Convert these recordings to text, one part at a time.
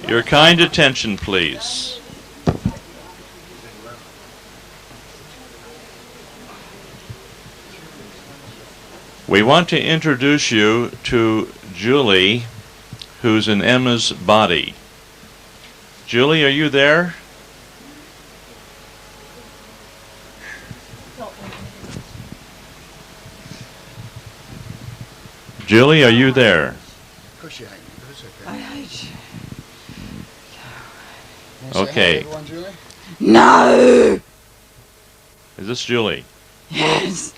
Your kind attention, please. We want to introduce you to Julie, who's in Emma's body. Julie, are you there? Julie, are you there? Of course you hate me, but it's okay. I hate you. You wanna say Okay. hi to everyone, Julie? No! Is this Julie? Yes.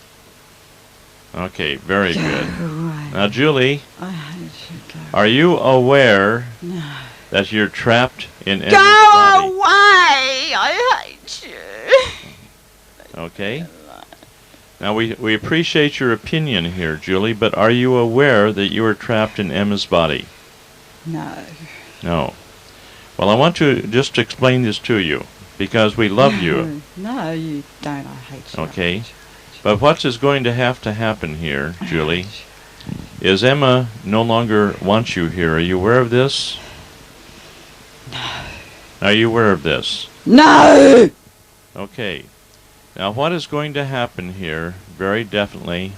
Okay, very Go good. away. Now, Julie, I hate you. Go. are you aware No. that you're trapped in Emma's Go body? away! I hate you. Okay. Now, we appreciate your opinion here, Julie, but are you aware that you are trapped in Emma's body? No. No. Well, I want to just explain this to you, because we love you. No, you don't. I hate you. Okay. I hate you. But what is going to have to happen here, Julie, is Emma no longer wants you here. Are you aware of this? No. Are you aware of this? No! Okay. Now, what is going to happen here, very definitely,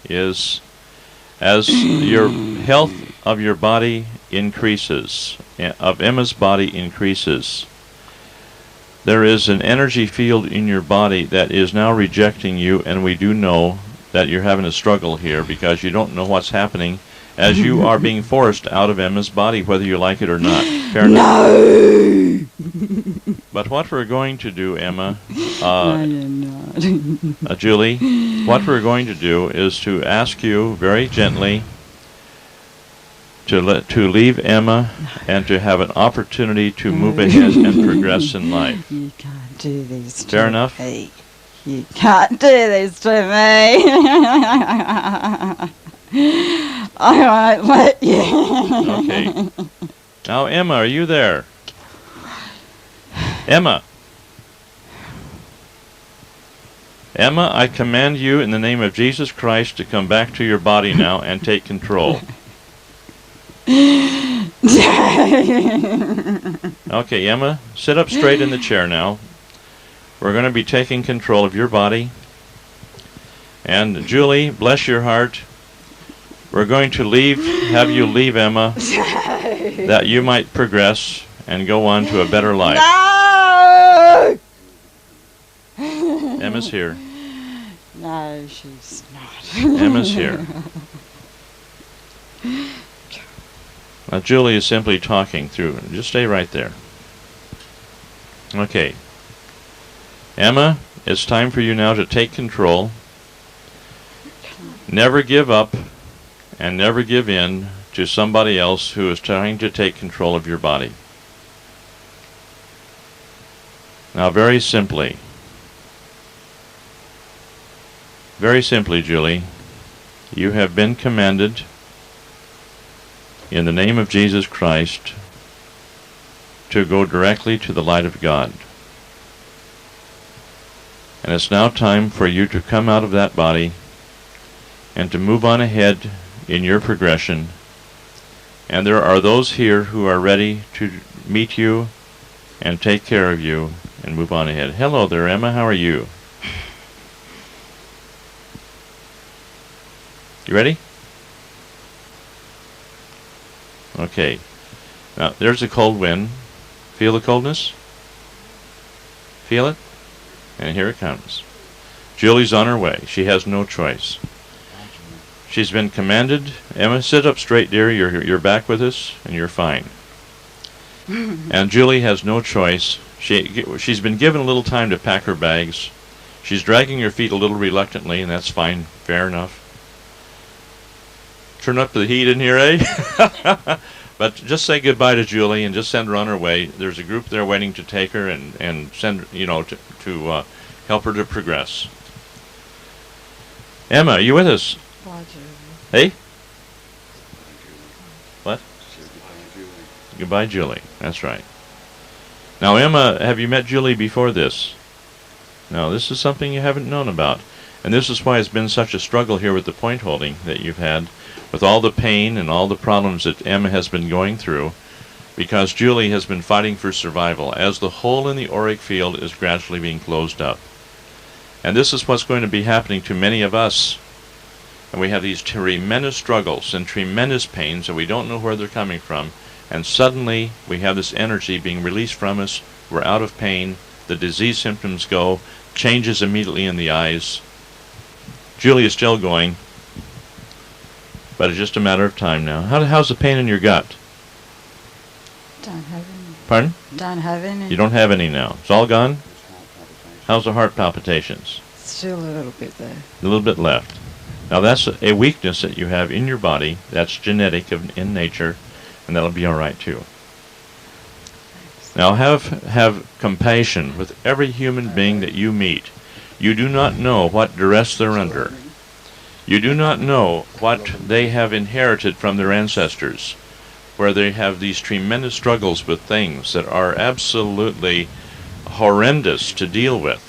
is as your health of your body increases, of Emma's body increases, there is an energy field in your body that is now rejecting you, and we do know that you're having a struggle here because you don't know what's happening as you are being forced out of Emma's body, whether you like it or not. Fair enough? No! But what we're going to do, Emma, No, you're not. Julie, what we're going to do is to ask you very gently to leave Emma and to have an opportunity to move ahead and progress in life. You can't do this to Fair enough? me. You can't do this to me. I won't let you. Okay. Now, Emma, are you there? Emma. Emma, I command you in the name of Jesus Christ to come back to your body now and take control. Okay, Emma, sit up straight in the chair now. We're going to be taking control of your body. And Julie, bless your heart, we're going to have you leave Emma that you might progress and go on to a better life. No! Emma's here. No, she's not. Emma's here. Now, Julie is simply talking through. Just stay right there. Okay. Emma, it's time for you now to take control. Never give up and never give in to somebody else who is trying to take control of your body. Now, very simply, Julie, you have been commanded in the name of Jesus Christ to go directly to the light of God. And it's now time for you to come out of that body and to move on ahead in your progression. And there are those here who are ready to meet you and take care of you and move on ahead. Hello there, Emma. How are you? You ready? Okay. Now, there's a cold wind. Feel the coldness? Feel it? And here it comes. Julie's on her way. She has no choice. She's been commanded. Emma, sit up straight, dear. You're back with us, and you're fine. And Julie has no choice. She's been given a little time to pack her bags. She's dragging her feet a little reluctantly, and that's fine. Fair enough. Turn up the heat in here, eh? But just say goodbye to Julie and just send her on her way. There's a group there waiting to take her and send, to help her to progress. Emma, are you with us? Bye, Julie. Hey? What? Goodbye, Julie. That's right. Now, Emma, have you met Julie before this? No, this is something you haven't known about. And this is why it's been such a struggle here with the point holding that you've had, with all the pain and all the problems that Emma has been going through, because Julie has been fighting for survival as the hole in the auric field is gradually being closed up. And this is what's going to be happening to many of us. And we have these tremendous struggles and tremendous pains, and we don't know where they're coming from. And suddenly we have this energy being released from us. We're out of pain. The disease symptoms go. Changes immediately in the eyes. Julie is still going, but it's just a matter of time now. How's the pain in your gut? Don't have any. Pardon? Don't have any. You don't have any now. It's all gone? How's the heart palpitations? Still a little bit there. A little bit left. Now that's a weakness that you have in your body. That's genetic in nature, and that'll be all right too. Now have compassion with every human being that you meet. You do not know what duress they're under. You do not know what they have inherited from their ancestors, where they have these tremendous struggles with things that are absolutely horrendous to deal with.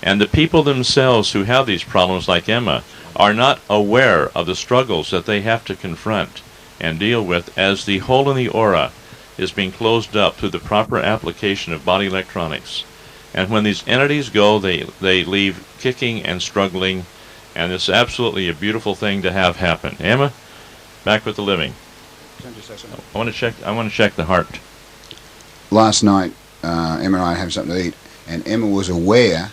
And the people themselves who have these problems, like Emma, are not aware of the struggles that they have to confront and deal with as the hole in the aura is being closed up through the proper application of body electronics. And when these entities go, they leave kicking and struggling, and it's absolutely a beautiful thing to have happen. Emma, back with the living. I want to check the heart. Last night, Emma and I had something to eat, and Emma was aware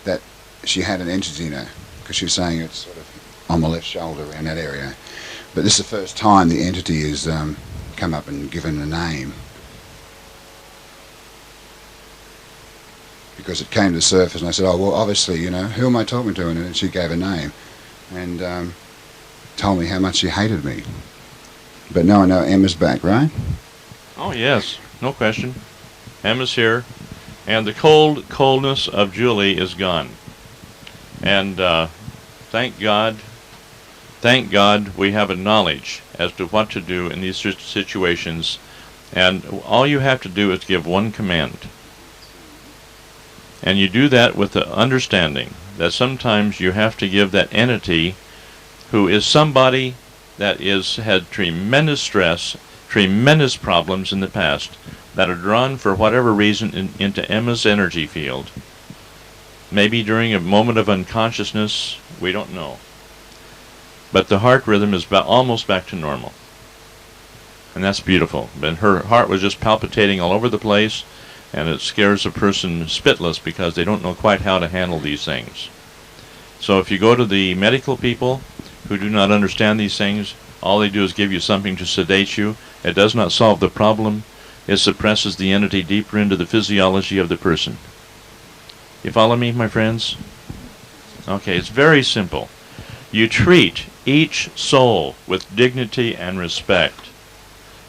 that she had an entity in her, because she was saying it's sort of on the left shoulder, around that area. But this is the first time the entity has come up and given a name. Because it came to the surface, and I said, oh, well, obviously, you know, who am I talking to? And she gave a name, and told me how much she hated me. But now I know Emma's back, right? Oh, yes, no question. Emma's here, and the coldness of Julie is gone. And thank God we have a knowledge as to what to do in these situations. And all you have to do is give one command. And you do that with the understanding that sometimes you have to give that entity, who is somebody that had tremendous stress, tremendous problems in the past, that are drawn for whatever reason into Emma's energy field. Maybe during a moment of unconsciousness, we don't know. But the heart rhythm is almost back to normal. And that's beautiful. And her heart was just palpitating all over the place, and it scares a person spitless because they don't know quite how to handle these things. So if you go to the medical people who do not understand these things, all they do is give you something to sedate you. It does not solve the problem. It suppresses the entity deeper into the physiology of the person. You follow me, my friends? Okay, it's very simple. You treat each soul with dignity and respect.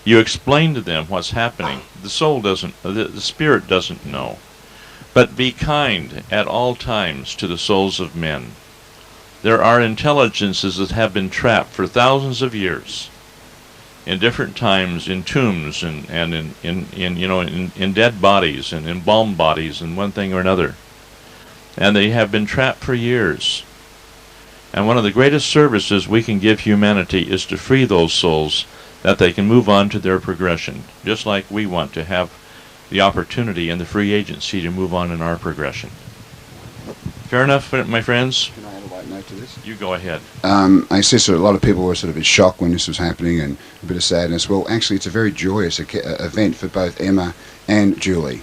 You explain to them what's happening. The soul doesn't, the spirit doesn't know. But be kind at all times to the souls of men. There are intelligences that have been trapped for thousands of years, in different times, in tombs and in dead bodies and embalmed bodies and one thing or another. And they have been trapped for years. And one of the greatest services we can give humanity is to free those souls, that they can move on to their progression, just like we want to have the opportunity and the free agency to move on in our progression. Fair enough, my friends? Can I add a white note to this? You go ahead. I see sort of a lot of people were sort of in shock when this was happening, and a bit of sadness. Well, actually, it's a very joyous event for both Emma and Julie.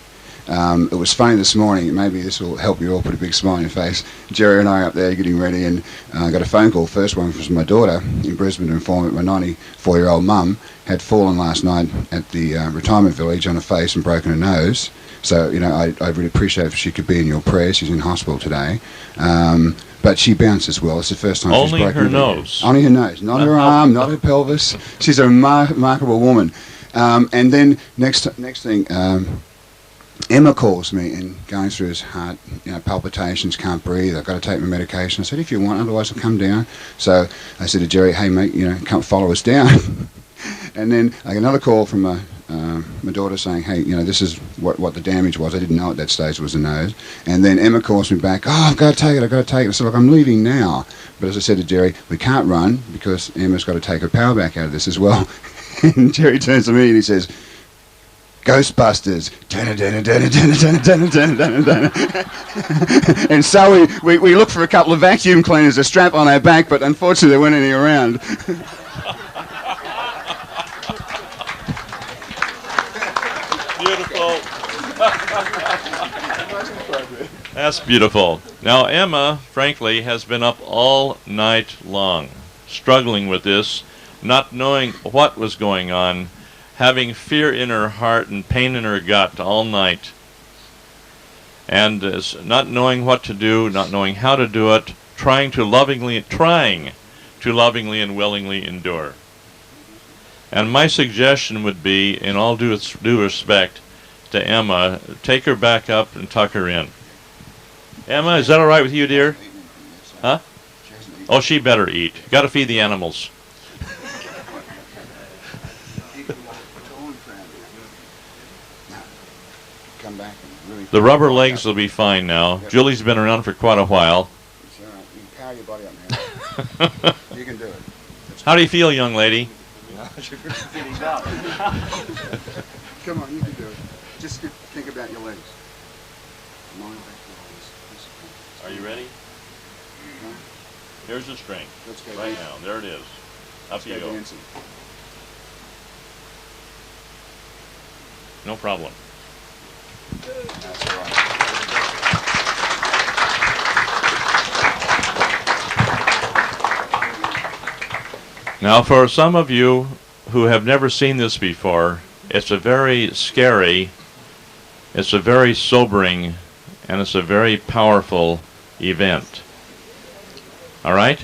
It was funny this morning, maybe this will help you all put a big smile on your face. Jerry and I are up there getting ready, and I got a phone call. First one was my daughter in Brisbane to inform that my 94-year-old mum had fallen last night at the retirement village on her face and broken her nose. So, you know, I really appreciate if she could be in your prayers. She's in hospital today. But she bounces well. It's the first time she's broken her nose. Only her nose, not her arm, not her pelvis. She's a remarkable woman. And then next thing, Emma calls me and going through his heart, you know, palpitations, can't breathe, I've got to take my medication. I said, if you want, otherwise I'll come down. So I said to Jerry, hey mate, you know, come follow us down. And then I get another call from my daughter saying, hey, this is what the damage was. I didn't know at that stage it was the nose. And then Emma calls me back, oh, I've got to take it. I said, look, I'm leaving now. But as I said to Jerry, we can't run because Emma's got to take her power back out of this as well. And Jerry turns to me and he says, Ghostbusters. And so we looked for a couple of vacuum cleaners to strap on our back, but unfortunately there weren't any around. Beautiful. That's beautiful. Now, Emma, frankly, has been up all night long, struggling with this, not knowing what was going on, having fear in her heart and pain in her gut all night, and not knowing what to do, not knowing how to do it, trying to lovingly and willingly endure. And my suggestion would be, in all due respect to Emma, take her back up and tuck her in. Emma, is that all right with you, dear? Huh? Oh, she better eat. Got to feed the animals. The rubber legs will be fine now. Julie's been around for quite a while. It's all right. You can power your body up, man. You can do it. How do you feel, young lady? Come on, you can do it. Just think about your legs. Are you ready? Here's the strength. Let's go right now. There it is. Up you go. Dancing. No problem. That's all right. Now, for some of you who have never seen this before, it's a very scary, it's a very sobering, and it's a very powerful event. All right?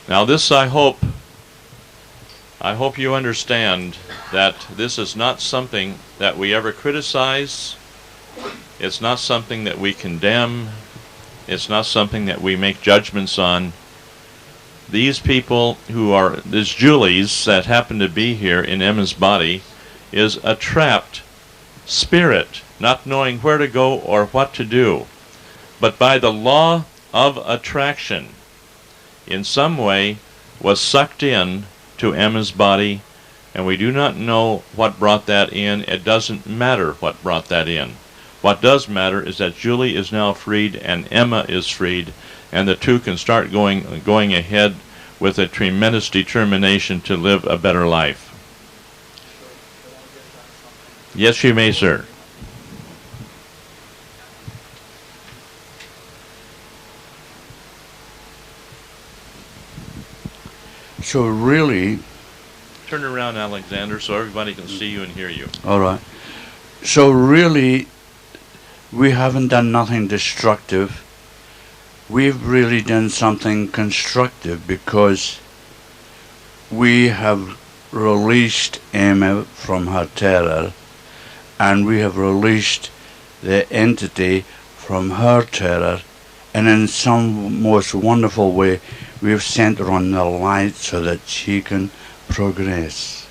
Now, this I hope you understand that this is not something that we ever criticize. It's not something that we condemn. It's not something that we make judgments on. These people these Julies that happen to be here in Emma's body, is a trapped spirit, not knowing where to go or what to do. But by the law of attraction, in some way, was sucked in to Emma's body, and we do not know what brought that in. It doesn't matter what brought that in. What does matter is that Julie is now freed and Emma is freed, and the two can start going ahead with a tremendous determination to live a better life. Yes, you may, sir. So really... Turn around, Alexander, so everybody can see you and hear you. All right. So really, we haven't done nothing destructive. We've really done something constructive, because we have released Emma from her terror, and we have released the entity from her terror, and in some most wonderful way, we've sent her on the light so that she can progress.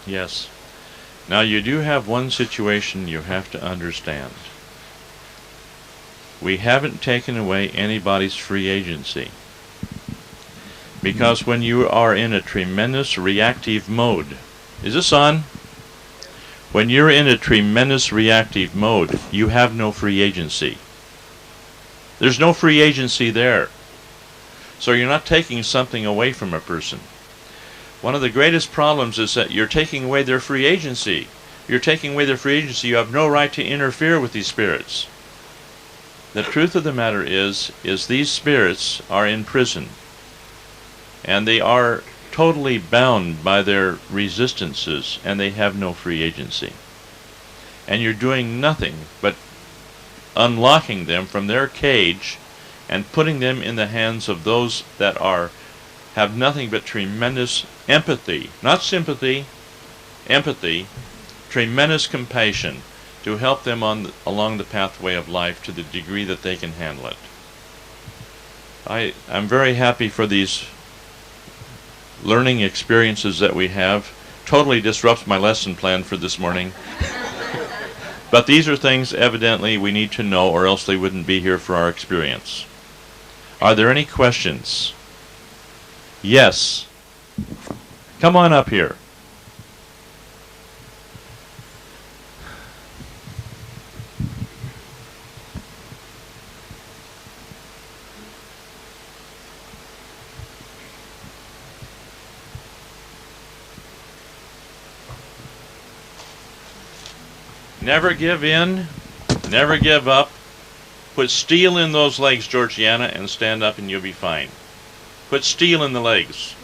Yes. Now, you do have one situation you have to understand. We haven't taken away anybody's free agency. Because when you are in a tremendous reactive mode, is this on? When you're in a tremendous reactive mode, you have no free agency. There's no free agency there. So you're not taking something away from a person. One of the greatest problems is that you're taking away their free agency. You're taking away their free agency. You have no right to interfere with these spirits. The truth of the matter is these spirits are in prison, and they are totally bound by their resistances, and they have no free agency. And you're doing nothing but unlocking them from their cage and putting them in the hands of those that have nothing but tremendous empathy, not sympathy, empathy, tremendous compassion, to help them along the pathway of life to the degree that they can handle it. I'm very happy for these learning experiences that we have. totally disrupts my lesson plan for this morning. But these are things evidently we need to know, or else they wouldn't be here for our experience. Are there any questions? Yes. Come on up here. Never give in, never give up. Put steel in those legs, Georgiana, and stand up and you'll be fine. Put steel in the legs.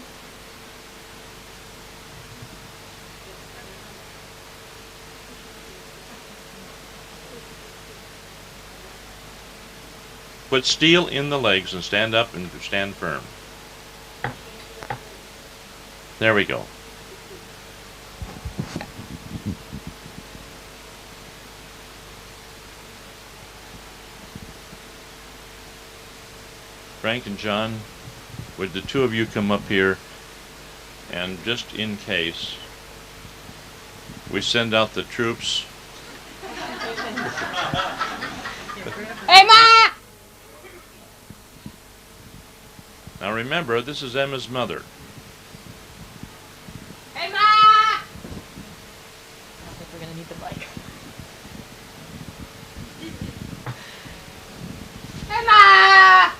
Put steel in the legs and stand up and stand firm. There we go. Frank and John, would the two of you come up here, and just in case we send out the troops. Emma! Now remember, this is Emma's mother. Emma! I think we're going to need the mic. Emma!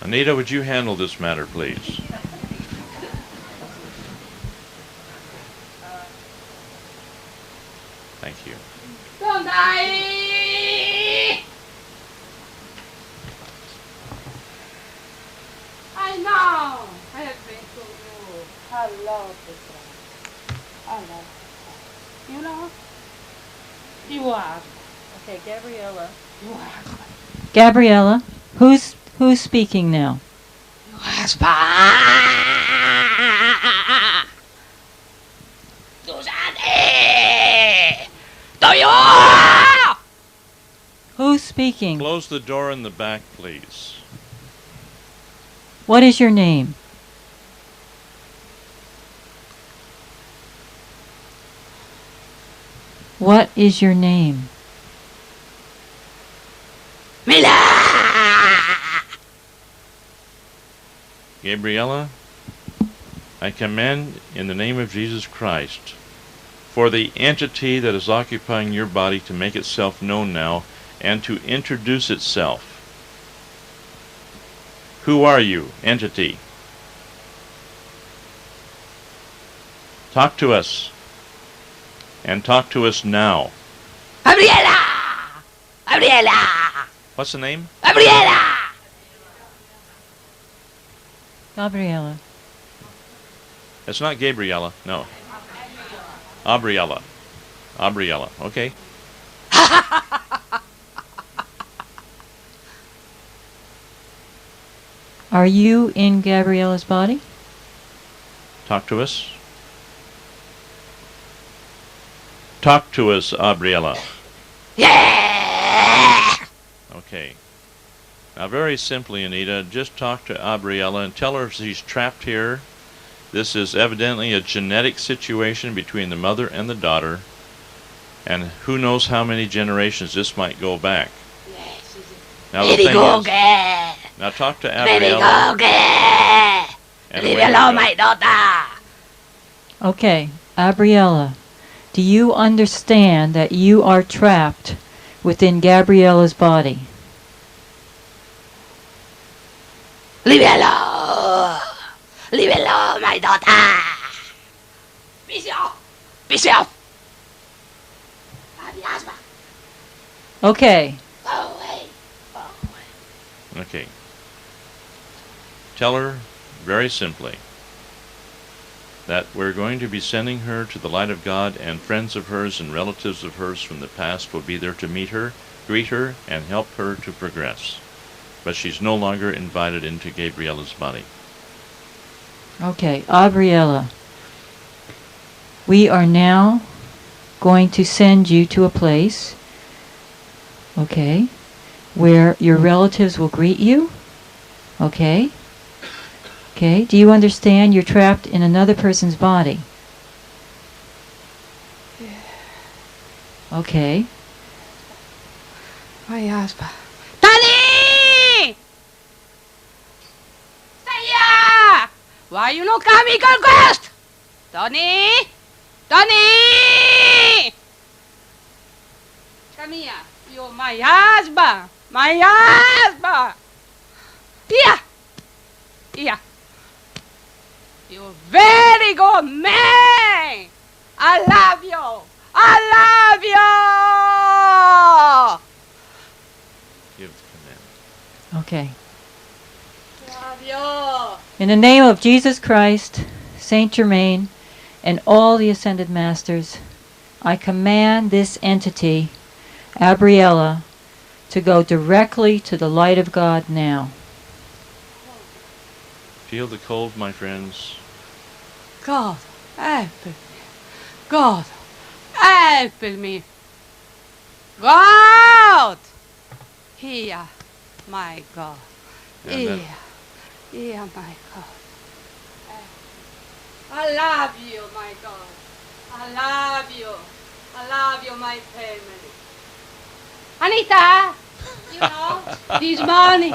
Anita, would you handle this matter, please? Thank you. Don't die! I know! I have been to you. I love this one. I love this one. You know? You are. Okay, Gabriella. You are. Gabriella, who's speaking now? You are. Susanne! Do you? Who's speaking? Close the door in the back, please. What is your name? What is your name? Mila! Gabriella, I command in the name of Jesus Christ for the entity that is occupying your body to make itself known now and to introduce itself. Who are you, entity? Talk to us. And talk to us now. Gabriella! Gabriella! What's the name? Gabriella! Gabriella. It's not Gabriella, no. Abriella. Abriella, okay. Are you in Gabriella's body? Talk to us. Talk to us, Abriella. Yeah! Okay. Now very simply, Anita, just talk to Abriella and tell her she's trapped here. This is evidently a genetic situation between the mother and the daughter. And who knows how many generations this might go back. Now the thing is, now talk to Abriella. And Leave wait alone a my minute. daughter. Okay, Gabriella, do you understand that you are trapped within Gabriella's body? Leave alone. Leave alone my daughter. Peace off. Peace off. Okay. Go away. Go away. Okay. Tell her very simply that we're going to be sending her to the light of God, and friends of hers and relatives of hers from the past will be there to meet her, greet her, and help her to progress. But she's no longer invited into Gabriella's body. Okay, Gabriella, we are now going to send you to a place, okay, where your relatives will greet you, okay? Okay, do you understand you're trapped in another person's body? Okay. My husband. Tony! Stay here! Why you no coming, girl quest? Tony! Tony! Come here. You're my husband. My husband. Here. Here. You're very good man. I love you. I love you. Give command. Okay. Love you. In the name of Jesus Christ, Saint Germain, and all the ascended masters, I command this entity, Abriella, to go directly to the light of God now. Feel the cold, my friends. God, help me. God, help me. God! Here, my God. And Here, that- here, my God. I love you, my God. I love you. I love you, my family. Anita, you know, this morning,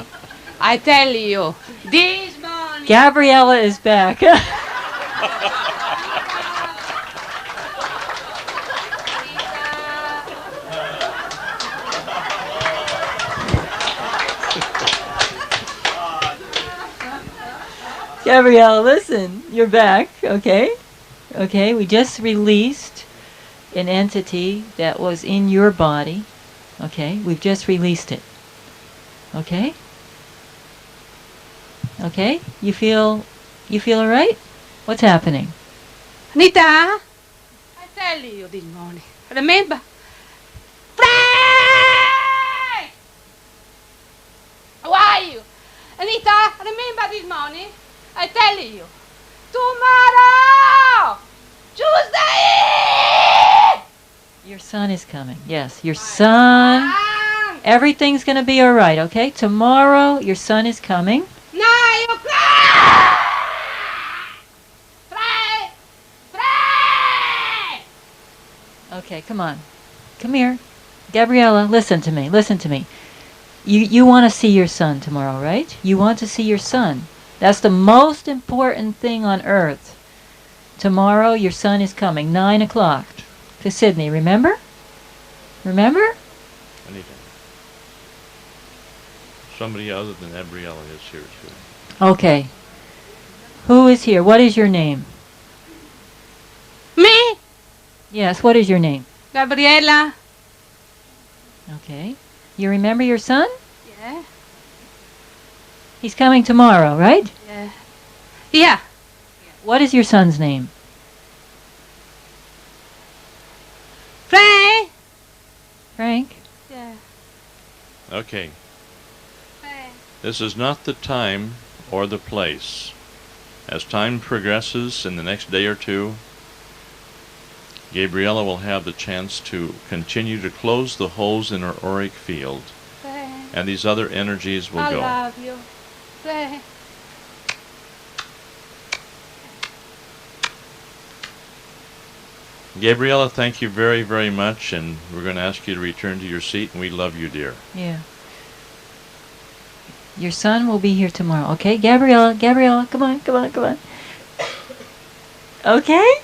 I tell you, this morning. Gabriella is back. Gabriella, listen, you're back, okay? Okay, we just released an entity that was in your body. Okay, we've just released it. Okay? Okay? You feel all right? What's happening? Anita, I tell you this morning. Remember? Frank! How are you? Anita, remember this morning? I tell you. Tomorrow! Tuesday! Your son is coming. Yes, your son. Frank! Everything's going to be all right, okay? Tomorrow, your son is coming. 9 o'clock! Frank! Frank! Okay, come on. Come here. Gabriella, listen to me. Listen to me. You want to see your son tomorrow, right? You want to see your son. That's the most important thing on earth. Tomorrow, your son is coming, 9 o'clock, to Sydney, remember? Remember? Anything. Somebody other than Gabriella is here too. Okay. Who is here? What is your name? Me? Yes, what is your name? Gabriela? Okay. You remember your son? Yeah. He's coming tomorrow, right? Yeah. Yeah. What is your son's name? Frank? Frank? Yeah. Okay. Frank. This is not the time or the place. As time progresses in the next day or two, Gabriella will have the chance to continue to close the holes in her auric field, Frank. and these other energies will I go. love you. Frank. Gabriella, thank you very, very much, and we're going to ask you to return to your seat, and we love you, dear. Yeah. Your son will be here tomorrow, okay? Gabriella, come on. Okay?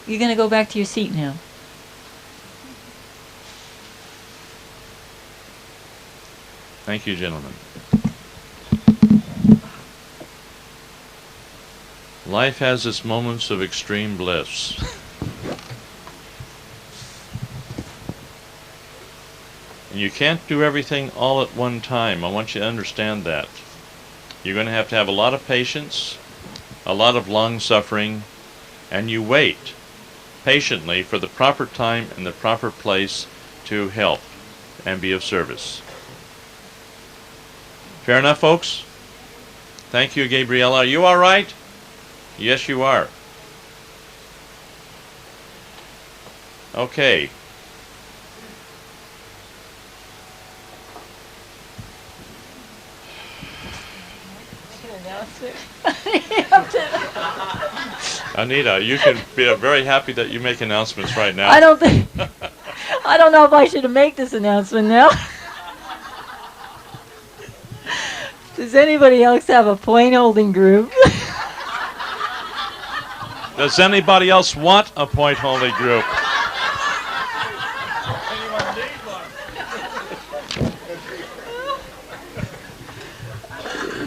You're going to go back to your seat now. Thank you, gentlemen. Life has its moments of extreme bliss. And you can't do everything all at one time. I want you to understand that. You're going to have a lot of patience, a lot of long suffering, and you wait patiently for the proper time and the proper place to help and be of service. Fair enough, folks? Thank you, Gabriella. Are you all right? Yes, you are. Okay. Anita, you can be very happy that you make announcements right now. I don't think... I don't know if I should make this announcement now. Does anybody else have a point holding group? Does anybody else want a point holding group?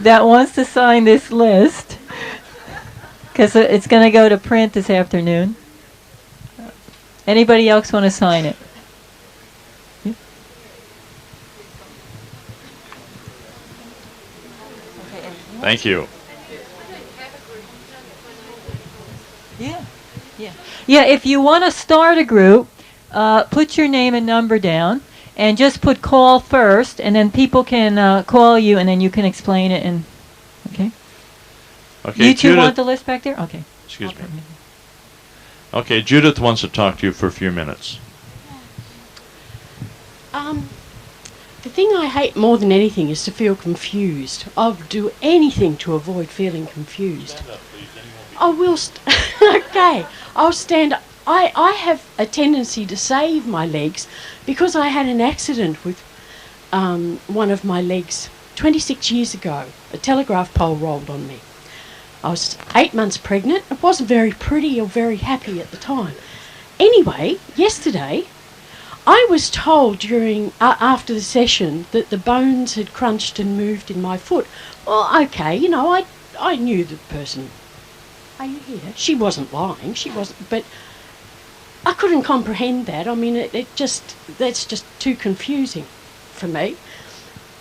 That wants to sign this list? Because it's going to go to print this afternoon. Anybody else want to sign it? Yeah. Thank you. Yeah, yeah. Yeah, if you want to start a group, put your name and number down, and just put call first, and then people can call you, and then you can explain it. And okay. Okay, You two Judith. want the list back there? Okay. Excuse me. Okay, Judith wants to talk to you for a few minutes. The thing I hate more than anything is to feel confused. I'll do anything to avoid feeling confused. Stand up, please. I will. Okay, I'll stand up. I have a tendency to save my legs because I had an accident with one of my legs 26 years ago. A telegraph pole rolled on me. I was 8 months pregnant. It wasn't very pretty or very happy at the time. Anyway, yesterday, I was told during after the session that the bones had crunched and moved in my foot. Well, okay, you know, I knew the person. Are you here? She wasn't lying. She wasn't, but I couldn't comprehend that. I mean, that's just too confusing for me.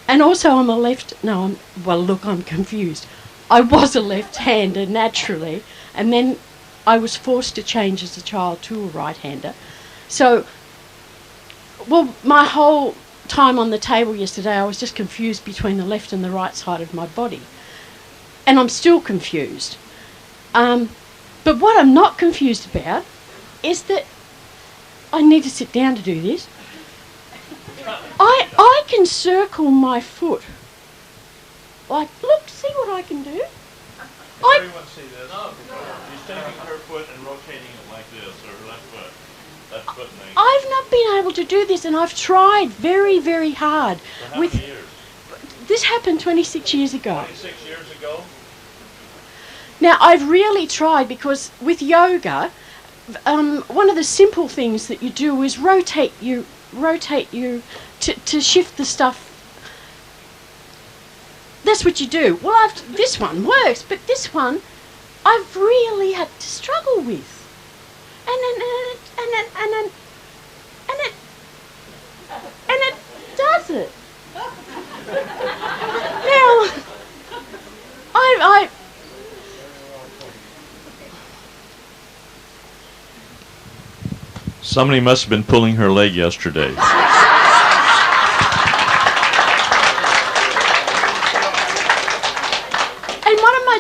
And also, I'm I'm confused. I was a left-hander naturally, and then I was forced to change as a child to a right-hander. So, well, my whole time on the table yesterday, I was just confused between the left and the right side of my body. And I'm still confused. But what I'm not confused about is that I need to sit down to do this. I can circle my foot. Like, look, see what I can do? Everyone see this? No. She's taking her foot and rotating it like this, or left foot. Left foot and I've not been able to do this, and I've tried very, very hard. For how many years? This happened 26 years ago. 26 years ago? Now, I've really tried because with yoga, one of the simple things that you do is rotate you to shift the stuff. That's what you do. Well, this one works, but this one I've really had to struggle with. And it does it. Now, I Somebody must have been pulling her leg yesterday.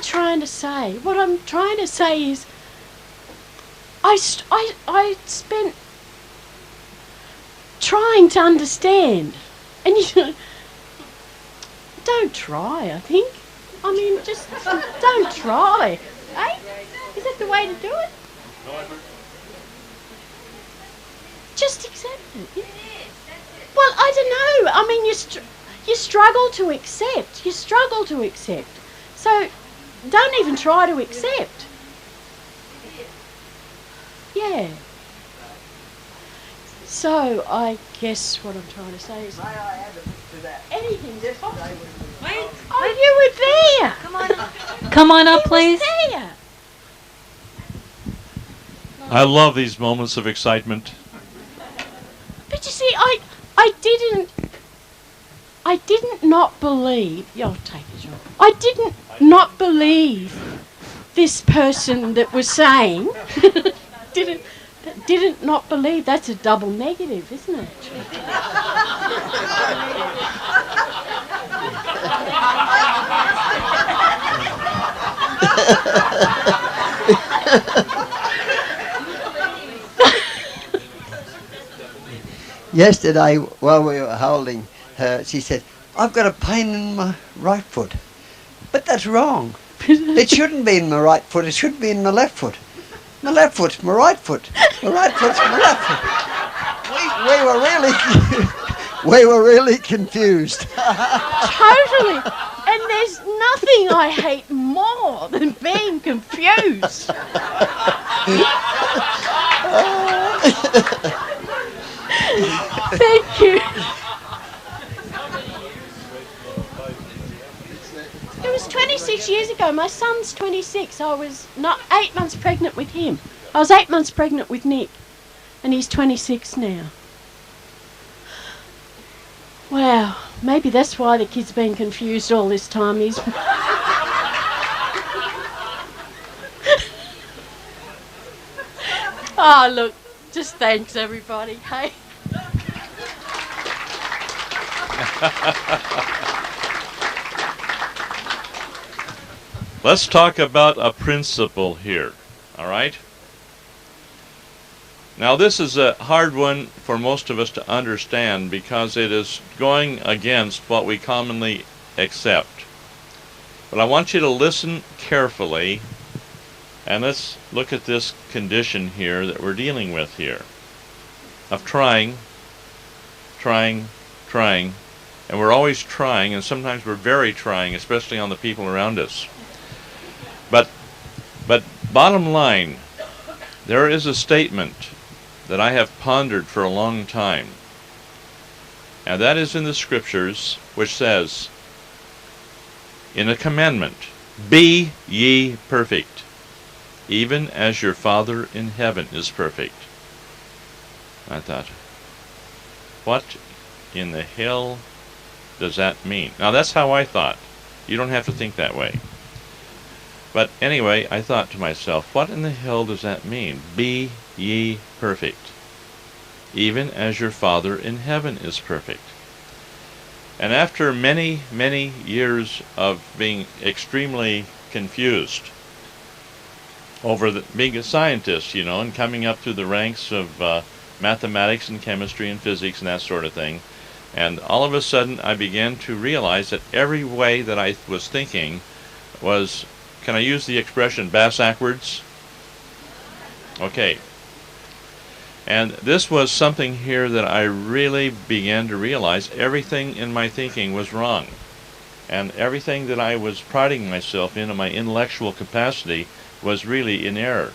trying to say? What I'm trying to say is I spent trying to understand. And you don't try, I think. I mean, just don't try. Eh? Is that the way to do it? Just accept it. Yeah. Well, I don't know. I mean, you struggle to accept. You struggle to accept. So don't even try to accept. Yeah. So I guess what I'm trying to say is... May I add a bit to that? Anything's possible. Wait, Oh, you were there. come on up. Come on up, please. You were there. I love these moments of excitement. But you see, I didn't not believe. I'll take it, John. I didn't not believe this person that was saying. didn't not believe. That's a double negative, isn't it? Yesterday, while we were holding her, she said, "I've got a pain in my right foot." But that's wrong. It shouldn't be in my right foot, it should be in my left foot. My left foot's my right foot. My right foot's my left foot. we were really, we were really confused. Totally. And there's nothing I hate more than being confused. Thank you. It was 26 years ago. My son's 26. I was not 8 months pregnant with him. I was 8 months pregnant with Nick, and he's 26 now. Wow, maybe that's why the kid's been confused all this time. He's oh, look, just thanks everybody. Hey. Let's talk about a principle here, all right? Now this is a hard one for most of us to understand because it is going against what we commonly accept. But I want you to listen carefully, and let's look at this condition here that we're dealing with here of trying, and we're always trying, and sometimes we're very trying, especially on the people around us. But bottom line, there is a statement that I have pondered for a long time, and that is in the scriptures, which says, in a commandment, be ye perfect, even as your Father in heaven is perfect. I thought, what in the hell does that mean? Now that's how I thought. You don't have to think that way. But anyway, I thought to myself, what in the hell does that mean? Be ye perfect, even as your Father in heaven is perfect. And after many, many years of being extremely confused over being a scientist, you know, and coming up through the ranks of mathematics and chemistry and physics and that sort of thing, and all of a sudden I began to realize that every way that I was thinking was, can I use the expression bass-ackwards? Okay. And this was something here that I really began to realize everything in my thinking was wrong. And everything that I was priding myself in my intellectual capacity was really in error.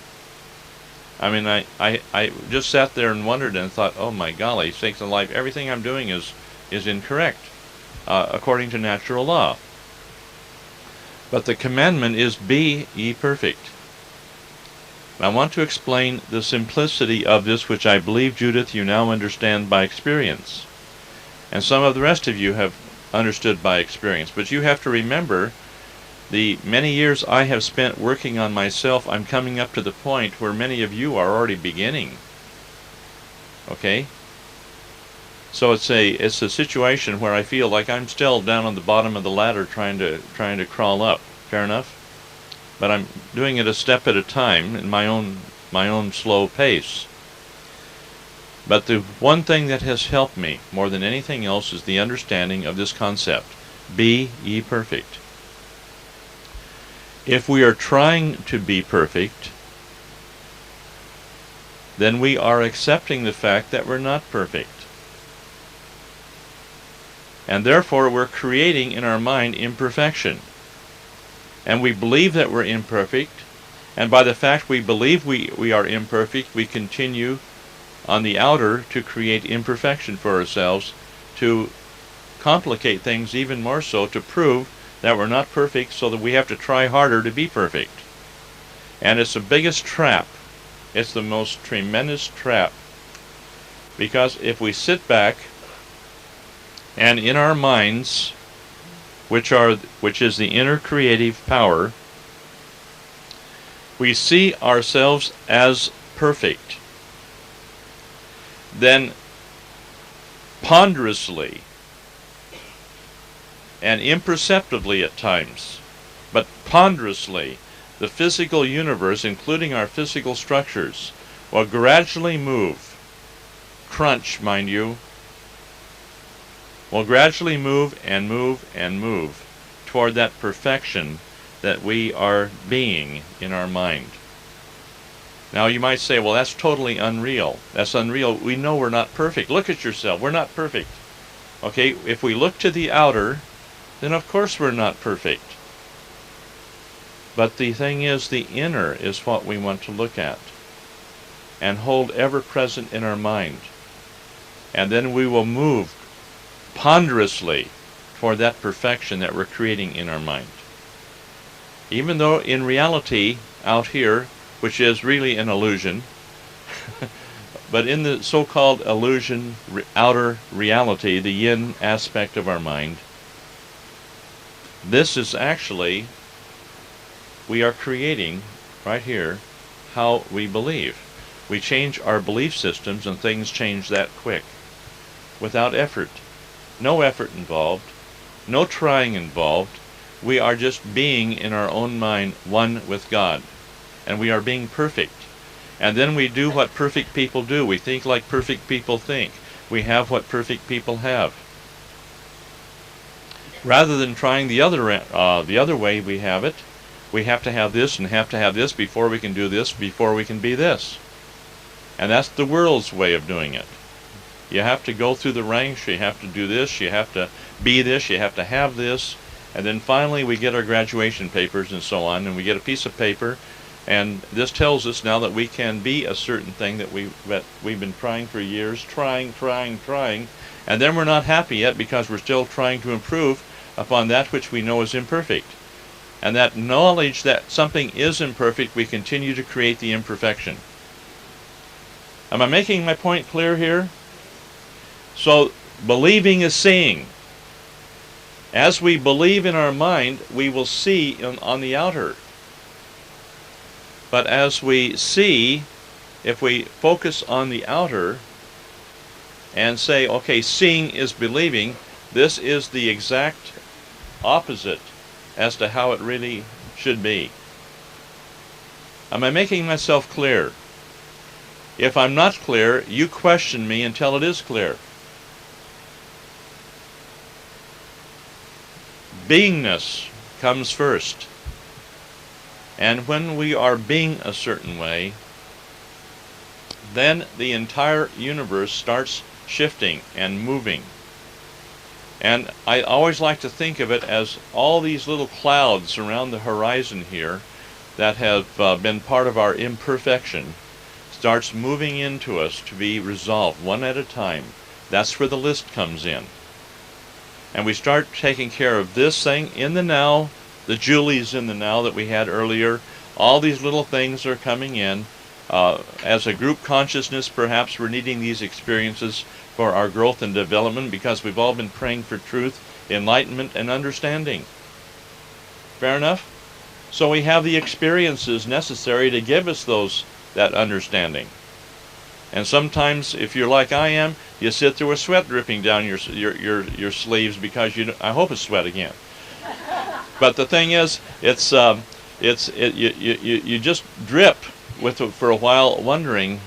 I mean, I just sat there and wondered and thought, oh my golly, sakes alive, everything I'm doing is incorrect, according to natural law. But the commandment is, be ye perfect. And I want to explain the simplicity of this, which I believe, Judith, you now understand by experience. And some of the rest of you have understood by experience. But you have to remember, the many years I have spent working on myself, I'm coming up to the point where many of you are already beginning. Okay? So it's a situation where I feel like I'm still down on the bottom of the ladder trying to crawl up. Fair enough? But I'm doing it a step at a time in my own slow pace. But the one thing that has helped me more than anything else is the understanding of this concept. Be ye perfect. If we are trying to be perfect, then we are accepting the fact that we're not perfect. And therefore we're creating in our mind imperfection. And we believe that we're imperfect, and by the fact we believe we are imperfect, we continue on the outer to create imperfection for ourselves, to complicate things even more so, to prove that we're not perfect so that we have to try harder to be perfect. And it's the biggest trap. It's the most tremendous trap. Because if we sit back and in our minds, which is the inner creative power, we see ourselves as perfect, then ponderously and imperceptibly at times, but ponderously, the physical universe, including our physical structures, will gradually move, crunch, mind you, will gradually move and move and move toward that perfection that we are being in our mind. Now you might say, well, that's totally unreal. That's unreal. We know we're not perfect. Look at yourself. We're not perfect. Okay, if we look to the outer, then of course we're not perfect. But the thing is, the inner is what we want to look at and hold ever present in our mind. And then we will move ponderously toward that perfection that we're creating in our mind. Even though in reality, out here, which is really an illusion, but in the so-called illusion, outer reality, the yin aspect of our mind, this is actually, we are creating, right here, how we believe. We change our belief systems and things change that quick, without effort. No effort involved, no trying involved. We are just being in our own mind one with God. And we are being perfect. And then we do what perfect people do. We think like perfect people think. We have what perfect people have. Rather than trying the other way we have it, we have to have this and have to have this before we can do this, before we can be this. And that's the world's way of doing it. You have to go through the ranks, you have to do this, you have to be this, you have to have this, and then finally we get our graduation papers and so on, and we get a piece of paper, and this tells us now that we can be a certain thing that we've been trying for years, trying, and then we're not happy yet because we're still trying to improve upon that which we know is imperfect. And that knowledge that something is imperfect, we continue to create the imperfection. Am I making my point clear here? So, believing is seeing. As we believe in our mind, we will see on the outer. But as we see, if we focus on the outer and say, okay, seeing is believing, this is the exact opposite as to how it really should be. Am I making myself clear? If I'm not clear, you question me until it is clear. Beingness comes first. And when we are being a certain way, then the entire universe starts shifting and moving. And I always like to think of it as all these little clouds around the horizon here that have been part of our imperfection starts moving into us to be resolved one at a time. That's where the list comes in. And we start taking care of this thing in the now, the Julie's in the now that we had earlier. All these little things are coming in. As a group consciousness, perhaps we're needing these experiences for our growth and development because we've all been praying for truth, enlightenment, and understanding. Fair enough? So we have the experiences necessary to give us that understanding. And sometimes, if you're like I am, you sit there with sweat dripping down your sleeves because I hope it's sweat again. But the thing is, you just drip for a while, wondering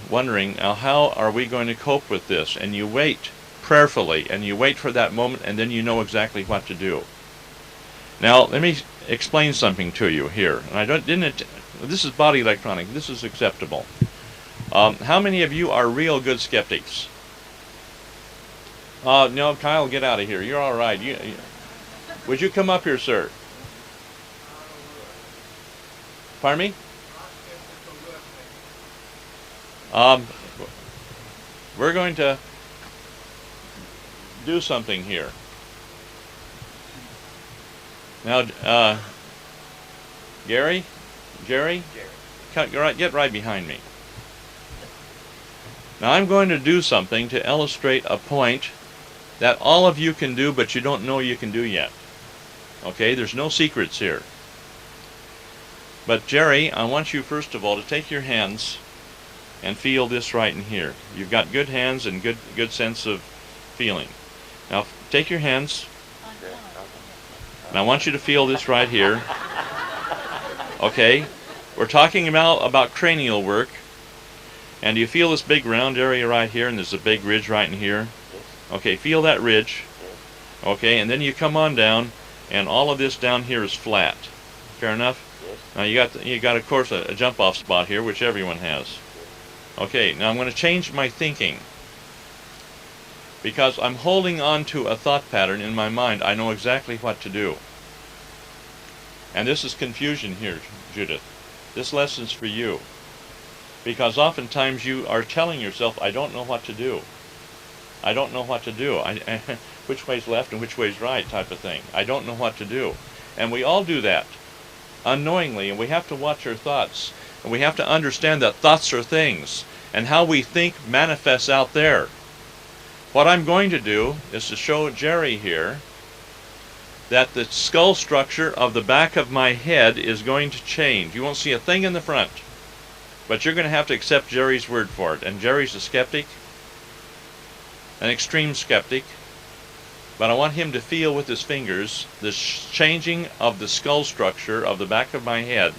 how are we going to cope with this, and you wait prayerfully, and you wait for that moment, and then you know exactly what to do. Now, let me explain something to you here. And this is body electronic. This is acceptable. How many of you are real good skeptics? No, Kyle, get out of here. You're all right. Would you come up here, sir? Pardon me? We're going to do something here. Now, Jerry, get right behind me. Now I'm going to do something to illustrate a point that all of you can do, but you don't know you can do yet. Okay, there's no secrets here. But Jerry, I want you first of all to take your hands and feel this right in here. You've got good hands and good sense of feeling. Now take your hands, and I want you to feel this right here. Okay, we're talking about cranial work. And do you feel this big round area right here, and there's a big ridge right in here? Okay, feel that ridge. Okay, and then you come on down, and all of this down here is flat. Fair enough? Now you got of course a jump off spot here, which everyone has. Okay, now I'm going to change my thinking. Because I'm holding on to a thought pattern in my mind, I know exactly what to do. And this is confusion here, Judith. This lesson's for you. Because oftentimes you are telling yourself, I don't know what to do. I don't know what to do. Which way's left and which way's right type of thing. I don't know what to do. And we all do that unknowingly, and we have to watch our thoughts. And we have to understand that thoughts are things, and how we think manifests out there. What I'm going to do is to show Jerry here that the skull structure of the back of my head is going to change. You won't see a thing in the front, but you're going to have to accept Jerry's word for it. And Jerry's a skeptic, an extreme skeptic, but I want him to feel with his fingers the changing of the skull structure of the back of my head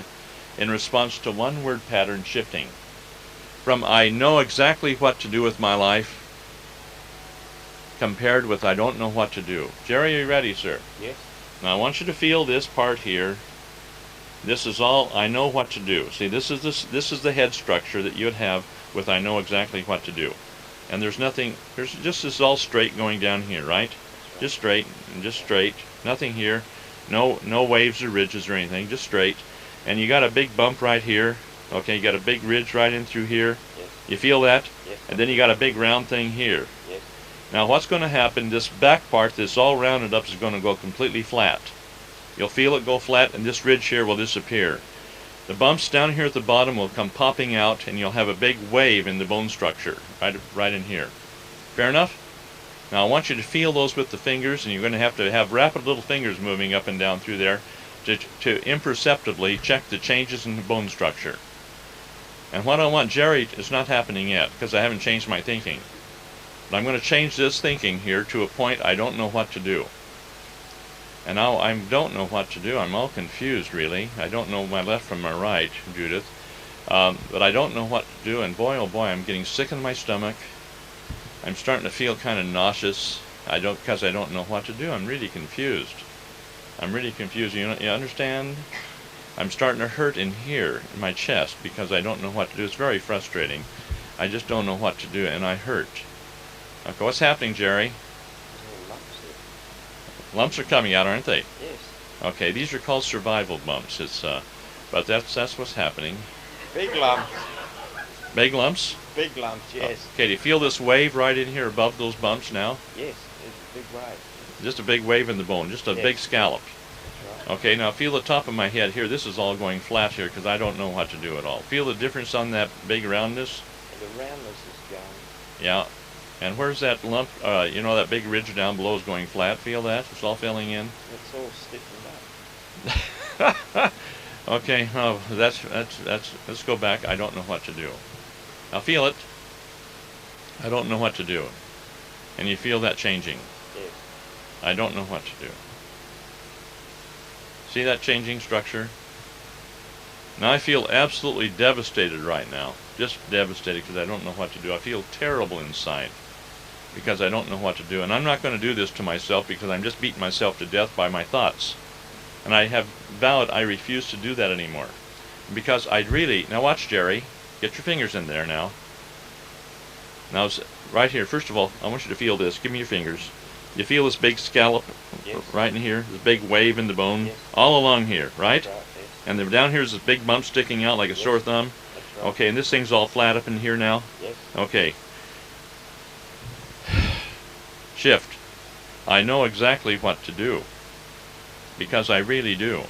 in response to one word pattern shifting. From I know exactly what to do with my life, compared with I don't know what to do. Jerry, are you ready, sir? Yes. Now I want you to feel this part here. This is all I know what to do. See, this is the head structure that you'd have with I know exactly what to do. And there's nothing, there's just this all straight going down here, right? Just straight and just straight. Nothing here. No waves or ridges or anything, just straight. And you got a big bump right here. Okay, you got a big ridge right in through here. Yes. You feel that? Yes. And then you got a big round thing here. Yes. Now what's going to happen, this back part that's all rounded up is going to go completely flat. You'll feel it go flat, and this ridge here will disappear. The bumps down here at the bottom will come popping out, and you'll have a big wave in the bone structure, right in here. Fair enough? Now I want you to feel those with the fingers, and you're going to have rapid little fingers moving up and down through there to imperceptibly check the changes in the bone structure. And what I want Jerry is not happening yet, because I haven't changed my thinking. But I'm going to change this thinking here to a point I don't know what to do. And now I don't know what to do. I'm all confused, really. I don't know my left from my right, Judith. But I don't know what to do, and boy, oh boy, I'm getting sick in my stomach. I'm starting to feel kind of nauseous. Because I don't know what to do. I'm really confused. I'm really confused. You understand? I'm starting to hurt in here, in my chest, because I don't know what to do. It's very frustrating. I just don't know what to do, and I hurt. Okay, what's happening, Jerry? Lumps are coming out, aren't they? Yes. Okay, these are called survival bumps. But that's what's happening. Big lumps. Big lumps? Big lumps, yes. Okay, do you feel this wave right in here above those bumps now? Yes, it's a big wave. Just a big wave in the bone, just a Yes. big scallop. That's right. Okay, now feel the top of my head here. This is all going flat here because I don't know what to do at all. Feel the difference on that big roundness? And the roundness is gone. Yeah. And where's that lump, that big ridge down below is going flat? Feel that? It's all filling in? It's all stiffened up. Okay, oh, let's go back. I don't know what to do. Now feel it. I don't know what to do. And you feel that changing. Yes. I don't know what to do. See that changing structure? Now I feel absolutely devastated right now. Just devastated because I don't know what to do. I feel terrible inside because I don't know what to do. And I'm not going to do this to myself because I'm just beating myself to death by my thoughts. And I have vowed I refuse to do that anymore. Because I'd really... Now watch, Jerry. Get your fingers in there now. Now, right here, first of all, I want you to feel this. Give me your fingers. You feel this big scallop Yes. right in here? This big wave in the bone? Yes. All along here, right? That's right, yes. And then down here is this big bump sticking out like a Yes. sore thumb? That's right. Okay, and this thing's all flat up in here now? Yes. Okay. Shift. I know exactly what to do. Because I really do.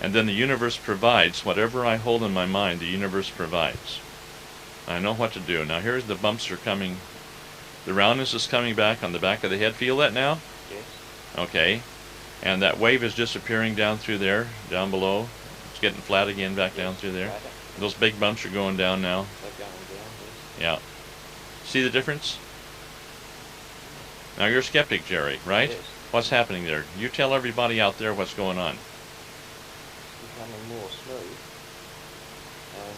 And then the universe provides. Whatever I hold in my mind, the universe provides. I know what to do. Now here's the bumps are coming. The roundness is coming back on the back of the head. Feel that now? Yes. Okay. And that wave is disappearing down through there, down below. It's getting flat again back down through there. Right. Those big bumps are going down now. They're going down, yes. Yeah. See the difference? Now you're a skeptic, Jerry, right? Yes. What's happening there? You tell everybody out there what's going on. It's becoming more smooth. And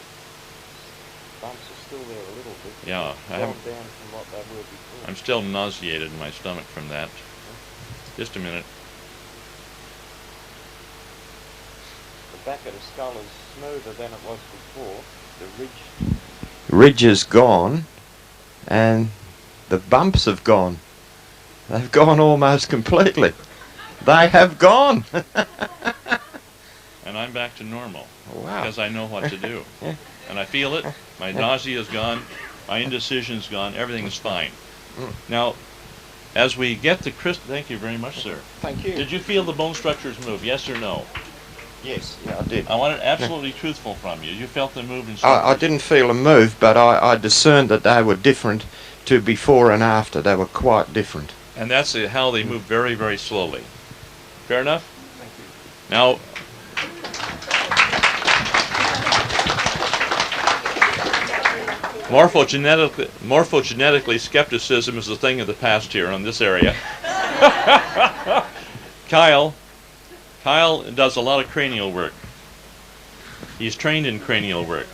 bumps are still there a little bit. Yeah, I Gone haven't- down from what they were before. I'm still nauseated in my stomach from that. Just a minute. The back of the skull is smoother than it was before. The ridge is gone, and the bumps have gone. They've gone almost completely. They have gone. And I'm back to normal. Wow. Because I know what to do. Yeah. And I feel it. My nausea is gone. My indecision's gone. Everything is fine. Now, as we get to thank you very much, sir. Thank you. Did you feel the bone structures move? Yes or no? Yes, yeah, I did. I want it absolutely truthful from you. You felt them move in I structures. didn't feel them move, but I discerned that they were different to before and after. They were quite different. And that's how they move very, very slowly. Fair enough? Thank you. Now, morphogenetically, skepticism is a thing of the past here on this area. Kyle does a lot of cranial work. He's trained in cranial work.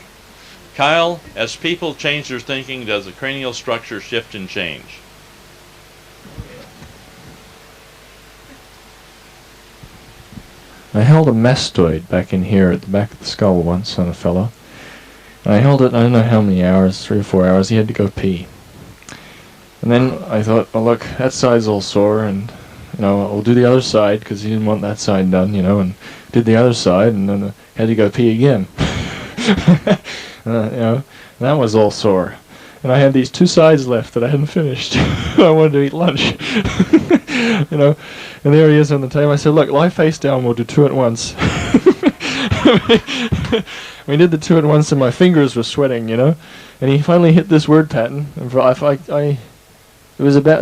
Kyle, as people change their thinking, does the cranial structure shift and change? I held a mastoid back in here at the back of the skull once on a fellow. I held it, I don't know how many hours, 3 or 4 hours. He had to go pee. And then I thought, well, look, that side's all sore, and I'll do the other side, because he didn't want that side done, and did the other side, and then had to go pee again. And that was all sore. And I had these 2 sides left that I hadn't finished. I wanted to eat lunch. And there he is on the table. I said, look, lie face down, we'll do 2 at once. We did the 2 at once, and my fingers were sweating, And he finally hit this word pattern. And it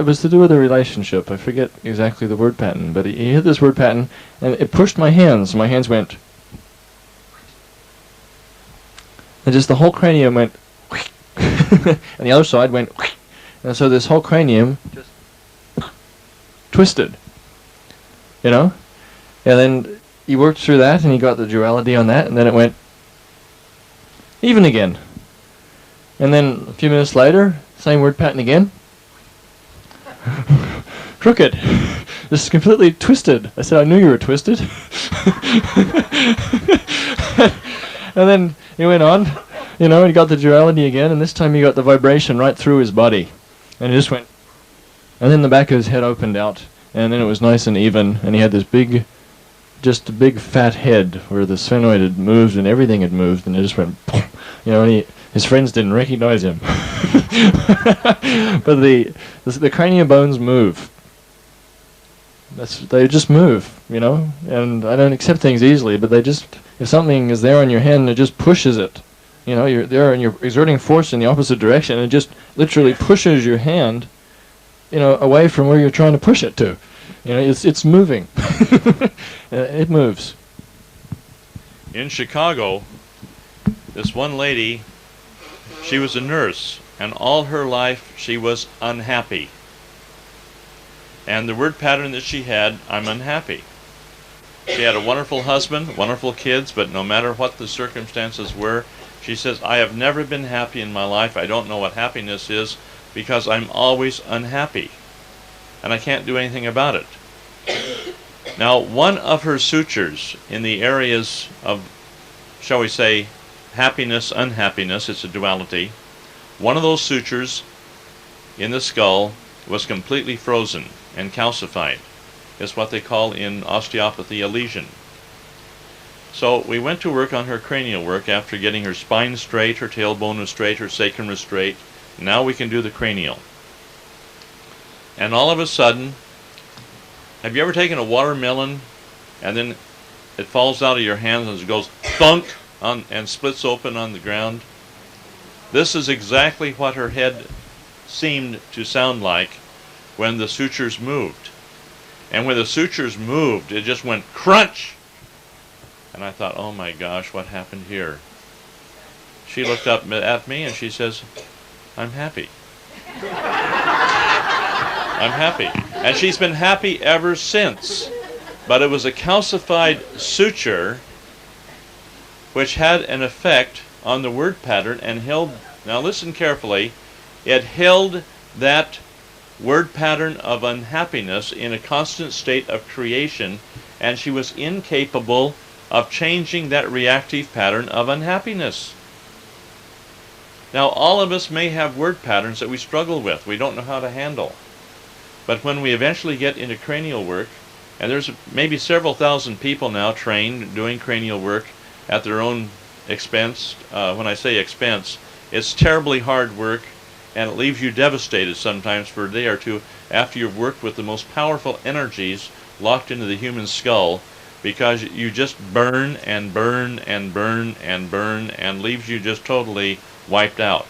was to do with a relationship. I forget exactly the word pattern, but he hit this word pattern, and it pushed my hands. My hands went, and just the whole cranium went, and the other side went, and so this whole cranium just twisted, And then he worked through that, and he got the duality on that, and then it went even again. And then a few minutes later, same word pattern again. Crooked. Just completely twisted. I said, I knew you were twisted. And then he went on, and he got the duality again, and this time he got the vibration right through his body. And it just went, and then the back of his head opened out, and then it was nice and even, and he had this big fat head where the sphenoid had moved and everything had moved, and it just went, and his friends didn't recognize him. But the cranial bones move. They just move, and I don't accept things easily, but if something is there on your hand, it just pushes it. You're there and you're exerting force in the opposite direction, and it just literally pushes your hand, away from where you're trying to push it to. It's moving. It moves. In Chicago, this one lady, she was a nurse, and all her life she was unhappy. And the word pattern that she had, I'm unhappy. She had a wonderful husband, wonderful kids, but no matter what the circumstances were, she says, I have never been happy in my life. I don't know what happiness is because I'm always unhappy. And I can't do anything about it. Now, one of her sutures in the areas of, shall we say, happiness, unhappiness, it's a duality, one of those sutures in the skull was completely frozen and calcified. It's what they call in osteopathy a lesion. So we went to work on her cranial work after getting her spine straight, her tailbone was straight, her sacrum was straight. Now we can do the cranial. And all of a sudden, have you ever taken a watermelon and then it falls out of your hands and it goes thunk and splits open on the ground? This is exactly what her head seemed to sound like when the sutures moved. And when the sutures moved, it just went crunch. And I thought, oh my gosh, what happened here? She looked up at me and she says, I'm happy. I'm happy. And she's been happy ever since. But it was a calcified suture which had an effect on the word pattern and held, now listen carefully, it held that word pattern of unhappiness in a constant state of creation, and she was incapable of changing that reactive pattern of unhappiness. Now, all of us may have word patterns that we struggle with, we don't know how to handle. But when we eventually get into cranial work, and there's maybe several thousand people now trained doing cranial work at their own expense. When I say expense, it's terribly hard work, and it leaves you devastated sometimes for a day or two after you've worked with the most powerful energies locked into the human skull, because you just burn and burn and burn and burn, and leaves you just totally wiped out.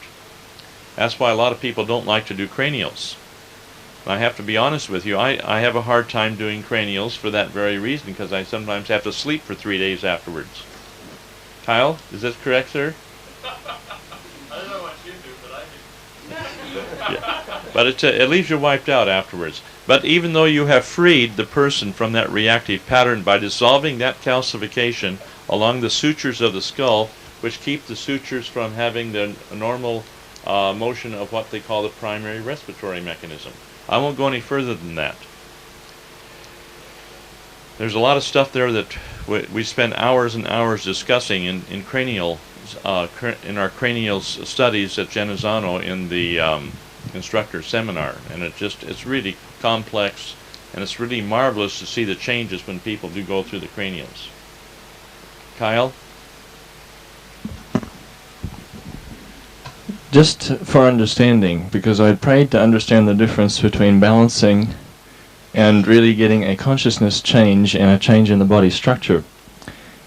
That's why a lot of people don't like to do cranials. I have to be honest with you, I have a hard time doing cranials for that very reason, because I sometimes have to sleep for 3 days afterwards. Kyle, is this correct, sir? I don't know what you do, but I do. Yeah. But it leaves you wiped out afterwards. But even though you have freed the person from that reactive pattern by dissolving that calcification along the sutures of the skull, which keep the sutures from having the normal motion of what they call the primary respiratory mechanism. I won't go any further than that. There's a lot of stuff there that we spend hours and hours discussing in cranial, in our cranial studies at Genazzano in the instructor seminar, and it's really complex, and it's really marvelous to see the changes when people do go through the cranials. Kyle? Just for understanding, because I prayed to understand the difference between balancing and really getting a consciousness change and a change in the body structure.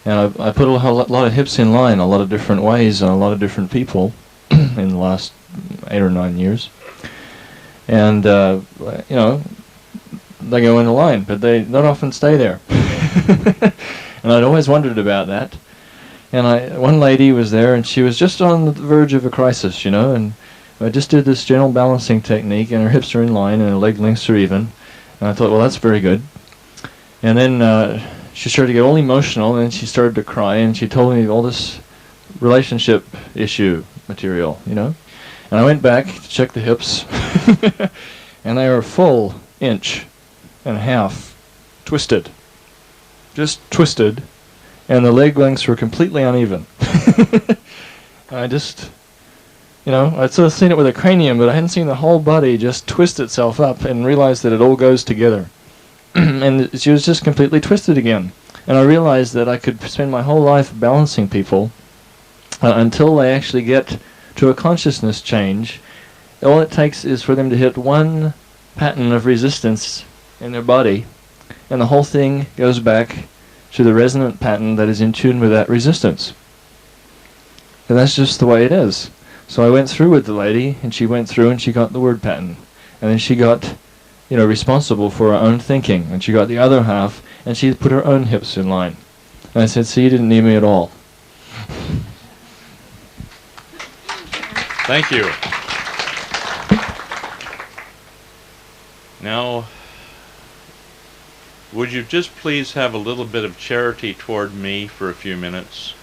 And I put a lot of hips in line, a lot of different ways, and a lot of different people in the last 8 or 9 years. And, you know, they go in a line, but they don't often stay there. And I'd always wondered about that. And one lady was there, and she was just on the verge of a crisis, you know, and I just did this general balancing technique, and her hips are in line, and her leg lengths are even. And I thought, well, that's very good. And then she started to get all emotional, and then she started to cry, and she told me all this relationship issue material, you know. And I went back to check the hips, and they were a full inch and a half twisted. Just twisted. And the leg lengths were completely uneven. I just, you know, I'd sort of seen it with a cranium, but I hadn't seen the whole body just twist itself up and realized that it all goes together. And she was just completely twisted again. And I realized that I could spend my whole life balancing people until they actually get to a consciousness change. All it takes is for them to hit one pattern of resistance in their body, and the whole thing goes back to the resonant pattern that is in tune with that resistance. And that's just the way it is. So I went through with the lady, and she went through and she got the word pattern. And then she got, you know, responsible for her own thinking. And she got the other half, and she put her own hips in line. And I said, see, you didn't need me at all. Thank you. Now, would you just please have a little bit of charity toward me for a few minutes?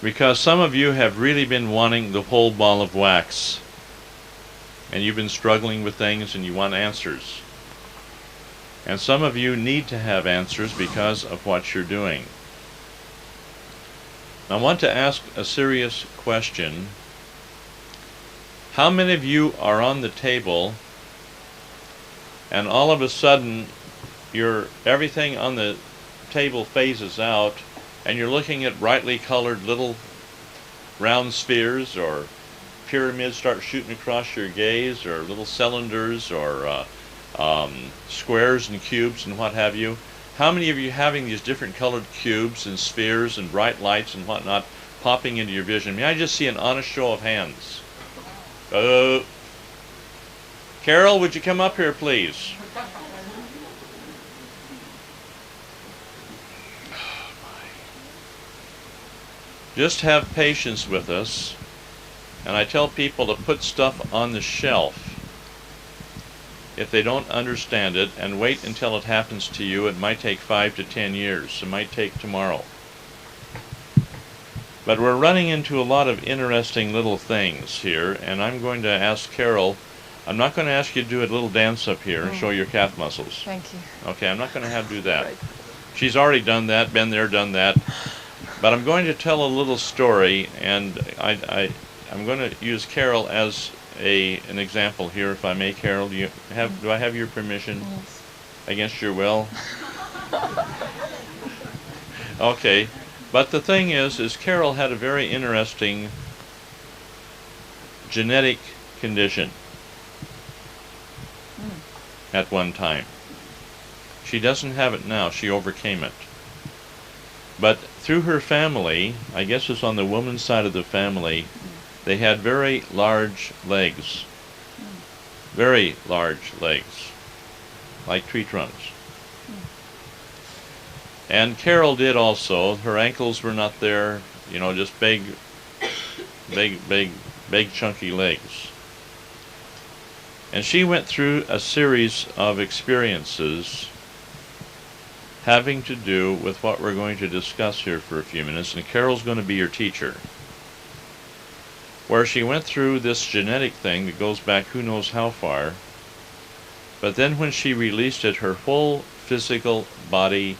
Because some of you have really been wanting the whole ball of wax, and you've been struggling with things and you want answers. And some of you need to have answers because of what you're doing. I want to ask a serious question. How many of you are on the table and all of a sudden everything on the table phases out, and you're looking at brightly colored little round spheres or pyramids start shooting across your gaze, or little cylinders, or squares and cubes and what have you? How many of you having these different colored cubes and spheres and bright lights and whatnot popping into your vision? May I just see an honest show of hands? Carol, would you come up here, please? Just have patience with us. And I tell people to put stuff on the shelf if they don't understand it, and wait until it happens to you. It might take 5 to 10 years. It might take tomorrow. But we're running into a lot of interesting little things here, and I'm going to ask Carol. I'm not going to ask you to do a little dance up here and show your calf muscles. Thank you. Okay, I'm not going to have you do that. Right. She's already done that, been there, done that. But I'm going to tell a little story, and I'm going to use Carol as an example here, if I may. Carol, do I have your permission? Yes. Against your will? Okay. But the thing is Carol had a very interesting genetic condition at one time. She doesn't have it now. She overcame it. But through her family, I guess it's on the woman's side of the family, they had very large legs. Very large legs. Like tree trunks. And Carol did also. Her ankles were not there, just big chunky legs. And she went through a series of experiences having to do with what we're going to discuss here for a few minutes, and Carol's going to be your teacher. Where she went through this genetic thing that goes back who knows how far, but then when she released it, her whole physical body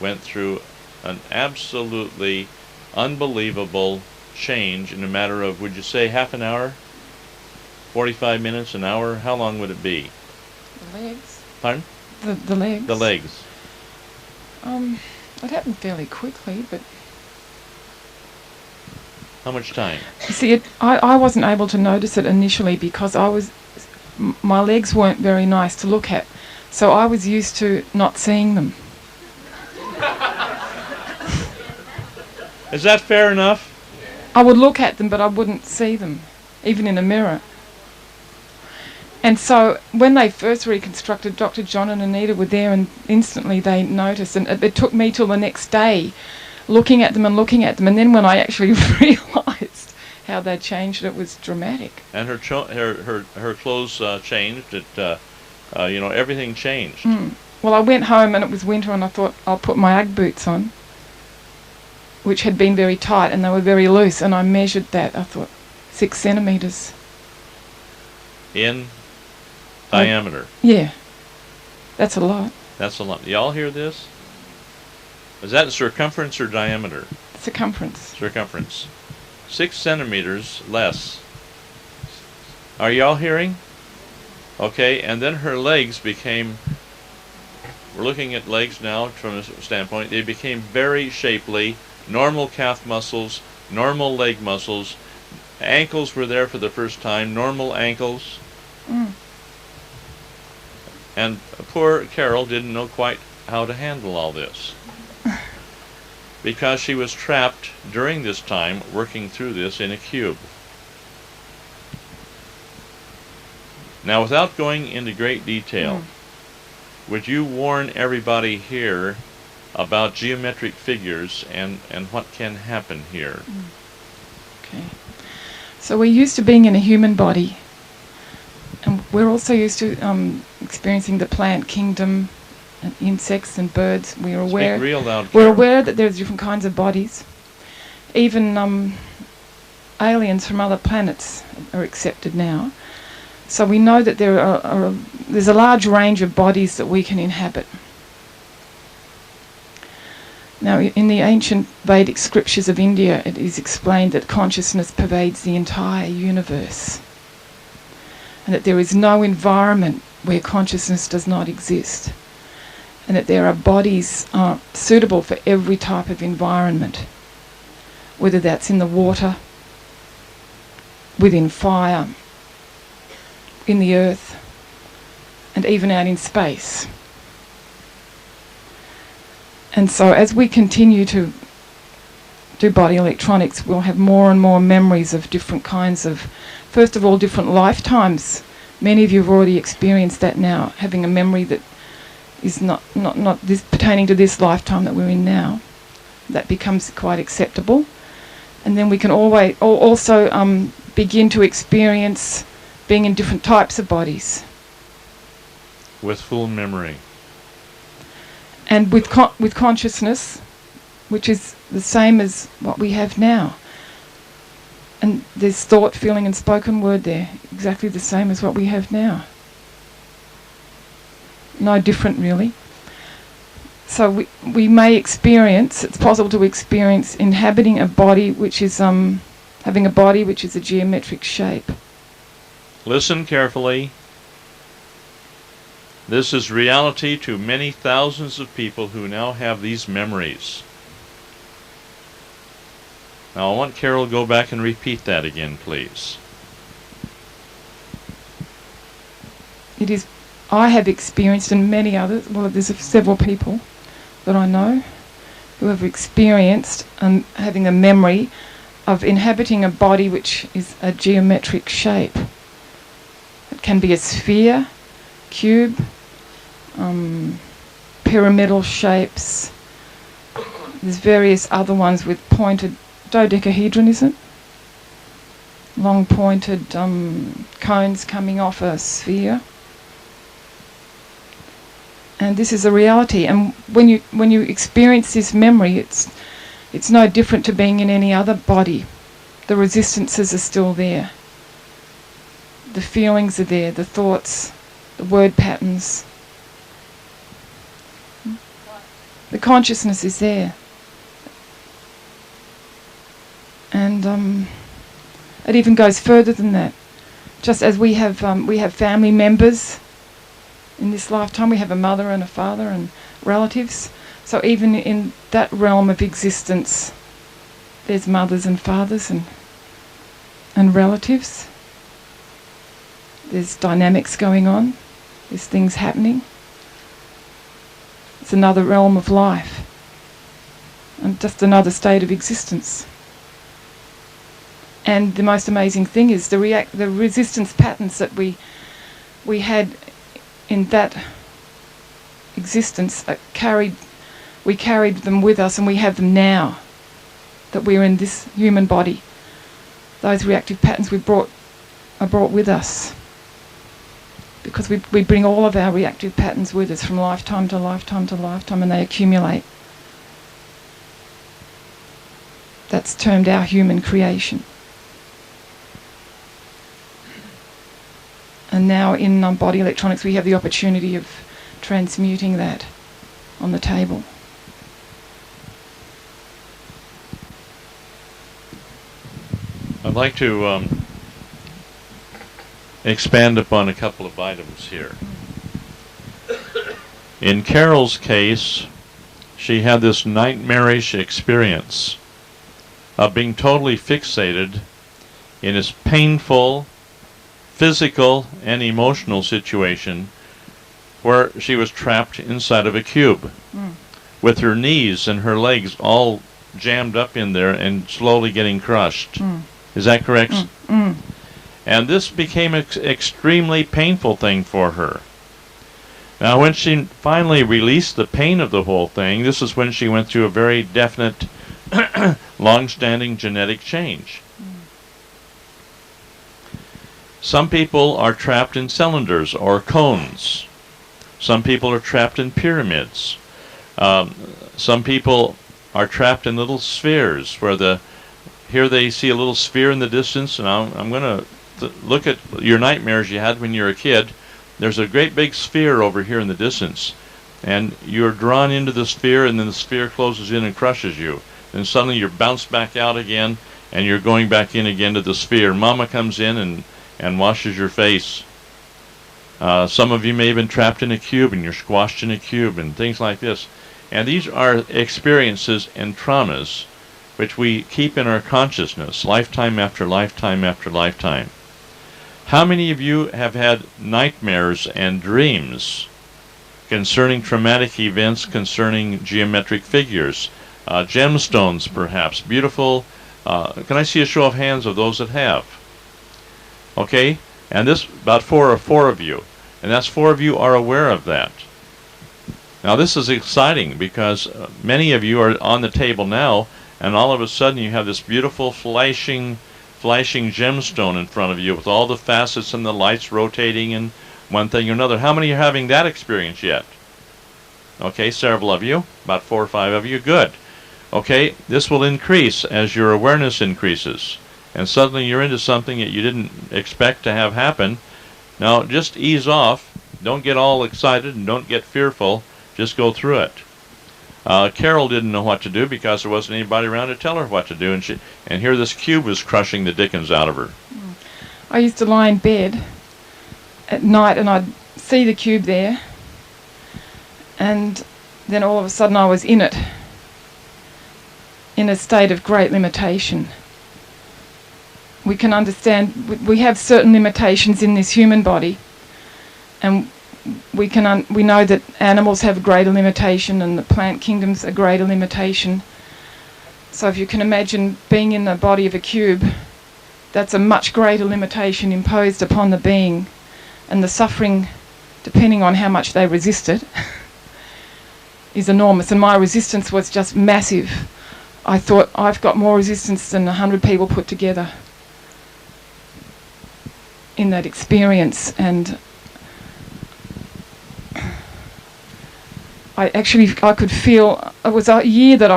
went through an absolutely unbelievable change in a matter of, would you say, half an hour? 45 minutes, an hour? How long would it be? The legs. Pardon? The legs. The legs. It happened fairly quickly, but... How much time? You see, I wasn't able to notice it initially because my legs weren't very nice to look at, so I was used to not seeing them. Is that fair enough? I would look at them, but I wouldn't see them, even in a mirror. And so when they first reconstructed, Dr. John and Anita were there, and instantly they noticed, and it took me till the next day looking at them, and then when I actually realised how they'd changed, it was dramatic. And her clothes changed. Everything changed. Well, I went home and it was winter, and I thought I'll put my Ugg boots on, which had been very tight and they were very loose, and I measured that. I thought 6 centimetres. In diameter. Yeah. That's a lot. That's a lot. Y'all hear this? Is that circumference or diameter? Circumference. Circumference. 6 centimeters less. Are y'all hearing? Okay, and then her legs became, we're looking at legs now from a standpoint, they became very shapely, normal calf muscles, normal leg muscles, ankles were there for the first time, normal ankles. And poor Carol didn't know quite how to handle all this, because she was trapped during this time working through this in a cube. Now, without going into great detail, would you warn everybody here about geometric figures and what can happen here? Okay. So we're used to being in a human body, and we're also used to experiencing the plant kingdom and insects and birds. We're aware. Speak real loud, we're Carol. aware that there's different kinds of bodies. Even aliens from other planets are accepted now. So we know that there's a large range of bodies that we can inhabit. Now, in the ancient Vedic scriptures of India, it is explained that consciousness pervades the entire universe, and that there is no environment where consciousness does not exist, and that there are bodies suitable for every type of environment, whether that's in the water, within fire, in the earth, and even out in space. And so as we continue to do body electronics, we'll have more and more memories of different kinds of, first of all, different lifetimes. Many of you have already experienced that now, having a memory that is not this pertaining to this lifetime that we're in now. That becomes quite acceptable. And then we can also begin to experience being in different types of bodies. With full memory. And with consciousness, which is the same as what we have now. And there's thought, feeling and spoken word there, exactly the same as what we have now. No different, really. So we may experience, it's possible to experience inhabiting a body which is, having a body which is a geometric shape. Listen carefully. This is reality to many thousands of people who now have these memories. Now I want Carol to go back and repeat that again, please. It is, I have experienced, and many others, well, there's several people that I know who have experienced having a memory of inhabiting a body which is a geometric shape. It can be a sphere, cube, pyramidal shapes. There's various other ones with pointed, dodecahedron, is it? Long pointed cones coming off a sphere. And this is a reality. And when you experience this memory, it's no different to being in any other body. The resistances are still there. The feelings are there, the thoughts, the word patterns. The consciousness is there. And it even goes further than that. Just as we have family members in this lifetime, we have a mother and a father and relatives. So even in that realm of existence, there's mothers and fathers and relatives. There's dynamics going on. There's things happening. It's another realm of life. And just another state of existence. And the most amazing thing is the resistance patterns that we had in that existence we carried them with us, and we have them now that we're in this human body. Those reactive patterns are brought with us, because we bring all of our reactive patterns with us from lifetime to lifetime to lifetime, and they accumulate. That's termed our human creation. And now in body electronics we have the opportunity of transmuting that on the table. I'd like to expand upon a couple of items here. In Carol's case, she had this nightmarish experience of being totally fixated in this painful physical and emotional situation where she was trapped inside of a cube with her knees and her legs all jammed up in there and slowly getting crushed. Is that correct? And this became an extremely painful thing for her. Now when she finally released the pain of the whole thing, this is when she went through a very definite long-standing genetic change. Some people are trapped in cylinders or cones. Some people are trapped in pyramids. Some people are trapped in little spheres where here they see a little sphere in the distance, and I'm going to look at your nightmares you had when you were a kid. There's a great big sphere over here in the distance, and you're drawn into the sphere, and then the sphere closes in and crushes you. Then suddenly you're bounced back out again, and you're going back in again to the sphere. Mama comes in and washes your face. Some of you may have been trapped in a cube and you're squashed in a cube and things like this. And these are experiences and traumas which we keep in our consciousness lifetime after lifetime after lifetime. How many of you have had nightmares and dreams concerning traumatic events, concerning geometric figures, gemstones perhaps, beautiful? Can I see a show of hands of those that have? Okay, and this about four of you, and that's 4 of you are aware of that. Now this is exciting because many of you are on the table now, and all of a sudden you have this beautiful flashing gemstone in front of you with all the facets and the lights rotating and one thing or another. How many are having that experience yet? Okay, several of you, about 4 or 5 of you. Good. Okay, this will increase as your awareness increases. And suddenly you're into something that you didn't expect to have happen. Now, just ease off. Don't get all excited and don't get fearful. Just go through it. Carol didn't know what to do because there wasn't anybody around to tell her what to do, and here this cube was crushing the dickens out of her. I used to lie in bed at night and I'd see the cube there, and then all of a sudden I was in it, in a state of great limitation. We can understand, we have certain limitations in this human body, and we know that animals have a greater limitation and the plant kingdom's a greater limitation. So if you can imagine being in the body of a cube, that's a much greater limitation imposed upon the being, and the suffering, depending on how much they resist it, is enormous. And my resistance was just massive. I thought, I've got more resistance than 100 people put together in that experience. And I could feel, it was a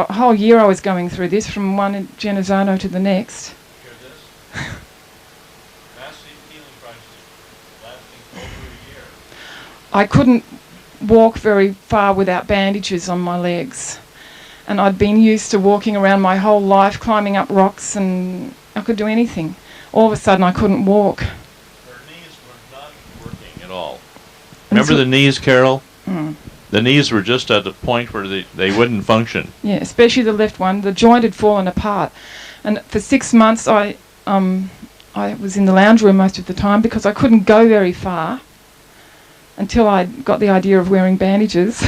whole year I was going through this, from one Genazzano to the next. Hear this? Massive healing crisis lasting over a year. I couldn't walk very far without bandages on my legs. And I'd been used to walking around my whole life, climbing up rocks, and I could do anything. All of a sudden I couldn't walk. Her knees were not working at all. Remember the knees, Carol? Mm. The knees were just at a point where they wouldn't function. Yeah, especially the left one. The joint had fallen apart. And for 6 months I was in the lounge room most of the time because I couldn't go very far until I got the idea of wearing bandages.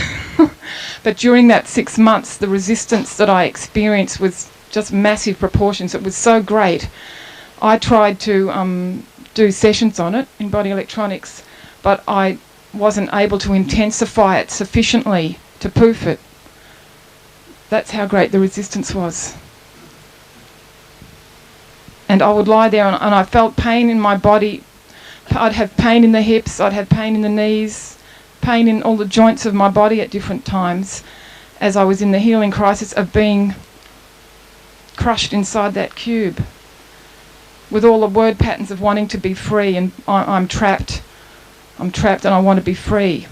But during that 6 months, the resistance that I experienced was just massive proportions. It was so great. I tried to do sessions on it in body electronics, but I wasn't able to intensify it sufficiently to poof it. That's how great the resistance was. And I would lie there and I felt pain in my body. I'd have pain in the hips, I'd have pain in the knees, pain in all the joints of my body at different times, as I was in the healing crisis of being crushed inside that cube with all the word patterns of wanting to be free, and I'm trapped and I want to be free.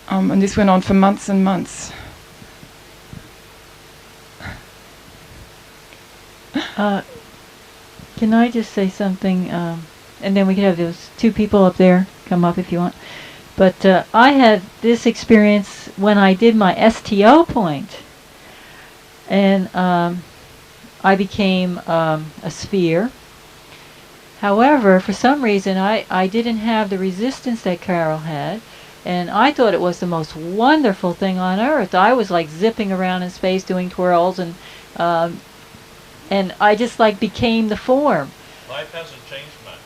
And this went on for months and months. Can I just say something? And then we could have those two people up there come up if you want. But I had this experience when I did my STO point. And I became a sphere. However, for some reason, I didn't have the resistance that Carol had. And I thought it was the most wonderful thing on earth. I was like zipping around in space doing twirls, and I just like became the form. Life hasn't changed much.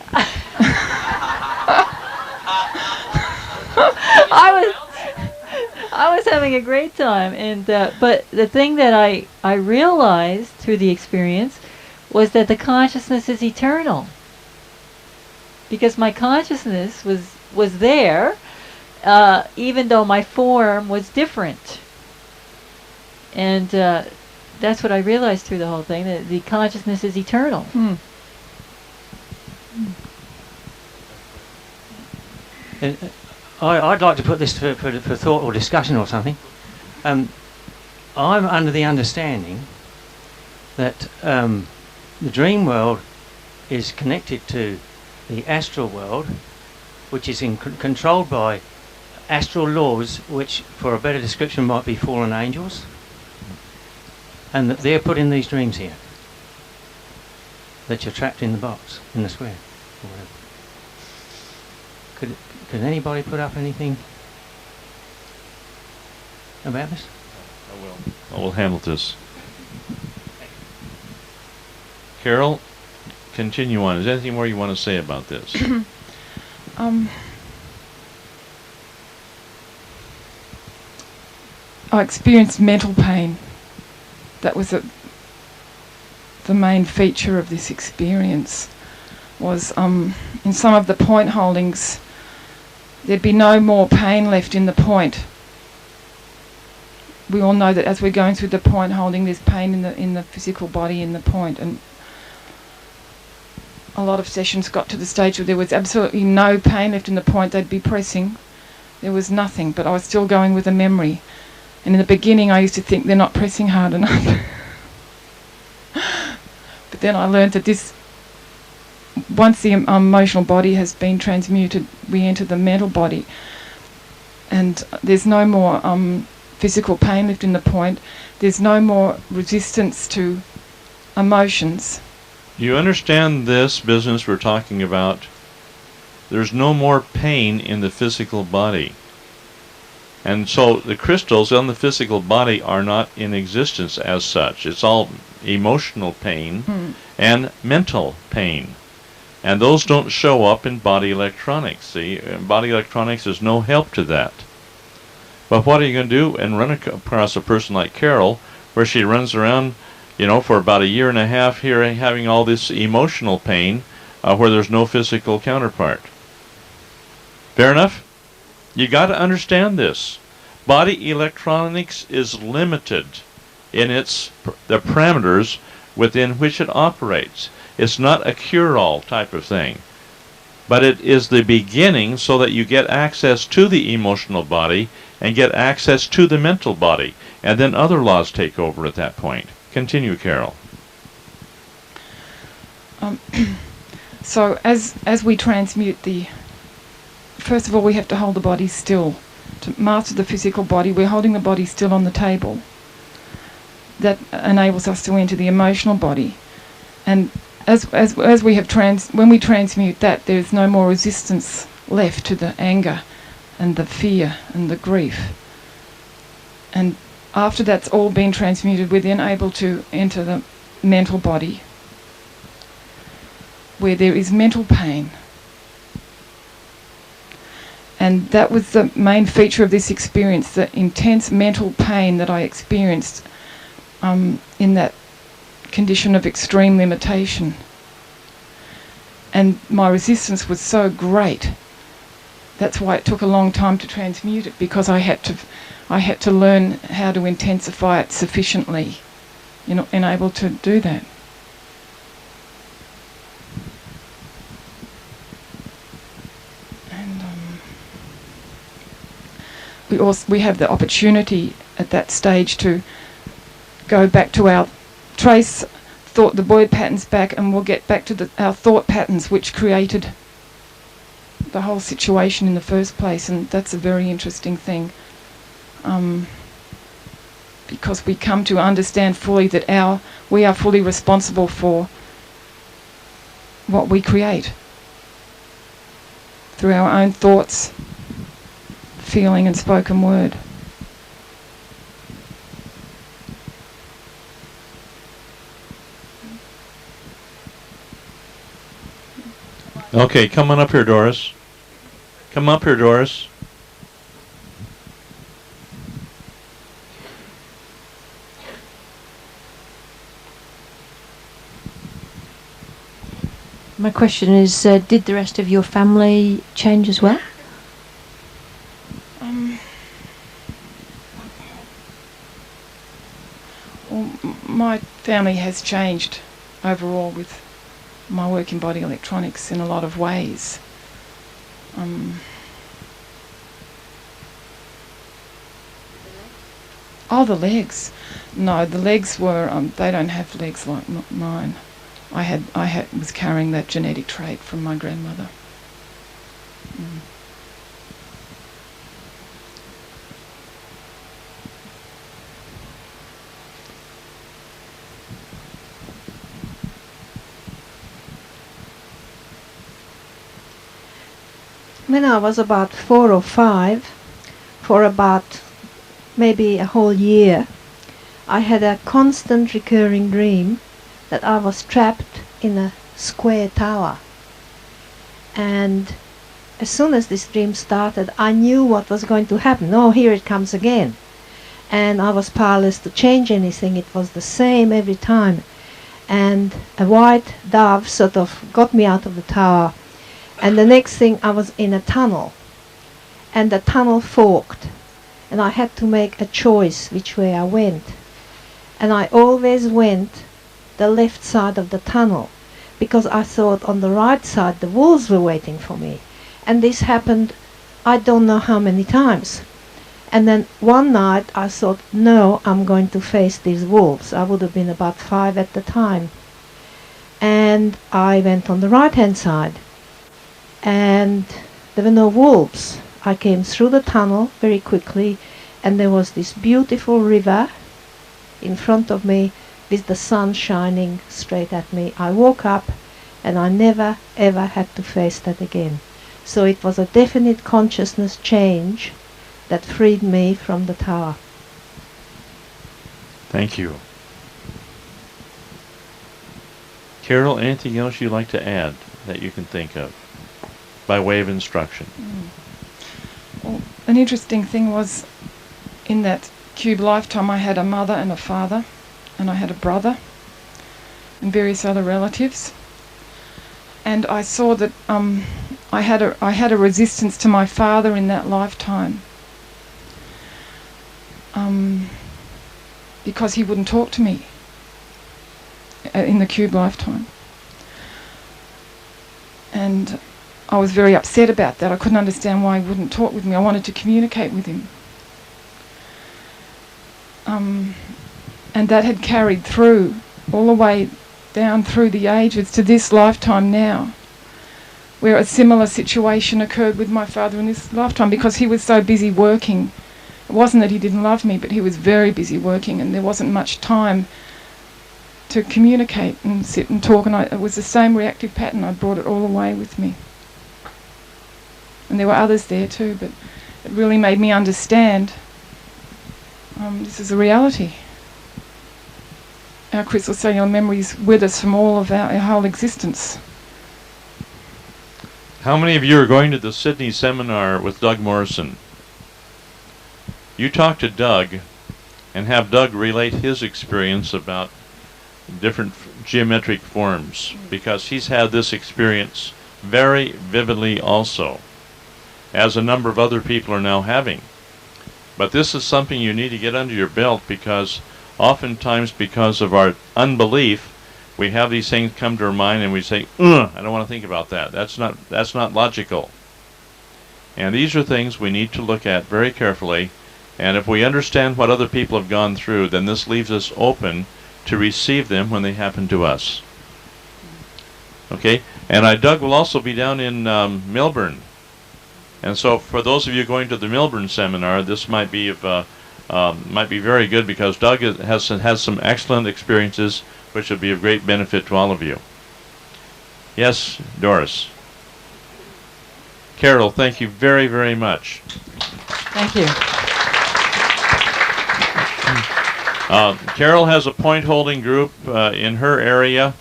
I was having a great time, and but the thing that I realized through the experience was that the consciousness is eternal, because my consciousness was there, even though my form was different, and that's what I realized through the whole thing, that the consciousness is eternal. I'd like to put this for thought or discussion or something. I'm under the understanding that the dream world is connected to the astral world, which is controlled by astral laws, which, for a better description, might be fallen angels, and that they're put in these dreams here, that you're trapped in the box, in the square, or whatever. Could anybody put up anything about this? I will handle this. Carol, continue on. Is there anything more you want to say about this? I experienced mental pain. That was the main feature of this experience. Was in some of the point holdings, there'd be no more pain left in the point. We all know that as we're going through the point holding, there's pain in the physical body in the point, and a lot of sessions got to the stage where there was absolutely no pain left in the point. They'd be pressing, there was nothing, but I was still going with a memory. And in the beginning I used to think they're not pressing hard enough. But then I learned that once the emotional body has been transmuted, we enter the mental body. And there's no more physical pain lifting the point. There's no more resistance to emotions. You understand this business we're talking about? There's no more pain in the physical body. And so the crystals on the physical body are not in existence as such. It's all emotional pain and mental pain. And those don't show up in body electronics. See, body electronics is no help to that. But what are you going to do and run across a person like Carol, where she runs around, for about a year and a half here having all this emotional pain where there's no physical counterpart? Fair enough? You got to understand this. Body electronics is limited in the parameters within which it operates. It's not a cure-all type of thing. But it is the beginning so that you get access to the emotional body and get access to the mental body. And then other laws take over at that point. Continue, Carol. So as we transmute first of all we have to hold the body still. To master the physical body, we're holding the body still on the table. That enables us to enter the emotional body. And as we have when we transmute that, there's no more resistance left to the anger and the fear and the grief. And after that's all been transmuted, we're then able to enter the mental body, where there is mental pain. And that was the main feature of this experience, the intense mental pain that I experienced in that condition of extreme limitation. And my resistance was so great. That's why it took a long time to transmute it, because I had to learn how to intensify it sufficiently, and able to do that. And we have the opportunity at that stage to go back to trace the void patterns back, and we'll get back to our thought patterns which created the whole situation in the first place. And that's a very interesting thing, because we come to understand fully that we are fully responsible for what we create through our own thoughts, feeling and spoken word. Okay, come on up here, Doris. Come up here, Doris. My question is, did the rest of your family change as well? My family has changed overall with my work in body electronics in a lot of ways. The legs. No, the legs were, they don't have legs like mine. I was carrying that genetic trait from my grandmother. When I was about 4 or 5, for about maybe a whole year, I had a constant recurring dream that I was trapped in a square tower. And as soon as this dream started, I knew what was going to happen. Oh, here it comes again. And I was powerless to change anything. It was the same every time. And a white dove sort of got me out of the tower. And the next thing, I was in a tunnel. And the tunnel forked. And I had to make a choice which way I went. And I always went the left side of the tunnel, because I thought on the right side the wolves were waiting for me. And this happened I don't know how many times. And then one night I thought, no, I'm going to face these wolves. I would have been about 5 at the time. And I went on the right-hand side. And there were no wolves. I came through the tunnel very quickly, and there was this beautiful river in front of me with the sun shining straight at me. I woke up and I never ever had to face that again. So it was a definite consciousness change that freed me from the tower. Thank you. Carol, anything else you'd like to add that you can think of by way of instruction? Well, an interesting thing was, in that cube lifetime, I had a mother and a father, and I had a brother and various other relatives. And I saw that I had a resistance to my father in that lifetime, because he wouldn't talk to me in the cube lifetime. And I was very upset about that. I couldn't understand why he wouldn't talk with me. I wanted to communicate with him. And that had carried through all the way down through the ages to this lifetime now, where a similar situation occurred with my father in this lifetime, because he was so busy working. It wasn't that he didn't love me, but he was very busy working, and there wasn't much time to communicate and sit and talk. And it was the same reactive pattern. I brought it all away with me. And there were others there too, but it really made me understand this is a reality. Our crystal cellular memory is with us from all of our whole existence. How many of you are going to the Sydney seminar with Doug Morrison? You talk to Doug and have Doug relate his experience about different geometric forms, because he's had this experience very vividly also, as a number of other people are now having. But this is something you need to get under your belt, because oftentimes, because of our unbelief, we have these things come to our mind and we say, I don't want to think about that. That's not logical. And these are things we need to look at very carefully. And if we understand what other people have gone through, then this leaves us open to receive them when they happen to us. Okay? And Doug will also be down in Melbourne. And so for those of you going to the Melbourne seminar, this might be very good, because Doug has some excellent experiences which will be of great benefit to all of you. Yes, Doris. Carol, thank you very, very much. Thank you. Carol has a point holding group in her area,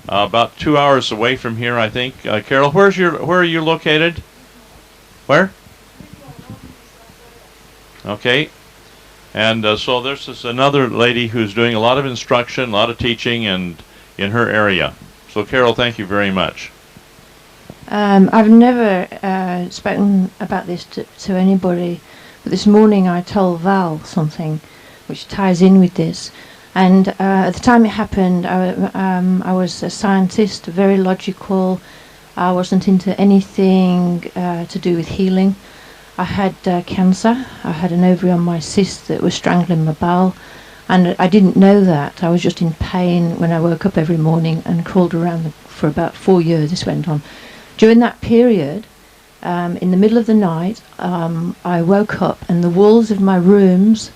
about 2 hours away from here, I think. Carol, where are you located? Where? Okay. And so there's this another lady who's doing a lot of instruction, a lot of teaching, and in her area. So Carol, thank you very much. I've never spoken about this to anybody, but this morning I told Val something which ties in with this. And at the time it happened, I was a scientist, very logical. I wasn't into anything to do with healing. I had cancer. I had an ovary on my cyst that was strangling my bowel, and I didn't know that. I was just in pain when I woke up every morning and crawled around for about 4 years. This went on. During that period, in the middle of the night, I woke up and the walls of my rooms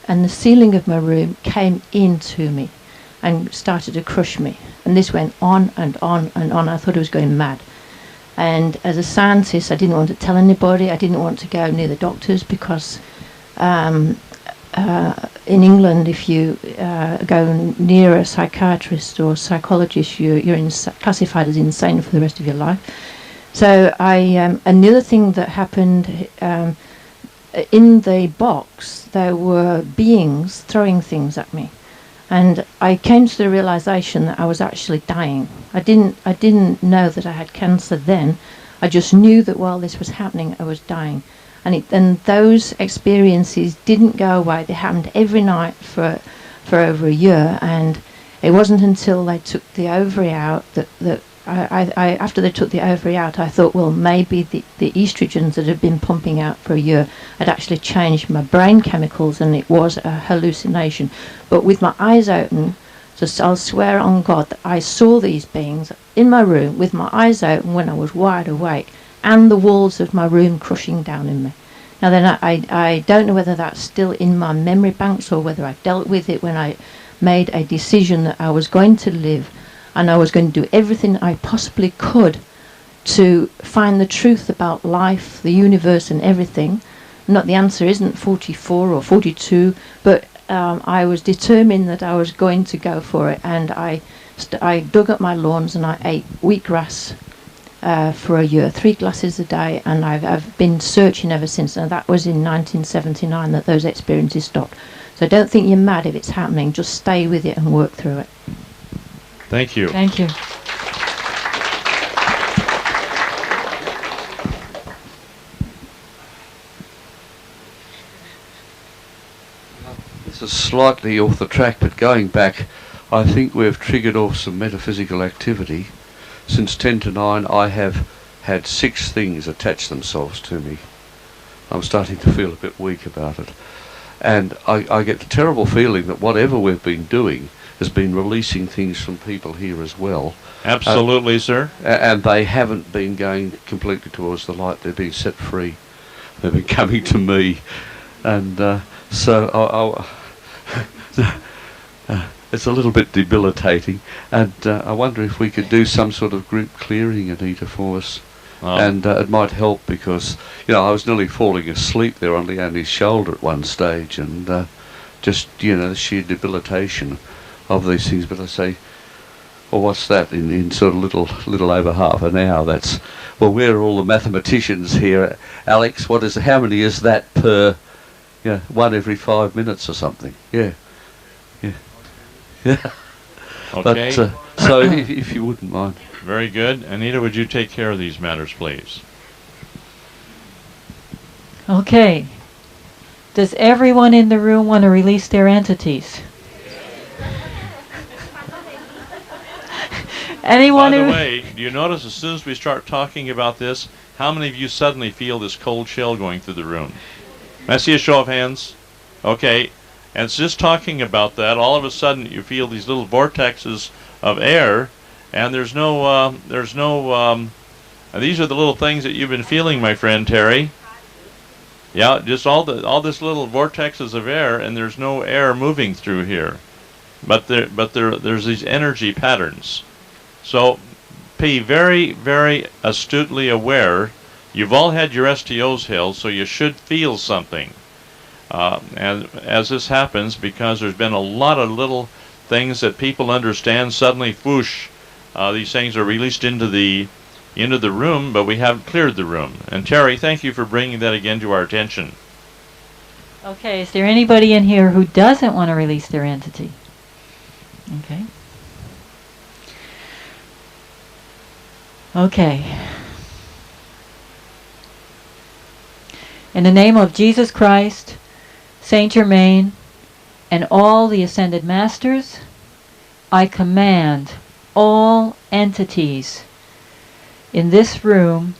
and the ceiling of my room came into me and started to crush me. And this went on and on and on. I thought I was going mad. And as a scientist, I didn't want to tell anybody. I didn't want to go near the doctors, because in England, if you go near a psychiatrist or psychologist, you're classified as insane for the rest of your life. So and the other thing that happened, in the box, there were beings throwing things at me. And I came to the realization that I was actually dying. I didn't know that I had cancer then. I just knew that while this was happening, I was dying. And those experiences didn't go away. They happened every night for over a year. And it wasn't until they took the ovary out that after they took the ovary out, I thought, well, maybe the estrogens that had been pumping out for a year had actually changed my brain chemicals, and it was a hallucination. But with my eyes open, just I'll swear on God that I saw these beings in my room with my eyes open when I was wide awake, and the walls of my room crushing down in me. Now then, I don't know whether that's still in my memory banks or whether I dealt with it when I made a decision that I was going to live and I was going to do everything I possibly could to find the truth about life, the universe and everything. Not the answer isn't 44 or 42, but I was determined that I was going to go for it, and I dug up my lawns and I ate wheatgrass for a year, 3 glasses a day, and I've been searching ever since, and that was in 1979 that those experiences stopped. So don't think you're mad if it's happening, just stay with it and work through it. Thank you. Thank you. This is slightly off the track, but going back, I think we've triggered off some metaphysical activity. Since 10 to 9, I have had 6 things attach themselves to me. I'm starting to feel a bit weak about it. And I get the terrible feeling that whatever we've been doing has been releasing things from people here as well. Absolutely, sir. And they haven't been going completely towards the light. They've been set free. They've been coming to me. And so it's a little bit debilitating. And I wonder if we could do some sort of group clearing, Anita, for us. And it might help because, I was nearly falling asleep there on Leonie's shoulder at one stage, and just, the sheer debilitation of these things. But I say, well, what's that in sort of little over half an hour? That's, well, we're all the mathematicians here. Alex, how many is that per, 1 every 5 minutes or something? Yeah. Okay. But, so if you wouldn't mind. Very good. Anita, would you take care of these matters, please? Okay. Does everyone in the room want to release their entities? Anyone? By the way, do you notice as soon as we start talking about this, how many of you suddenly feel this cold chill going through the room? May I see a show of hands? Okay. And it's just talking about that, all of a sudden you feel these little vortexes of air, and these are the little things that you've been feeling, my friend Terry. Yeah, just all this little vortexes of air, and there's no air moving through here. But there's these energy patterns. So be very, very astutely aware. You've all had your STOs held, so you should feel something. And as this happens, because there's been a lot of little things that people understand, suddenly, whoosh, these things are released into the room, but we haven't cleared the room. And Terry, thank you for bringing that again to our attention. Okay, is there anybody in here who doesn't want to release their entity? Okay. Okay. In the name of Jesus Christ, Saint Germain, and all the Ascended Masters, I command all entities in this room,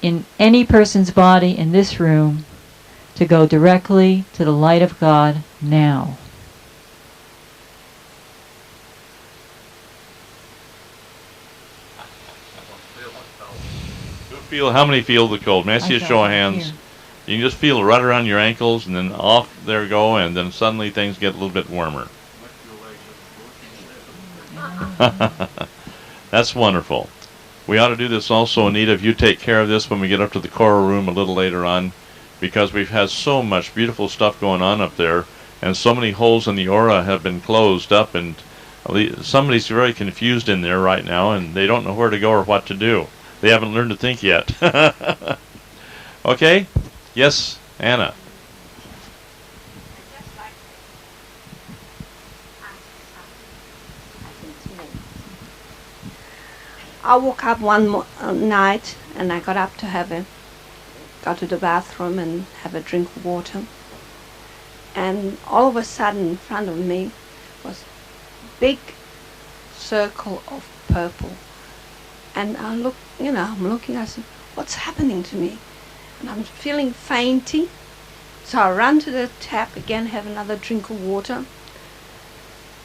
in any person's body in this room, to go directly to the light of God now. How many feel the cold? May I see a show of hands? Here. You can just feel it right around your ankles, and then off there go, and then suddenly things get a little bit warmer. That's wonderful. We ought to do this also, Anita, if you take care of this when we get up to the coral room a little later on, because we've had so much beautiful stuff going on up there, and so many holes in the aura have been closed up, and somebody's very confused in there right now, and they don't know where to go or what to do. They haven't learned to think yet. Okay? Yes, Anna. I woke up one night and I got up to go to the bathroom and have a drink of water. And all of a sudden in front of me was big circle of purple. And I look, I'm looking, I said, what's happening to me? And I'm feeling fainty. So I run to the tap again, have another drink of water.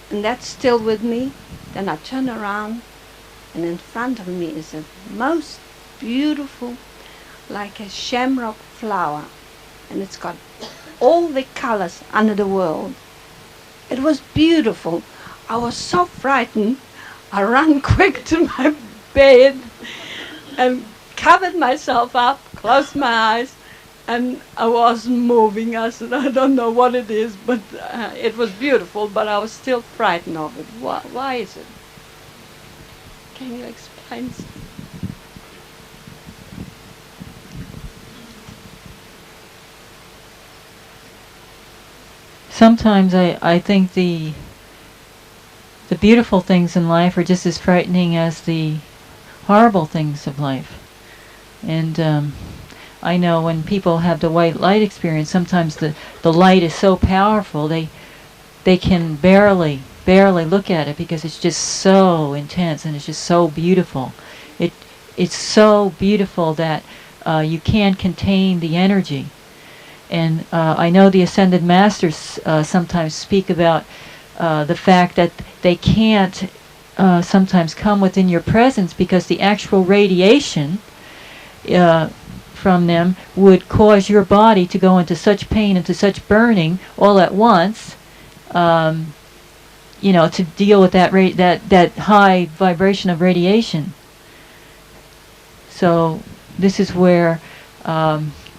And that's still with me. Then I turn around, and in front of me is a most beautiful, like a shamrock flower. And it's got all the colors under the world. It was beautiful. I was so frightened. I ran quick to my bed and covered myself up, closed my eyes, and I wasn't moving. I said, I don't know what it is, but it was beautiful, but I was still frightened of it. Why is it? Can you explain? Sometimes I think the beautiful things in life are just as frightening as the horrible things of life. And I know when people have the white light experience, sometimes the light is so powerful they can barely look at it because it's just so intense and it's just so beautiful. It's so beautiful that you can't contain the energy. And I know the Ascended Masters sometimes speak about the fact that they can't sometimes come within your presence because the actual radiation from them would cause your body to go into such pain, into such burning all at once, to deal with that high vibration of radiation. So this is where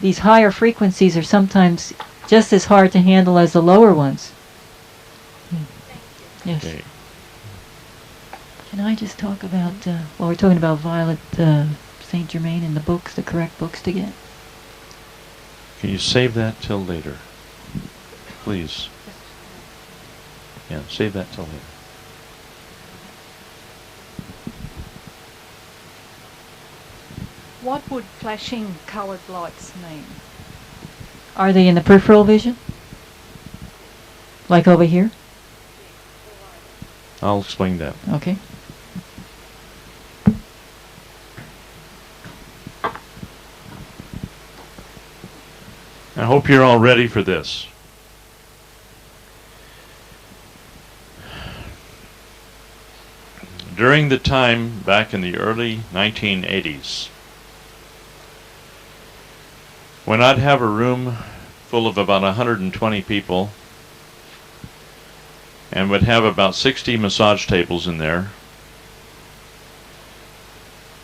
these higher frequencies are sometimes just as hard to handle as the lower ones. Yes. Okay. Can I just talk about, we're talking about Violet St. Germain and the books, the correct books to get? Can you save that till later? Please. Yeah, save that till later. What would flashing coloured lights mean? Are they in the peripheral vision? Like over here? I'll explain that. Okay. I hope you're all ready for this. During the time back in the early 1980s, when I'd have a room full of about 120 people and would have about 60 massage tables in there,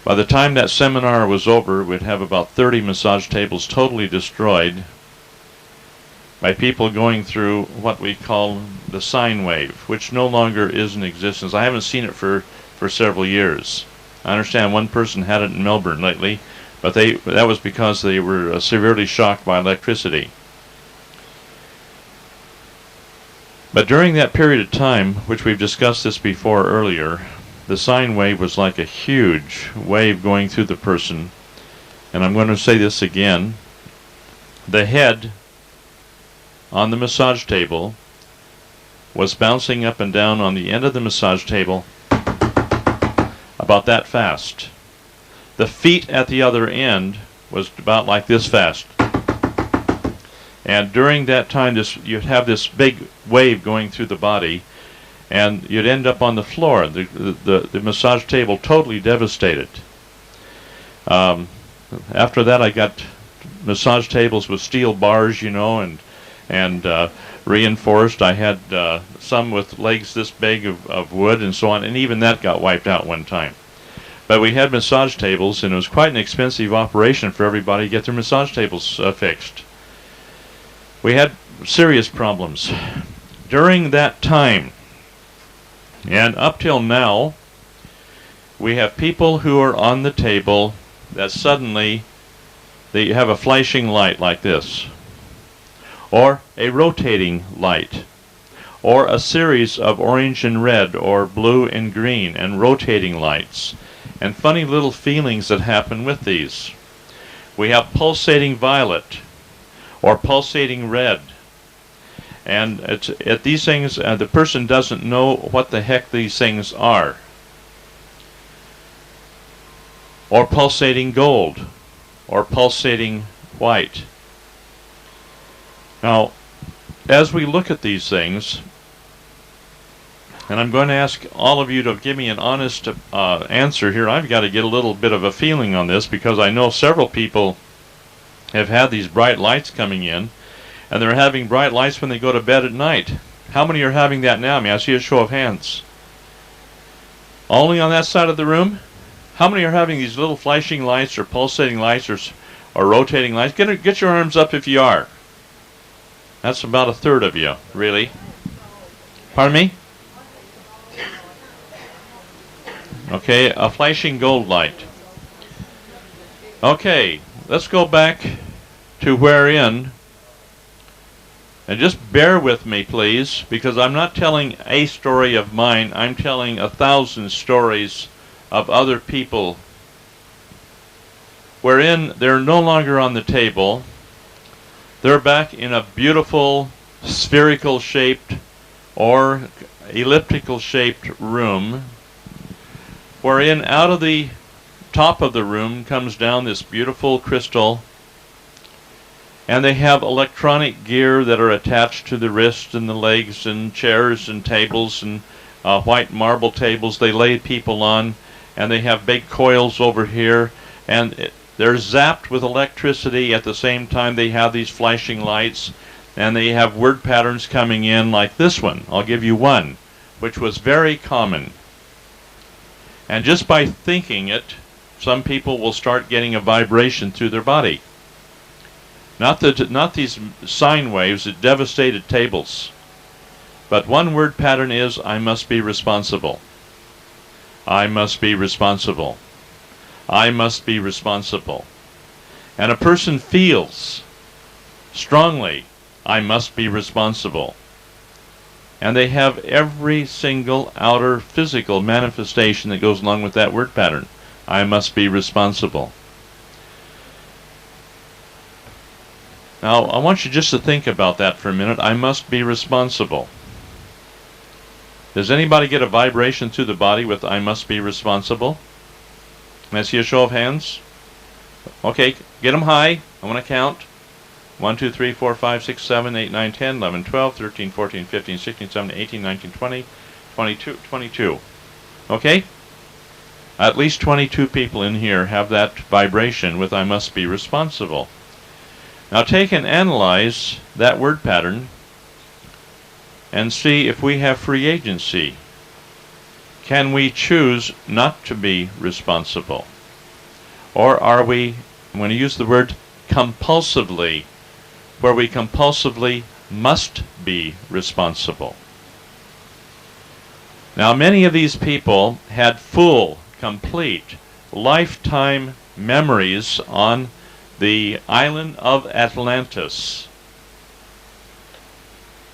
by the time that seminar was over, we'd have about 30 massage tables totally destroyed by people going through what we call the sine wave, which no longer is in existence. I haven't seen it for several years. I understand one person had it in Melbourne lately, but that was because they were severely shocked by electricity. But during that period of time, which we've discussed this before earlier, the sine wave was like a huge wave going through the person. And I'm going to say this again. The head on the massage table was bouncing up and down on the end of the massage table about that fast. The feet at the other end was about like this fast. And during that time, you'd have this big wave going through the body, and you'd end up on the floor, the massage table totally devastated. After that, I got massage tables with steel bars, and reinforced. I had some with legs this big of wood and so on, and even that got wiped out one time. But we had massage tables, and it was quite an expensive operation for everybody to get their massage tables fixed. We had serious problems. During that time, and up till now, we have people who are on the table that suddenly they have a flashing light like this, or a rotating light, or a series of orange and red or blue and green and rotating lights, and funny little feelings that happen with these. We have pulsating violet or pulsating red, And at these things, the person doesn't know what the heck these things are. Or pulsating gold, or pulsating white. Now, as we look at these things, and I'm going to ask all of you to give me an honest answer here. I've got to get a little bit of a feeling on this, because I know several people have had these bright lights coming in, and they're having bright lights when they go to bed at night. How many are having that now? May I see a show of hands? Only on that side of the room? How many are having these little flashing lights or pulsating lights or rotating lights? Get your arms up if you are. That's about a third of you, really. Pardon me? Okay, a flashing gold light. Okay, let's go back to wherein, and just bear with me, please, because I'm not telling a story of mine. I'm telling 1,000 stories of other people, wherein they're no longer on the table. They're back in a beautiful spherical shaped or elliptical shaped room, wherein out of the top of the room comes down this beautiful crystal, and they have electronic gear that are attached to the wrists and the legs, and chairs and tables and white marble tables they lay people on, and they have big coils over here, and they're zapped with electricity. At the same time they have these flashing lights, and they have word patterns coming in like this one. I'll give you one, which was very common. And just by thinking it, some people will start getting a vibration through their body. Not these sine waves that devastated tables. But one word pattern is, I must be responsible. I must be responsible. I must be responsible. And a person feels strongly, I must be responsible. And they have every single outer physical manifestation that goes along with that word pattern. I must be responsible. Now, I want you just to think about that for a minute. I must be responsible. Does anybody get a vibration through the body with I must be responsible? May I see a show of hands? Okay, get them high. I want to count. 1, 2, 3, 4, 5, 6, 7, 8, 9, 10, 11, 12, 13, 14, 15, 16, 17, 18, 19, 20, 22. Okay? At least 22 people in here have that vibration with I must be responsible. Now take and analyze that word pattern and see if we have free agency. Can we choose not to be responsible? Or are we, I'm going to use the word compulsively, where we compulsively must be responsible? Now many of these people had full, complete, lifetime memories on the island of Atlantis.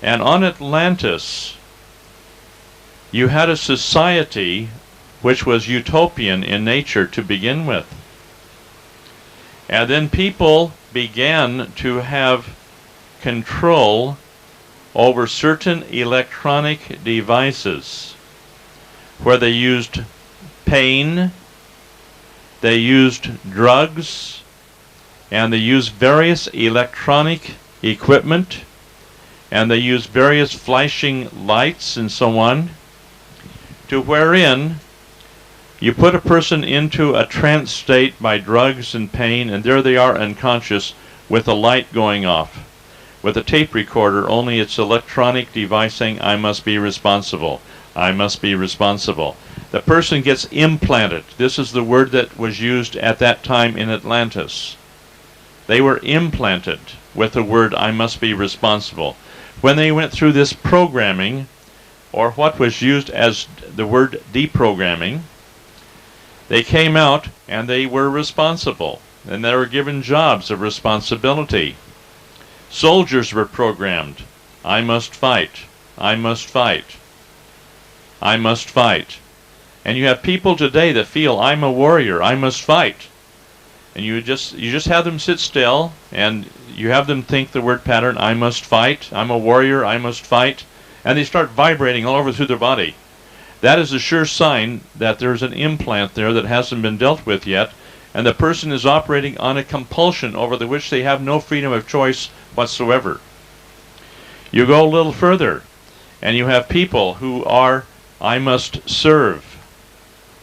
And on Atlantis, you had a society which was utopian in nature to begin with. And then people began to have control over certain electronic devices, where they used pain, they used drugs, and they used various electronic equipment, and they used various flashing lights and so on, to wherein you put a person into a trance state by drugs and pain, and there they are unconscious with a light going off, with a tape recorder, only it's electronic device saying, I must be responsible. I must be responsible. The person gets implanted. This is the word that was used at that time in Atlantis. They were implanted with the word, I must be responsible. When they went through this programming, or what was used as the word deprogramming, they came out and they were responsible, and they were given jobs of responsibility. Soldiers were programmed. I must fight. I must fight. I must fight. And you have people today that feel, I'm a warrior. I must fight. And you just have them sit still, and you have them think the word pattern, I must fight, I'm a warrior, I must fight, and they start vibrating all over through their body. That is a sure sign that there's an implant there that hasn't been dealt with yet, and the person is operating on a compulsion over which they have no freedom of choice whatsoever. You go a little further, and you have people who are, I must serve.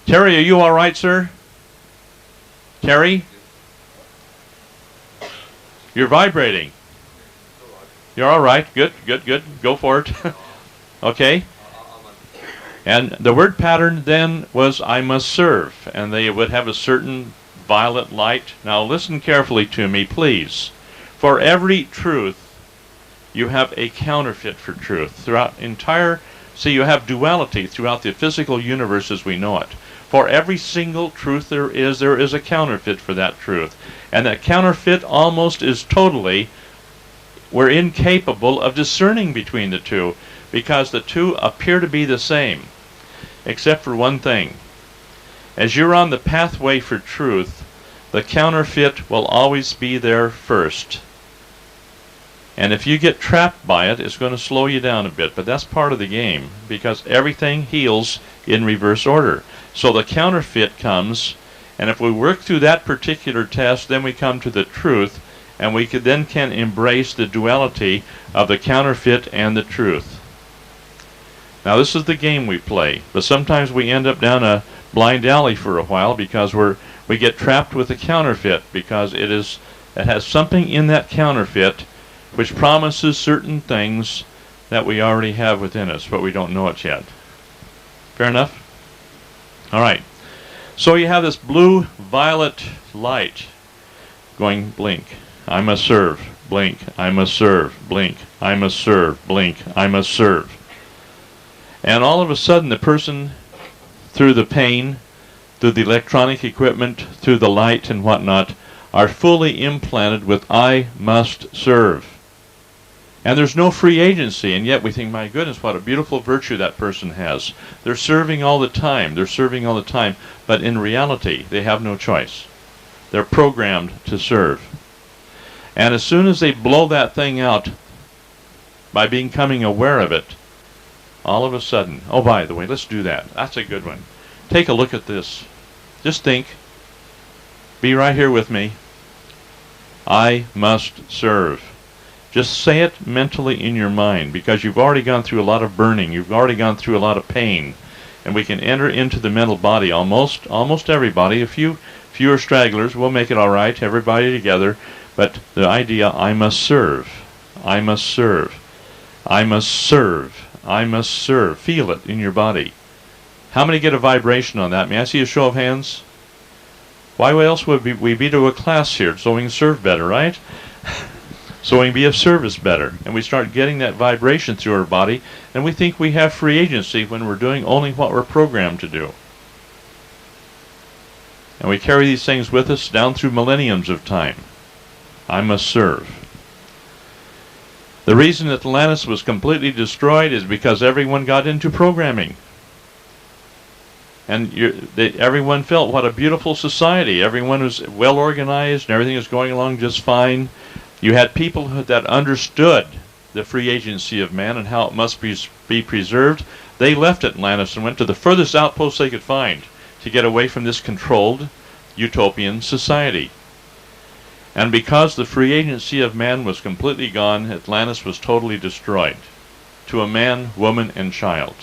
Terry, are you all right, sir? Terry? You're vibrating. You're all right. Good, good, good. Go for it. Okay. And the word pattern then was I must serve, and they would have a certain violet light. Now listen carefully to me, please. For every truth, you have a counterfeit for truth. Throughout so you have duality throughout the physical universe as we know it. For every single truth there is a counterfeit for that truth. And that counterfeit almost is totally, we're incapable of discerning between the two, because the two appear to be the same, except for one thing. As you're on the pathway for truth, the counterfeit will always be there first. And if you get trapped by it, it's going to slow you down a bit. But that's part of the game, because everything heals in reverse order. So the counterfeit comes, and if we work through that particular test, then we come to the truth, and we can embrace the duality of the counterfeit and the truth. Now this is the game we play, but sometimes we end up down a blind alley for a while because we get trapped with the counterfeit, because it has something in that counterfeit which promises certain things that we already have within us, but we don't know it yet. Fair enough? All right. So you have this blue-violet light going blink. I must serve. Blink. I must serve. Blink. I must serve. Blink. I must serve. And all of a sudden the person, through the pain, through the electronic equipment, through the light and whatnot, are fully implanted with I must serve. And there's no free agency, and yet we think, my goodness, what a beautiful virtue that person has. They're serving all the time. They're serving all the time. But in reality, they have no choice. They're programmed to serve. And as soon as they blow that thing out by becoming aware of it, all of a sudden, oh, by the way, let's do that. That's a good one. Take a look at this. Just think. Be right here with me. I must serve. Just say it mentally in your mind, because you've already gone through a lot of burning. You've already gone through a lot of pain. And we can enter into the mental body, almost everybody. A fewer stragglers, we'll make it all right, everybody together. But the idea, I must serve. I must serve. I must serve. I must serve. Feel it in your body. How many get a vibration on that? May I see a show of hands? Why else would we be to a class here? So we can serve better, right? So we can be of service better. And we start getting that vibration through our body, and we think we have free agency when we're doing only what we're programmed to do. And we carry these things with us down through millenniums of time. I must serve. The reason Atlantis was completely destroyed is because everyone got into programming. And everyone felt what a beautiful society. Everyone was well organized and everything was going along just fine. You had people that understood the free agency of man and how it must be preserved. They left Atlantis and went to the furthest outpost they could find to get away from this controlled utopian society. And because the free agency of man was completely gone, Atlantis was totally destroyed to a man, woman, and child,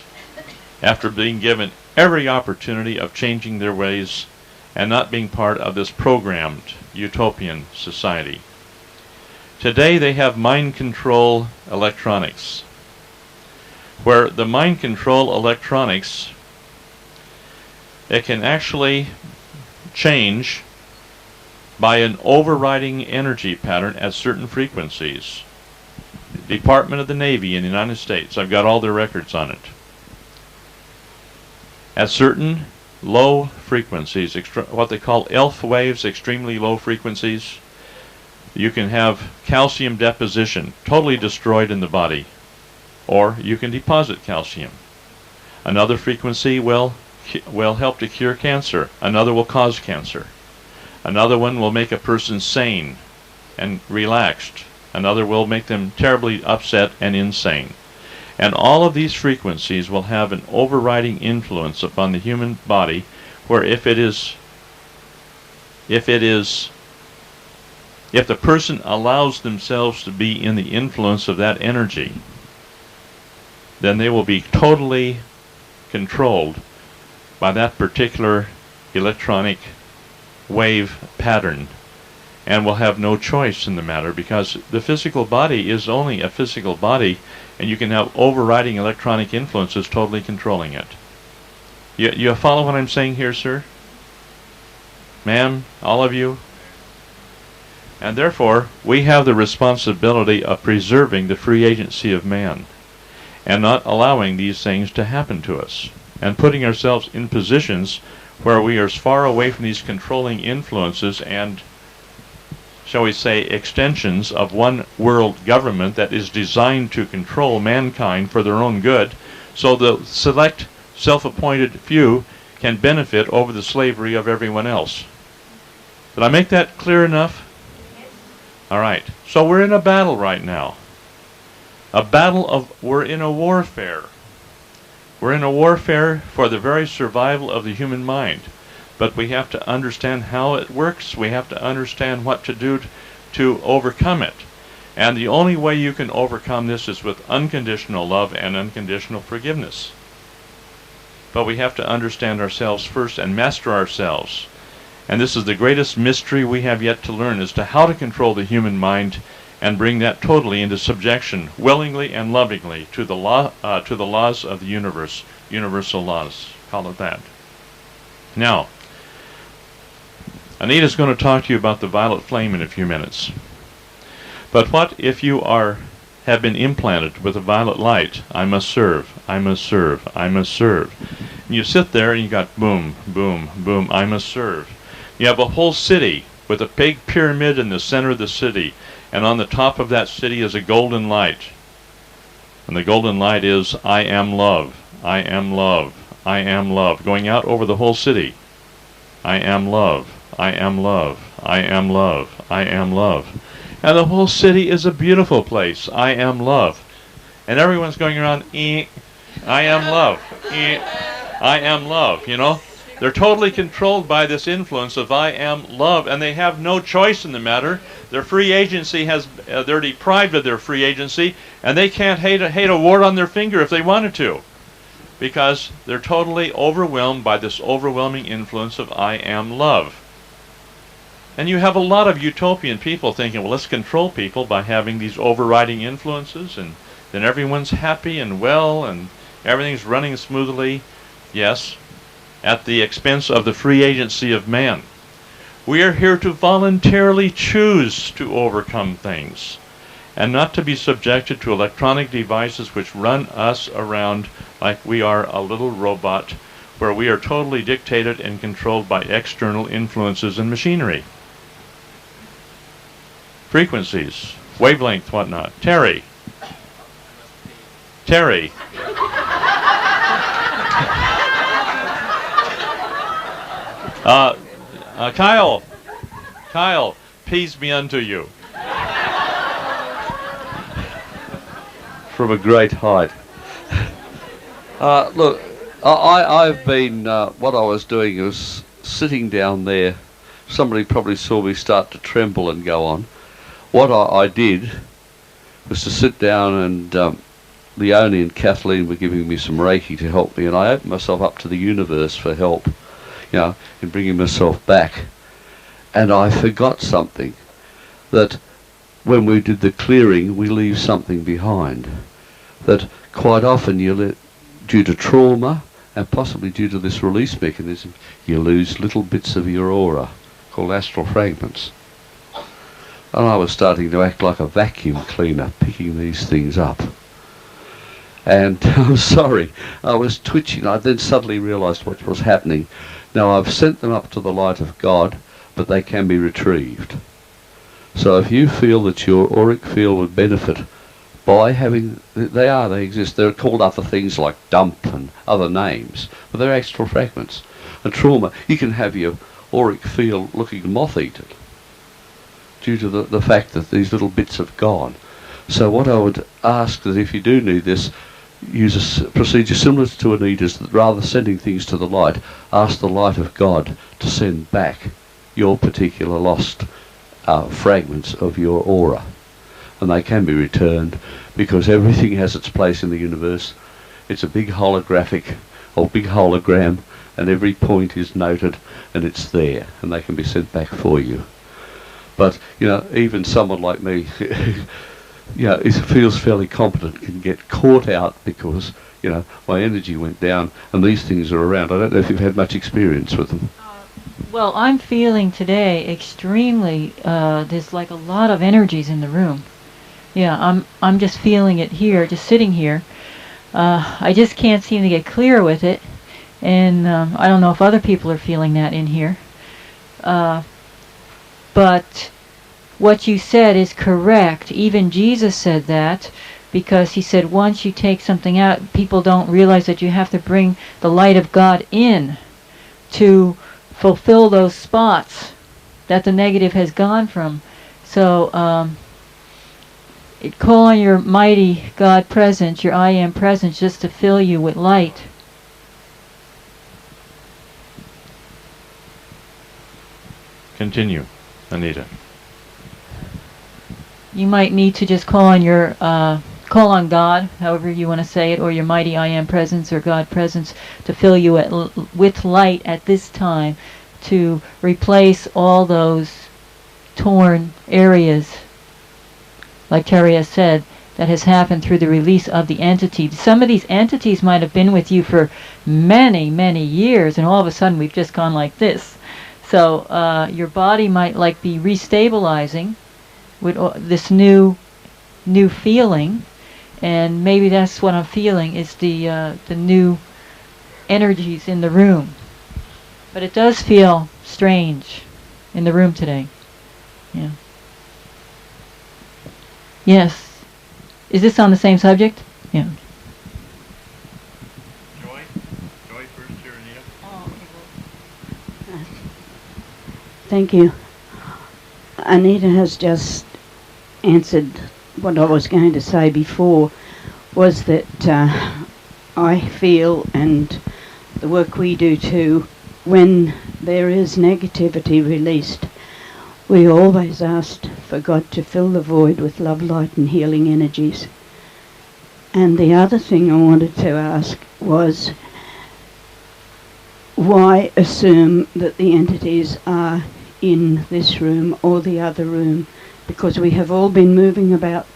after being given every opportunity of changing their ways and not being part of this programmed utopian society. Today they have mind control electronics, where the mind control electronics, it can actually change by an overriding energy pattern at certain frequencies. Department of the Navy in the United States, I've got all their records on it. At certain low frequencies, what they call ELF waves, extremely low frequencies, you can have calcium deposition totally destroyed in the body, or you can deposit calcium. Another frequency will help to cure cancer. Another will cause cancer. Another one will make a person sane. and relaxed. Another will make them terribly upset and insane. And all of these frequencies will have an overriding influence upon the human body, where if the person allows themselves to be in the influence of that energy, then they will be totally controlled by that particular electronic wave pattern, and will have no choice in the matter, because the physical body is only a physical body, and you can have overriding electronic influences totally controlling it. You follow what I'm saying here, sir? Ma'am, all of you? And therefore, we have the responsibility of preserving the free agency of man, and not allowing these things to happen to us, and putting ourselves in positions where we are as far away from these controlling influences and, shall we say, extensions of one world government that is designed to control mankind for their own good, so the select self-appointed few can benefit over the slavery of everyone else. Did I make that clear enough? All right. So we're in a battle right now. We're in a warfare. We're in a warfare for the very survival of the human mind. But we have to understand how it works. We have to understand what to do to overcome it. And the only way you can overcome this is with unconditional love and unconditional forgiveness. But we have to understand ourselves first and master ourselves. And this is the greatest mystery we have yet to learn, as to how to control the human mind and bring that totally into subjection, willingly and lovingly, to the laws of the universe, universal laws. Call it that. Now, Anita's going to talk to you about the violet flame in a few minutes. But what if you have been implanted with a violet light? I must serve, I must serve, I must serve. And you sit there and you got boom, boom, boom, I must serve. You have a whole city with a big pyramid in the center of the city, and on the top of that city is a golden light. And the golden light is, I am love, I am love, I am love, going out over the whole city. I am love, I am love, I am love, I am love. And the whole city is a beautiful place. I am love. And everyone's going around, I am love, I am love, you know. They're totally controlled by this influence of I am love, and they have no choice in the matter. Their free agency they're deprived of their free agency, and they can't hate a wart on their finger if they wanted to, because they're totally overwhelmed by this overwhelming influence of I am love. And you have a lot of utopian people thinking, well, let's control people by having these overriding influences, and then everyone's happy and well, and everything's running smoothly. Yes, at the expense of the free agency of man. We are here to voluntarily choose to overcome things, and not to be subjected to electronic devices which run us around like we are a little robot, where we are totally dictated and controlled by external influences and machinery. Frequencies, wavelength, whatnot. Terry. Kyle, peace be unto you. From a great height. Look, I've been, what I was doing was sitting down there. Somebody probably saw me start to tremble and go on. What I did was to sit down, and Leonie and Kathleen were giving me some Reiki to help me, and I opened myself up to the universe for help, you know, in bringing myself back. And I forgot something, that when we did the clearing, we leave something behind. That quite often due to trauma, and possibly due to this release mechanism, you lose little bits of your aura, called astral fragments. And I was starting to act like a vacuum cleaner, picking these things up. And I'm sorry, I was twitching. I then suddenly realized what was happening. Now, I've sent them up to the light of God, but they can be retrieved. So if you feel that your auric field would benefit by having, they exist. They're called other things like dump and other names, but they're astral fragments. And trauma, you can have your auric field looking moth-eaten. due to the fact that these little bits have gone. So what I would ask that if you do need this, use a procedure similar to Anita's, that rather than sending things to the light, ask the light of God to send back your particular lost fragments of your aura. And they can be returned, because everything has its place in the universe. It's a big holographic or big hologram, and every point is noted and it's there, and they can be sent back for you. But, you know, even someone like me, you know, who feels fairly competent, can get caught out because, you know, my energy went down and these things are around. I don't know if you've had much experience with them. Well, I'm feeling today extremely, there's like a lot of energies in the room. Yeah, I'm just feeling it here, just sitting here. I just can't seem to get clear with it, and I don't know if other people are feeling that in here. But what you said is correct. Even Jesus said that, because he said once you take something out, people don't realize that you have to bring the light of God in to fulfill those spots that the negative has gone from. So call on your mighty God presence, your I am presence, just to fill you with light. Continue, Anita. You might need to just call on your call on God, however you want to say it, or your mighty I am presence or God presence to fill you with light at this time, to replace all those torn areas, like Terry has said, that has happened through the release of the entity. Some of these entities might have been with you for many, many years, and all of a sudden we've just gone like this. So your body might like be restabilizing with this new feeling, and maybe that's what I'm feeling, is the new energies in the room. But it does feel strange in the room today. Yeah. Yes. Is this on the same subject? Yeah. Joy? Joy first here, Anita. Thank you. Anita has just answered what I was going to say before, was that I feel, and the work we do too, when there is negativity released, we always asked for God to fill the void with love, light and healing energies. And the other thing I wanted to ask was, why assume that the entities are in this room or the other room? Because we have all been moving about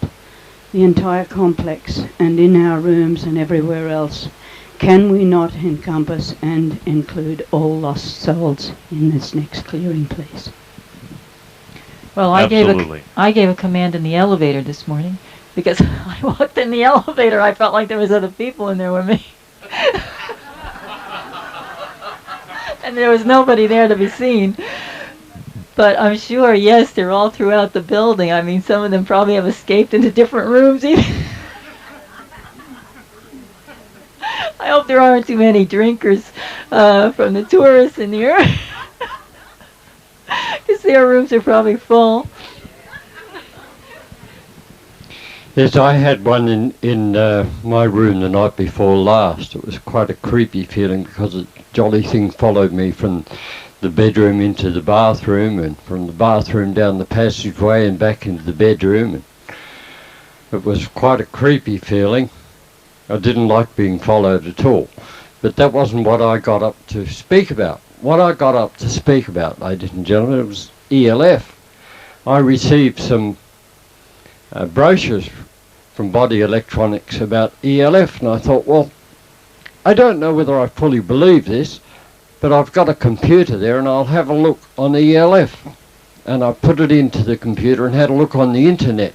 the entire complex and in our rooms and everywhere else. Can we not encompass and include all lost souls in this next clearing, please? Well, I gave a command in the elevator this morning, because I walked in the elevator, I felt like there was other people in there with me. And there was nobody there to be seen. But I'm sure, yes, they're all throughout the building. I mean, some of them probably have escaped into different rooms even. I hope there aren't too many drinkers from the tourists in here, because their rooms are probably full. Yes, I had one in my room the night before last. It was quite a creepy feeling, because a jolly thing followed me from the bedroom into the bathroom, and from the bathroom down the passageway and back into the bedroom. And it was quite a creepy feeling. I didn't like being followed at all. But that wasn't what I got up to speak about. What I got up to speak about, ladies and gentlemen, it was ELF. I received some brochures from Body Electronics about ELF, and I thought, well, I don't know whether I fully believe this, but I've got a computer there and I'll have a look on ELF. And I put it into the computer and had a look on the internet,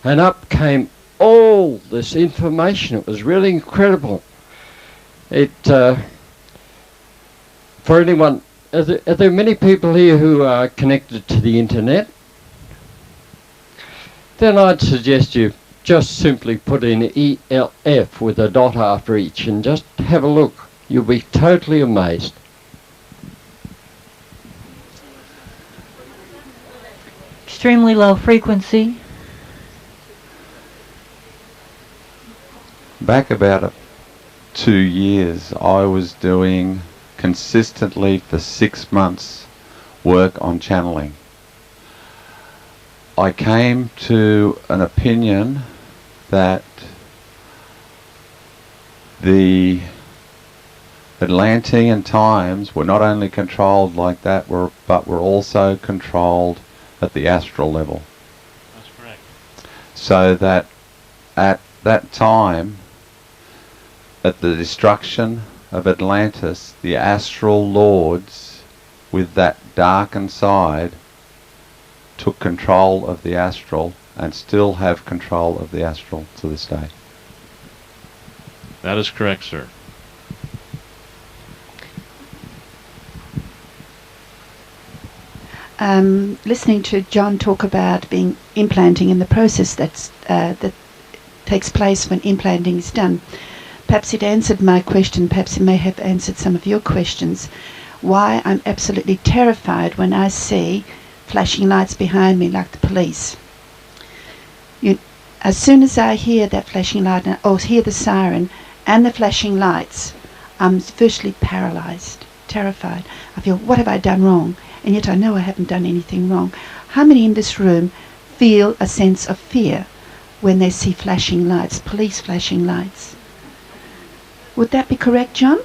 and up came all this information. It was really incredible. It for anyone, are there many people here who are connected to the internet? Then I'd suggest you just simply put in ELF with a dot after each and just have a look. You'll be totally amazed. extremely low frequency? Back about 2 years, I was doing consistently for 6 months work on channeling. I came to an opinion that the Atlantean times were not only controlled like that, but were also controlled at the astral level. That's correct. So that at that time, at the destruction of Atlantis, the astral lords with that darkened side took control of the astral and still have control of the astral to this day. That is correct, sir. Listening to John talk about being implanting and the process that takes place when implanting is done, perhaps it answered my question, perhaps it may have answered some of your questions, why I'm absolutely terrified when I see flashing lights behind me like the police. As soon as I hear that flashing light or hear the siren and the flashing lights, I'm virtually paralyzed, terrified. I feel, what have I done wrong? And yet I know I haven't done anything wrong. How many in this room feel a sense of fear when they see flashing lights, police flashing lights? Would that be correct, John?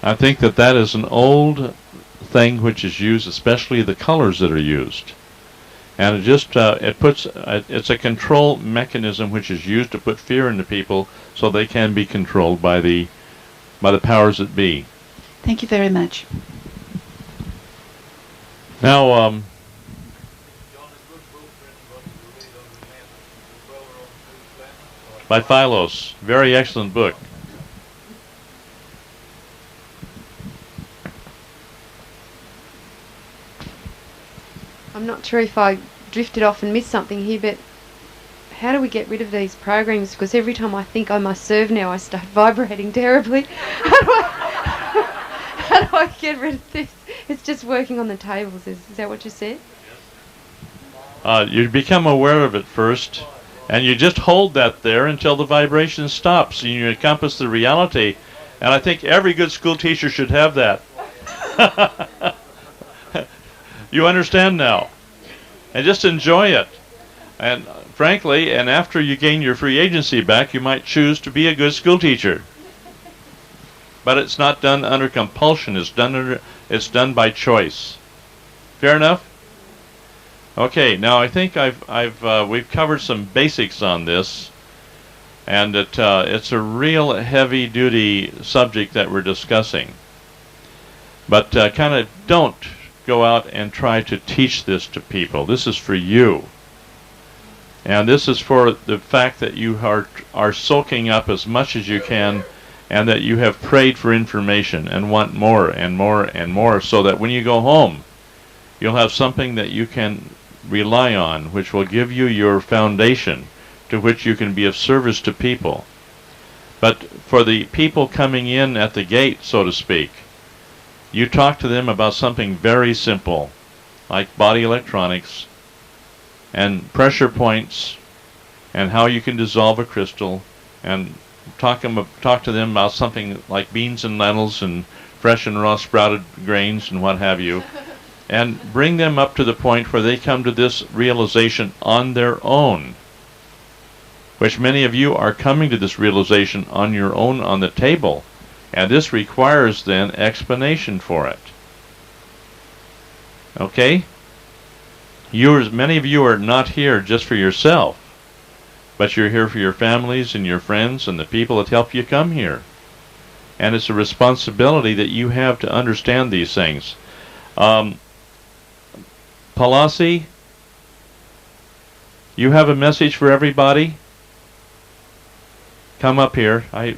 I think that is an old thing which is used, especially the colors that are used. And it just it's a control mechanism which is used to put fear into people so they can be controlled by the powers that be. Thank you very much. Now, by Philos, very excellent book. I'm not sure if I drifted off and missed something here, but how do we get rid of these programs? Because every time I think I must serve now, I start vibrating terribly. How do I get rid of this? It's just working on the tables. Is that what you said? You become aware of it first, and you just hold that there until the vibration stops, and you encompass the reality. And I think every good school teacher should have that. You understand now, and just enjoy it. And frankly, and after you gain your free agency back, you might choose to be a good school teacher. But it's not done under compulsion. It's done by choice. Fair enough? Okay. Now I think we've covered some basics on this, and it's a real heavy-duty subject that we're discussing. But kind of don't go out and try to teach this to people. This is for you. And this is for the fact that you are soaking up as much as you can, and that you have prayed for information and want more and more and more, so that when you go home, you'll have something that you can rely on, which will give you your foundation to which you can be of service to people. But for the people coming in at the gate, so to speak, you talk to them about something very simple, like body electronics and pressure points and how you can dissolve a crystal, and talk to them about something like beans and lentils and fresh and raw sprouted grains and what have you, and bring them up to the point where they come to this realization on their own, which many of you are coming to this realization on your own on the table. And this requires then explanation for it. Okay? Many of you are not here just for yourself, but you're here for your families and your friends and the people that help you come here. And it's a responsibility that you have to understand these things. Palasi, you have a message for everybody? Come up here. I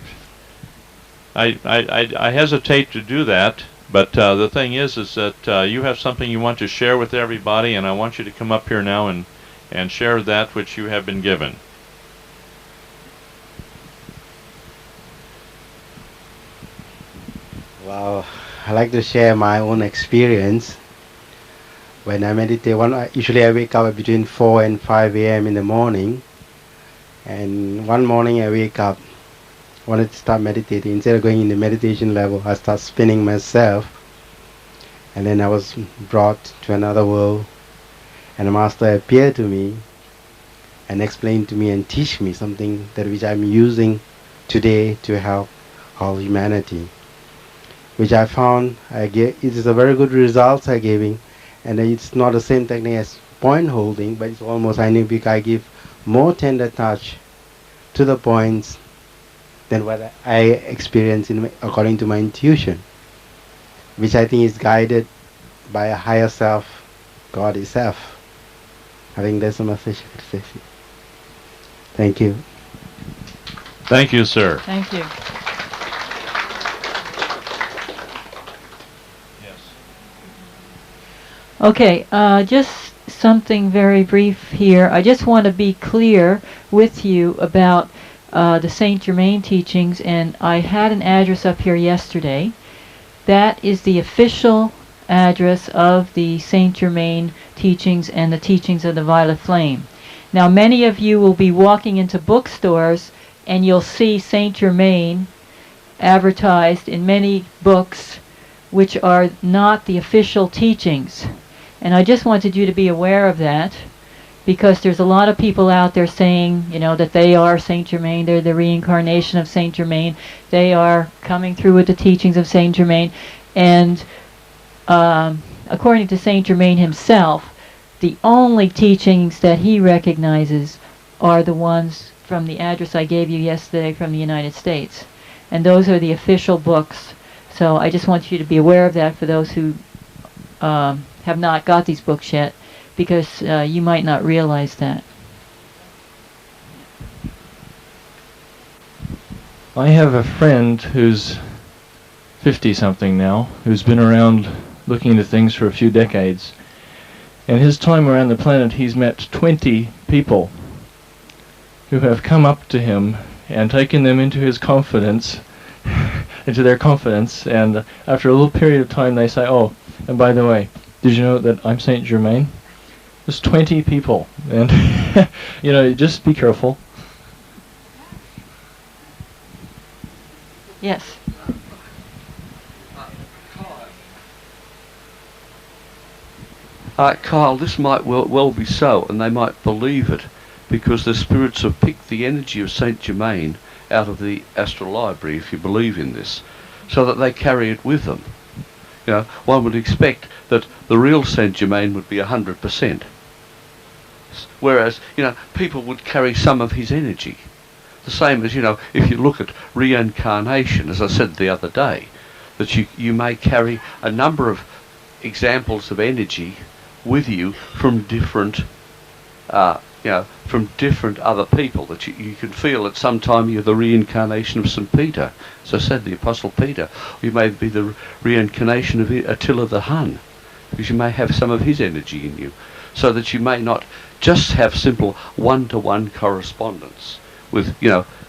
hesitate to do that, but the thing is that you have something you want to share with everybody, and I want you to come up here now and share that which you have been given. Well, I like to share my own experience. when I meditate, usually I wake up between 4 and 5 a.m. in the morning. And one morning I wake up, wanted to start meditating. Instead of going in the meditation level, I start spinning myself. And then I was brought to another world. And the master appeared to me and explained to me and teach me something that which I'm using today to help all humanity. Which I found it is a very good result I giving, and it's not the same technique as point holding, but it's almost I think I give more tender touch to the points than what I experience according to my intuition, which I think is guided by a higher self, God itself. I think that's a message I could say. Thank you. Thank you, sir. Thank you. Okay, just something very brief here. I just want to be clear with you about the Saint Germain teachings, and I had an address up here yesterday. That is the official address of the Saint Germain teachings and the teachings of the Violet Flame. Now, many of you will be walking into bookstores and you'll see Saint Germain advertised in many books which are not the official teachings. And I just wanted you to be aware of that, because there's a lot of people out there saying, that they are Saint Germain, they're the reincarnation of Saint Germain, they are coming through with the teachings of Saint Germain, and according to Saint Germain himself, the only teachings that he recognizes are the ones from the address I gave you yesterday from the United States. And those are the official books. So I just want you to be aware of that for those who have not got these books yet, because you might not realize that. I have a friend who's 50-something now, who's been around looking into things for a few decades. In his time around the planet, he's met 20 people who have come up to him and taken them into his confidence, into their confidence, and after a little period of time they say, oh, and by the way, did you know that I'm Saint Germain? There's 20 people, and just be careful. Yes. Kyle, this might well be so, and they might believe it, because the spirits have picked the energy of Saint Germain out of the astral library, if you believe in this, so that they carry it with them. One would expect that the real Saint Germain would be 100%, whereas people would carry some of his energy. The same as if you look at reincarnation, as I said the other day, that you may carry a number of examples of energy with you from different from different other people, that you can feel at some time you're the reincarnation of St. Peter, as I said, the Apostle Peter. You may be the reincarnation of Attila the Hun, because you may have some of his energy in you, so that you may not just have simple one-to-one correspondence with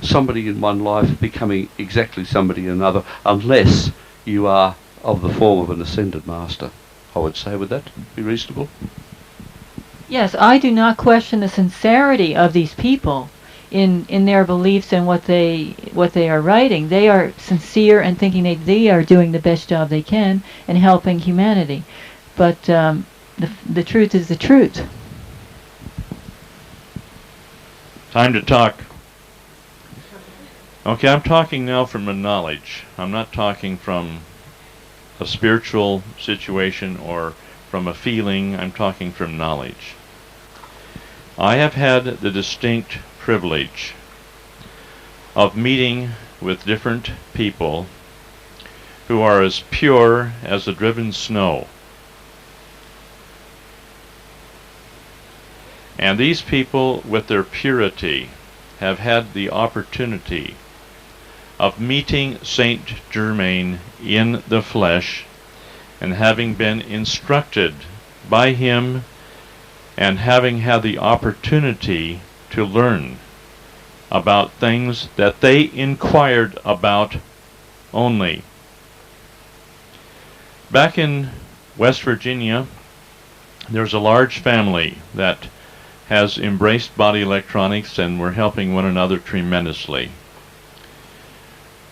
somebody in one life becoming exactly somebody in another, unless you are of the form of an ascended master. I would say, would that be reasonable? Yes, I do not question the sincerity of these people in their beliefs and what they are writing. They are sincere and thinking they are doing the best job they can and helping humanity. But the truth is the truth. Time to talk. Okay, I'm talking now from a knowledge. I'm not talking from a spiritual situation or from a feeling. I'm talking from knowledge. I have had the distinct privilege of meeting with different people who are as pure as the driven snow. And these people, with their purity, have had the opportunity of meeting Saint Germain in the flesh, and having been instructed by him, and having had the opportunity to learn about things that they inquired about only. Back in West Virginia, there's a large family that has embraced body electronics, and we're helping one another tremendously.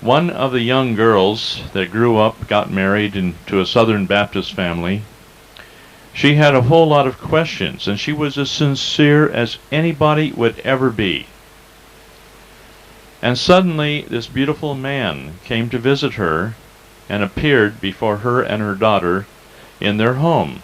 One of the young girls that grew up, got married into a Southern Baptist family, she had a whole lot of questions, and she was as sincere as anybody would ever be. And suddenly this beautiful man came to visit her and appeared before her and her daughter in their home,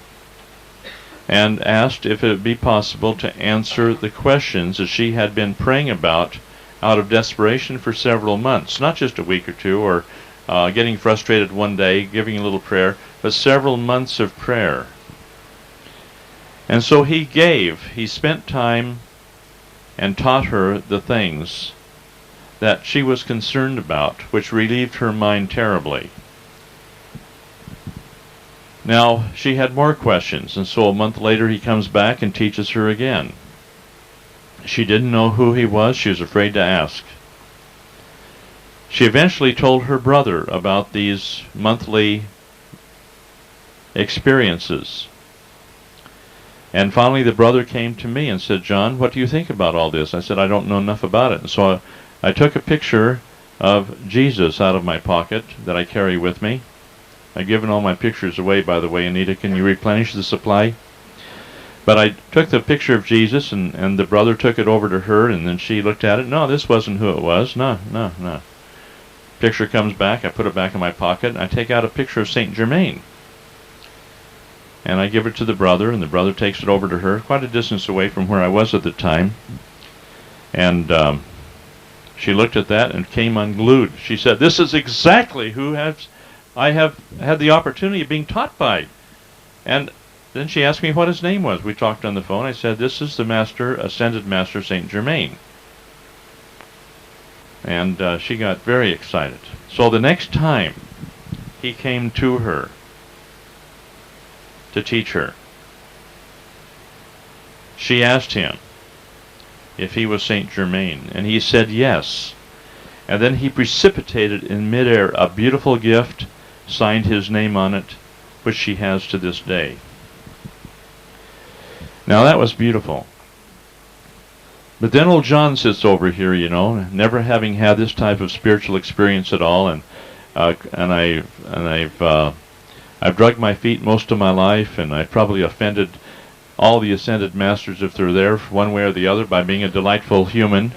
and asked if it would be possible to answer the questions that she had been praying about out of desperation for several months. Not just a week or two, or getting frustrated one day, giving a little prayer, but several months of prayer. And so he spent time and taught her the things that she was concerned about, which relieved her mind terribly. Now, she had more questions, and so a month later he comes back and teaches her again. She didn't know who he was. She was afraid to ask. She eventually told her brother about these monthly experiences. And finally the brother came to me and said, "John, what do you think about all this?" I said, "I don't know enough about it." And so I took a picture of Jesus out of my pocket that I carry with me. I've given all my pictures away, by the way. Anita, can you replenish the supply? But I took the picture of Jesus, and the brother took it over to her, and then she looked at it. No, this wasn't who it was. No. Picture comes back. I put it back in my pocket, and I take out a picture of Saint Germain. And I give it to the brother, and the brother takes it over to her, quite a distance away from where I was at the time. And she looked at that and came unglued. She said, "This is exactly who I have had the opportunity of being taught by." And then she asked me what his name was. We talked on the phone. I said, "This is the Master, Ascended Master Saint Germain." And she got very excited. So the next time he came to her to teach her, she asked him if he was Saint Germain, and he said yes. And then he precipitated in midair a beautiful gift, signed his name on it, which she has to this day. Now that was beautiful. But then old John sits over here, you know, never having had this type of spiritual experience at all, and I've drugged my feet most of my life, and I've probably offended all the ascended masters if they're there, one way or the other, by being a delightful human,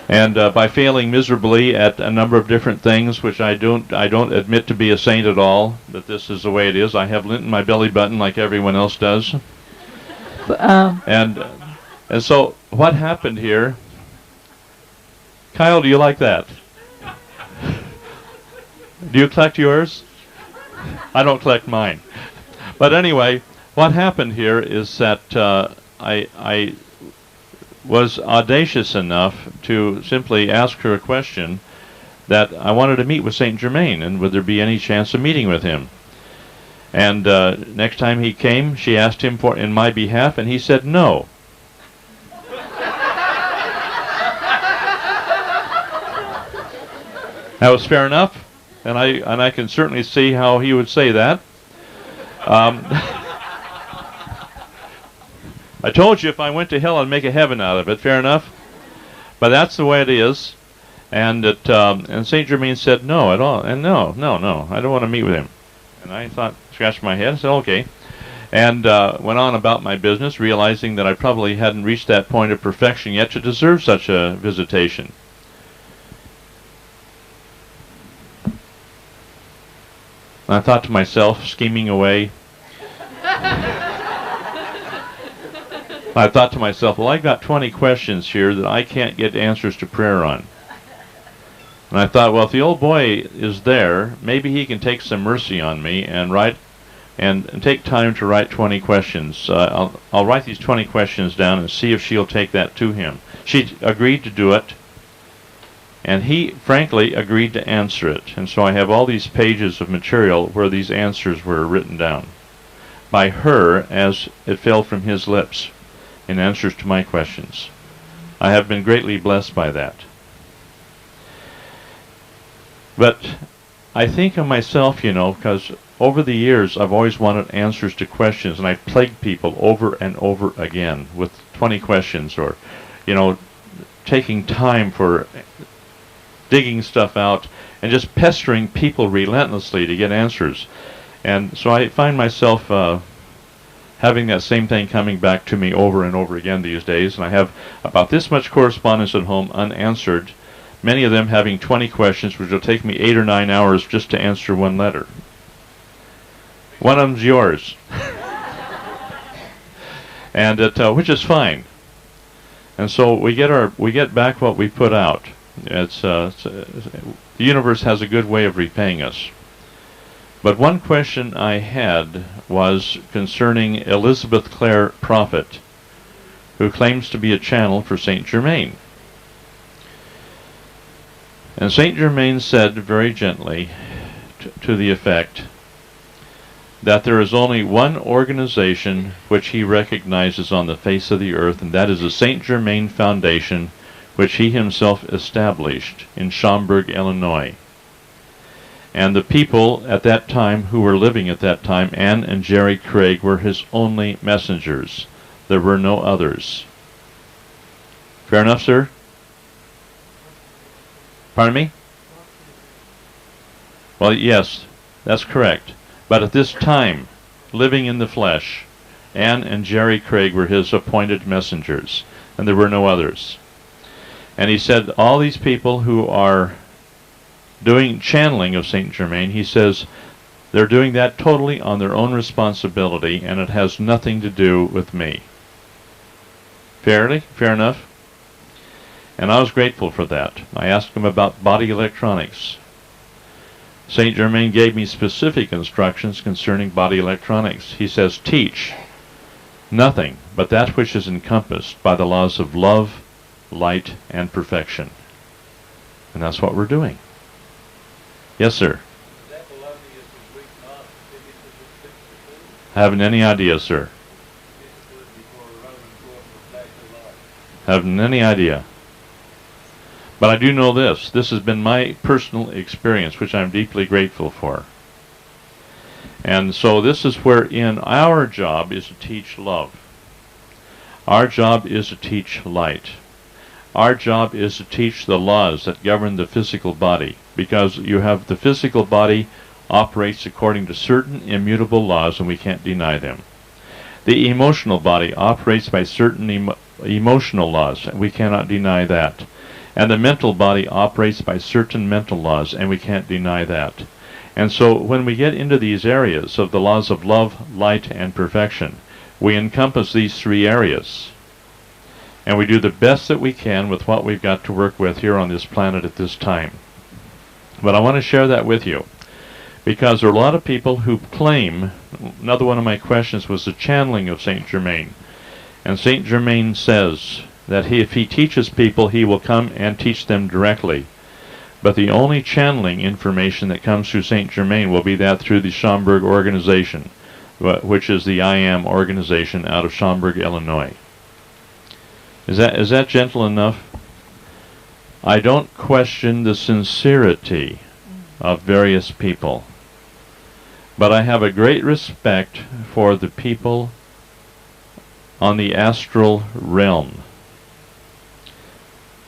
and by failing miserably at a number of different things, which I don't admit to be a saint at all. But this is the way it is. I have lint in my belly button like everyone else does. And so what happened here? Kyle, do you like that? Do you collect yours? I don't collect mine. But anyway, what happened here is that I was audacious enough to simply ask her a question, that I wanted to meet with Saint Germain, and would there be any chance of meeting with him. And next time he came, she asked him in my behalf, and he said no. That was fair enough, and I can certainly see how he would say that. I told you if I went to hell, I'd make a heaven out of it. Fair enough, but that's the way it is. And Saint Germain said no at all, and no, I don't want to meet with him. And I thought, scratched my head, I said okay, and went on about my business, realizing that I probably hadn't reached that point of perfection yet to deserve such a visitation. And I thought to myself, scheming away, I thought to myself, well, I've got 20 questions here that I can't get answers to prayer on. And I thought, well, if the old boy is there, maybe he can take some mercy on me and write, and take time to write 20 questions. I'll write these 20 questions down and see if she'll take that to him. She agreed to do it, and he, frankly, agreed to answer it. And so I have all these pages of material where these answers were written down by her as it fell from his lips in answers to my questions. I have been greatly blessed by that. But I think of myself, because over the years I've always wanted answers to questions, and I've plagued people over and over again with 20 questions, or, taking time for digging stuff out and just pestering people relentlessly to get answers. And so I find myself having that same thing coming back to me over and over again these days, and I have about this much correspondence at home unanswered, many of them having 20 questions, which will take me 8 or 9 hours just to answer one letter. One of them's yours. And which is fine. And so we get back what we put out. The universe has a good way of repaying us. But one question I had was concerning Elizabeth Clare Prophet, who claims to be a channel for Saint Germain. And Saint Germain said very gently, to the effect that there is only one organization which he recognizes on the face of the earth, and that is the Saint Germain Foundation, which he himself established in Schaumburg, Illinois. And the people at that time who were living at that time, Anne and Jerry Craig, were his only messengers. There were no others. Fair enough, sir? Pardon me? Well, yes, that's correct. But at this time, living in the flesh, Anne and Jerry Craig were his appointed messengers, and there were no others. And he said, all these people who are doing channeling of Saint Germain, he says, they're doing that totally on their own responsibility, and it has nothing to do with me. Fair enough? And I was grateful for that. I asked him about body electronics. Saint Germain gave me specific instructions concerning body electronics. He says, teach nothing but that which is encompassed by the laws of love, light, and perfection. And that's what we're doing. Yes, sir. Haven't any idea, sir. Haven't any idea. But I do know this. This has been my personal experience, which I'm deeply grateful for. And so this is wherein our job is to teach love. Our job is to teach light. Our job is to teach the laws that govern the physical body, because you have the physical body operates according to certain immutable laws, and we can't deny them. The emotional body operates by certain emotional laws, and we cannot deny that. And the mental body operates by certain mental laws, and we can't deny that. And so when we get into these areas of the laws of love, light, and perfection, we encompass these three areas. And we do the best that we can with what we've got to work with here on this planet at this time. But I want to share that with you, because there are a lot of people who claim, another one of my questions was the channeling of Saint Germain. And Saint Germain says that if he teaches people, he will come and teach them directly. But the only channeling information that comes through Saint Germain will be that through the Schaumburg organization, which is the I Am organization out of Schaumburg, Illinois. Is that gentle enough? I don't question the sincerity of various people, but I have a great respect for the people on the astral realm.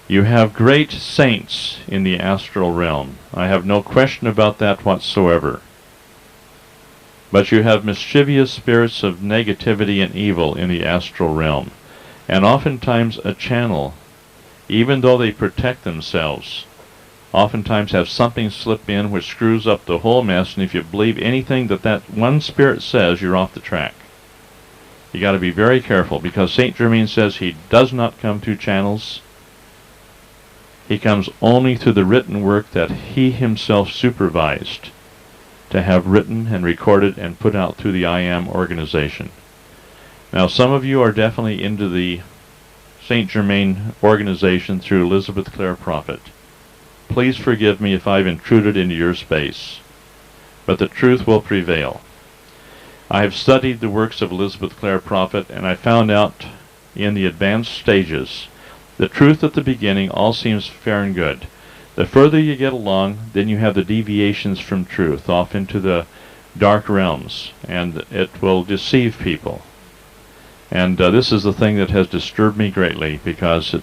You have great saints in the astral realm. I have no question about that whatsoever. But you have mischievous spirits of negativity and evil in the astral realm. And oftentimes a channel, even though they protect themselves, oftentimes have something slip in which screws up the whole mess, and if you believe anything that one spirit says, you're off the track. You got to be very careful, because Saint Germain says he does not come through channels. He comes only through the written work that he himself supervised to have written and recorded and put out through the I Am organization. Now, some of you are definitely into the Saint Germain organization through Elizabeth Clare Prophet. Please forgive me if I've intruded into your space, but the truth will prevail. I have studied the works of Elizabeth Clare Prophet, and I found out in the advanced stages, the truth at the beginning all seems fair and good. The further you get along, then you have the deviations from truth, off into the dark realms, and it will deceive people. And this is the thing that has disturbed me greatly, because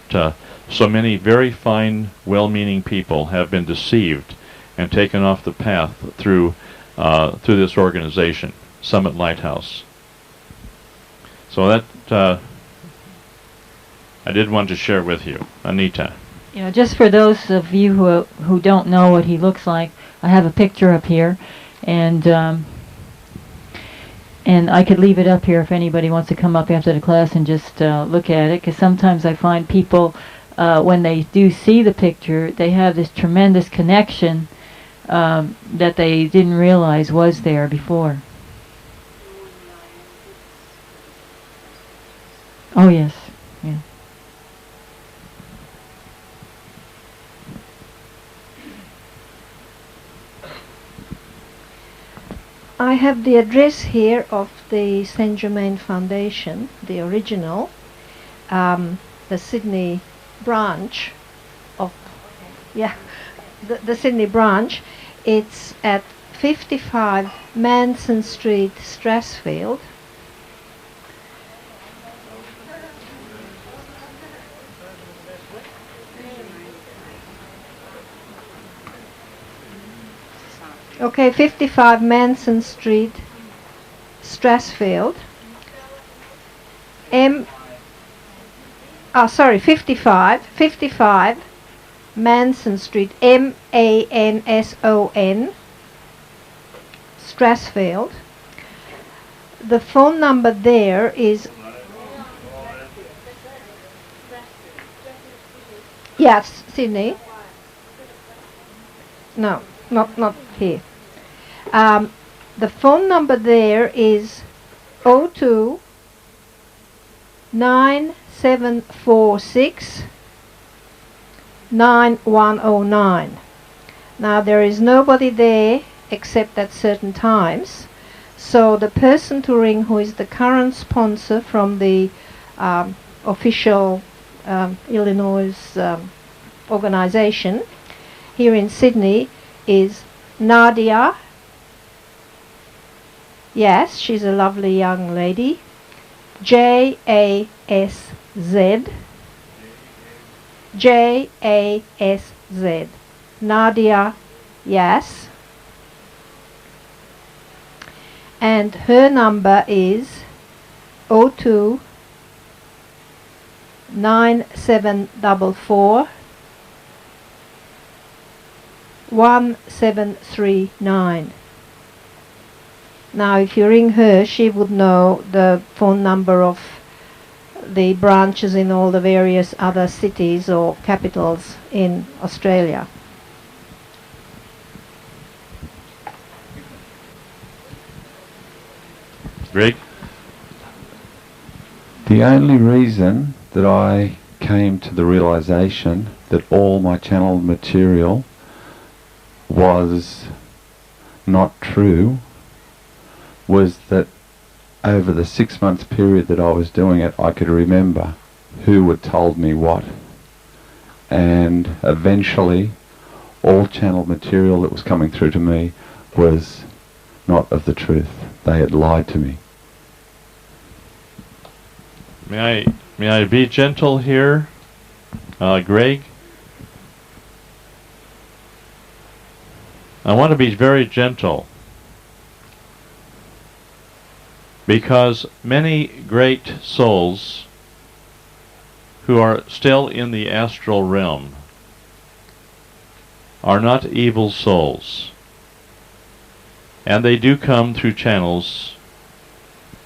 so many very fine, well-meaning people have been deceived and taken off the path through this organization, Summit Lighthouse. So that I did want to share with you. Anita. You know, just for those of you who don't know what he looks like, I have a picture up here, and I could leave it up here if anybody wants to come up after the class and just look at it, because sometimes I find people, when they do see the picture, they have this tremendous connection that they didn't realize was there before. Oh, yes. Yeah. I have the address here of the Saint Germain Foundation, the original, the Sydney branch of, yeah, the Sydney branch. It's at 55 Manson Street, Strathfield. Okay, 55 Manson Street, Strathfield. 55 Manson Street, Manson, Strathfield. The phone number there is, yes, Sydney. No, not here. The phone number there is 02 9746 9109. Now there is nobody there except at certain times, so the person to ring, who is the current sponsor from the official Illinois organization here in Sydney, is Nadia. Yes, she's a lovely young lady. JASZ. JASZ. Nadia, yes. And her number is 02 9744 1739. Now, if you ring her, she would know the phone number of the branches in all the various other cities or capitals in Australia. Greg? The only reason that I came to the realization that all my channel material was not true was that over the 6 month period that I was doing it, I could remember who had told me what, and eventually all channel material that was coming through to me was not of the truth. They had lied to me. May I be gentle here, Greg? I want to be very gentle, because many great souls who are still in the astral realm are not evil souls, and they do come through channels,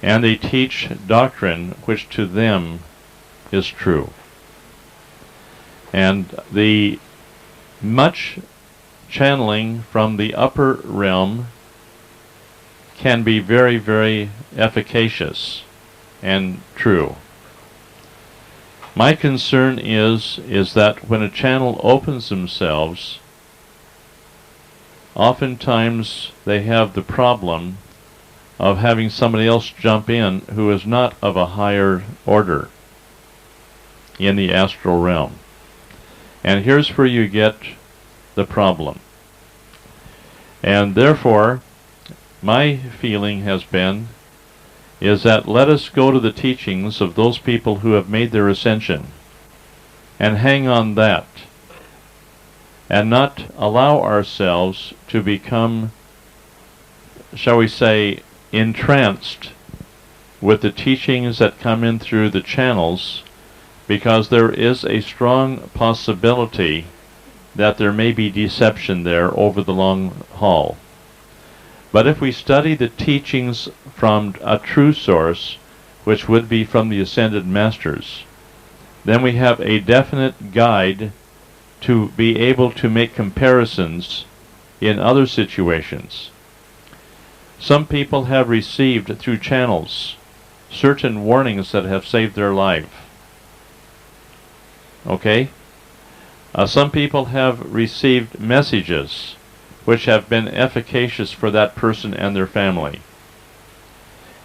and they teach doctrine which to them is true. And the much channeling from the upper realm can be very, very efficacious and true. My concern is that when a channel opens themselves, oftentimes they have the problem of having somebody else jump in who is not of a higher order in the astral realm. And here's where you get the problem. And therefore, my feeling has been is that let us go to the teachings of those people who have made their ascension and hang on that, and not allow ourselves to become, shall we say, entranced with the teachings that come in through the channels, because there is a strong possibility that there may be deception there over the long haul. But if we study the teachings from a true source, which would be from the Ascended Masters, then we have a definite guide to be able to make comparisons in other situations. Some people have received through channels certain warnings that have saved their life. Okay? Some people have received messages which have been efficacious for that person and their family.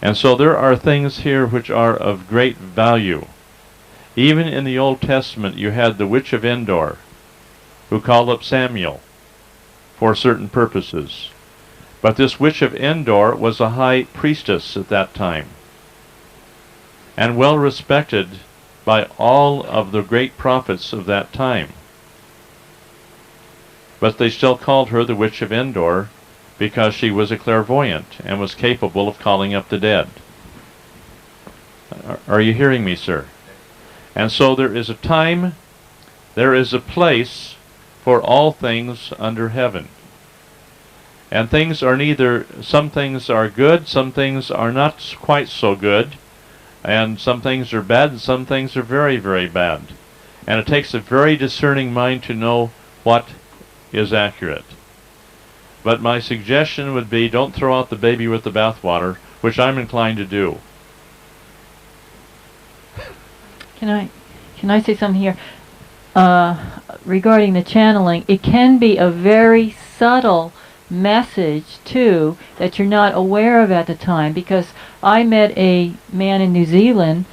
And so there are things here which are of great value. Even in the Old Testament you had the witch of Endor, who called up Samuel for certain purposes. But this witch of Endor was a high priestess at that time, and well respected by all of the great prophets of that time. But they still called her the witch of Endor because she was a clairvoyant and was capable of calling up the dead. Are you hearing me, sir? And so there is a time, there is a place for all things under heaven. And things are neither, some things are good, some things are not quite so good, and some things are bad, and some things are very, very bad. And it takes a very discerning mind to know what is accurate. But my suggestion would be, don't throw out the baby with the bathwater, which I'm inclined to do. Can I say something here? Regarding the channeling, it can be a very subtle message too that you're not aware of at the time, because I met a man in New Zealand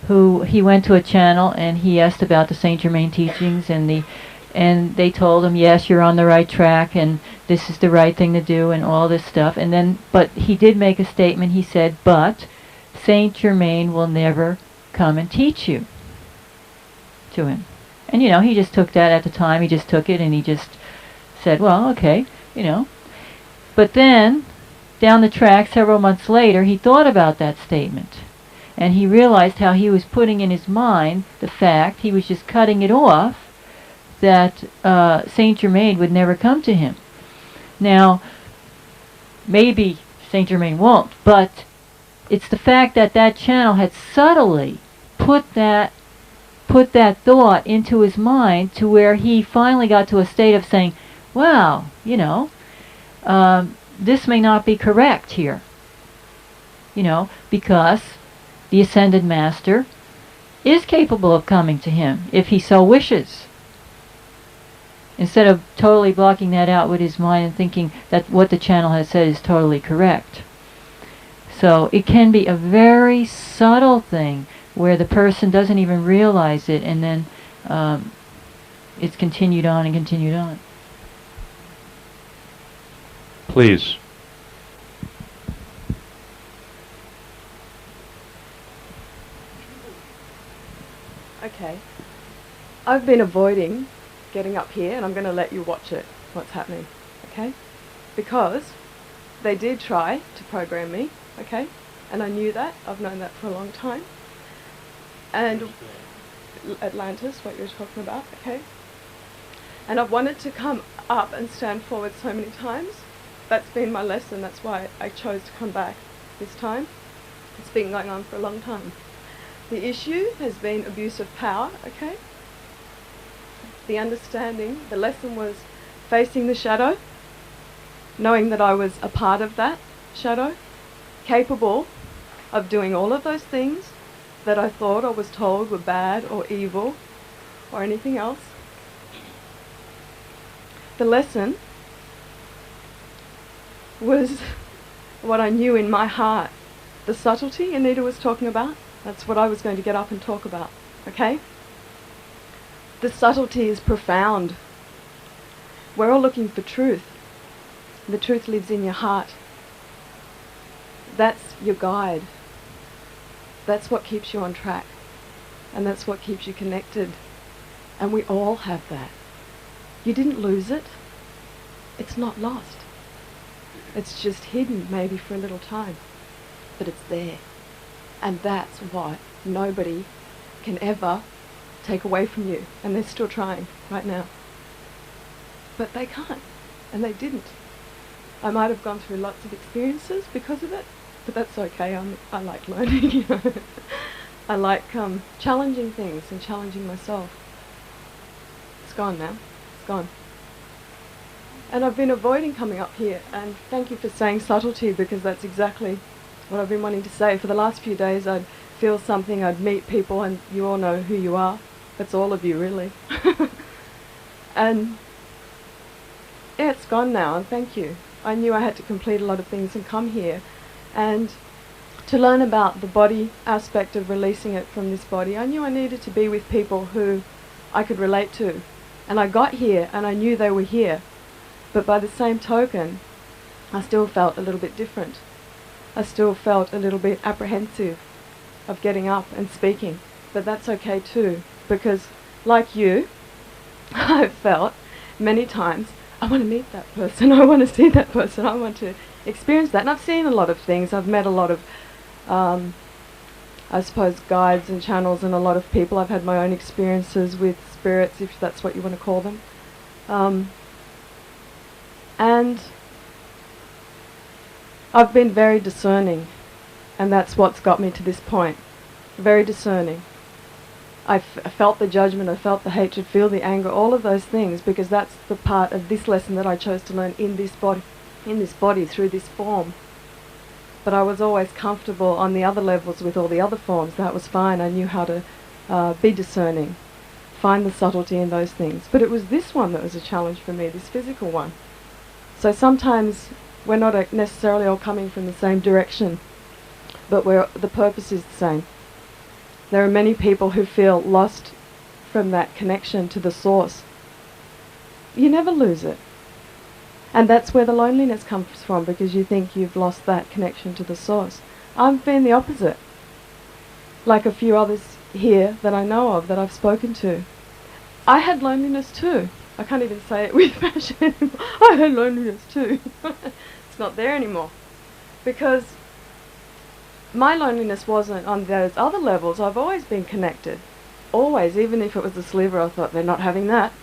who he went to a channel and he asked about the Saint Germain teachings, and they told him, yes, you're on the right track and this is the right thing to do and all this stuff. And then, but he did make a statement. He said, but Saint Germain will never come and teach you, to him. And he just took that at the time. He just took it and he just said, well, okay, But then, down the track, several months later, he thought about that statement. And he realized how he was putting in his mind the fact, he was just cutting it off, that Saint Germain would never come to him. Now, maybe Saint Germain won't, but it's the fact that that channel had subtly put that thought into his mind to where he finally got to a state of saying, wow, this may not be correct here. Because the Ascended Master is capable of coming to him if he so wishes. Instead of totally blocking that out with his mind and thinking that what the channel has said is totally correct. So it can be a very subtle thing where the person doesn't even realize it, and then it's continued on and continued on. Please. Okay. I've been avoiding getting up here, and I'm going to let you watch it, what's happening, okay? Because they did try to program me, okay? And I knew that. I've known that for a long time. And Atlantis, what you were talking about, okay? And I've wanted to come up and stand forward so many times. That's been my lesson. That's why I chose to come back this time. It's been going on for a long time. The issue has been abuse of power, okay? The understanding, the lesson was facing the shadow, knowing that I was a part of that shadow, capable of doing all of those things that I thought or was told were bad or evil or anything else. The lesson was what I knew in my heart. The subtlety Anita was talking about, that's what I was going to get up and talk about, okay? The subtlety is profound. We're all looking for truth. The truth lives in your heart. That's your guide. That's what keeps you on track. And that's what keeps you connected. And we all have that. You didn't lose it. It's not lost. It's just hidden maybe for a little time. But it's there. And that's what nobody can ever take away from you. And they're still trying right now. But they can't. And they didn't. I might have gone through lots of experiences because of it. But that's okay. I like learning, you know. I like challenging things and challenging myself. It's gone now. It's gone. And I've been avoiding coming up here. And thank you for saying subtlety, because that's exactly what I've been wanting to say. For the last few days I'd feel something, I'd meet people, and you all know who you are. That's all of you, really. And yeah, it's gone now, and thank you. I knew I had to complete a lot of things and come here. And to learn about the body aspect of releasing it from this body, I knew I needed to be with people who I could relate to. And I got here and I knew they were here. But by the same token, I still felt a little bit different. I still felt a little bit apprehensive of getting up and speaking. But that's okay too, because like you, I've felt many times, I want to meet that person, I want to see that person, I want to experience that. And I've seen a lot of things. I've met a lot of, I suppose, guides and channels and a lot of people. I've had my own experiences with spirits, if that's what you want to call them. And I've been very discerning, and that's what's got me to this point. Very discerning. I felt the judgment, I felt the hatred, feel the anger, all of those things, because that's the part of this lesson that I chose to learn in this body, through this form. But I was always comfortable on the other levels with all the other forms. That was fine. I knew how to be discerning, find the subtlety in those things. But it was this one that was a challenge for me, this physical one. So sometimes we're not necessarily all coming from the same direction, but the purpose is the same. There are many people who feel lost from that connection to the source. You never lose it. And that's where the loneliness comes from, because you think you've lost that connection to the source. I've been the opposite. Like a few others here that I know of, that I've spoken to. I had loneliness too. I can't even say it with passion. I had loneliness too. It's not there anymore. Because my loneliness wasn't on those other levels. I've always been connected. Always. Even if it was a sliver, I thought, they're not having that.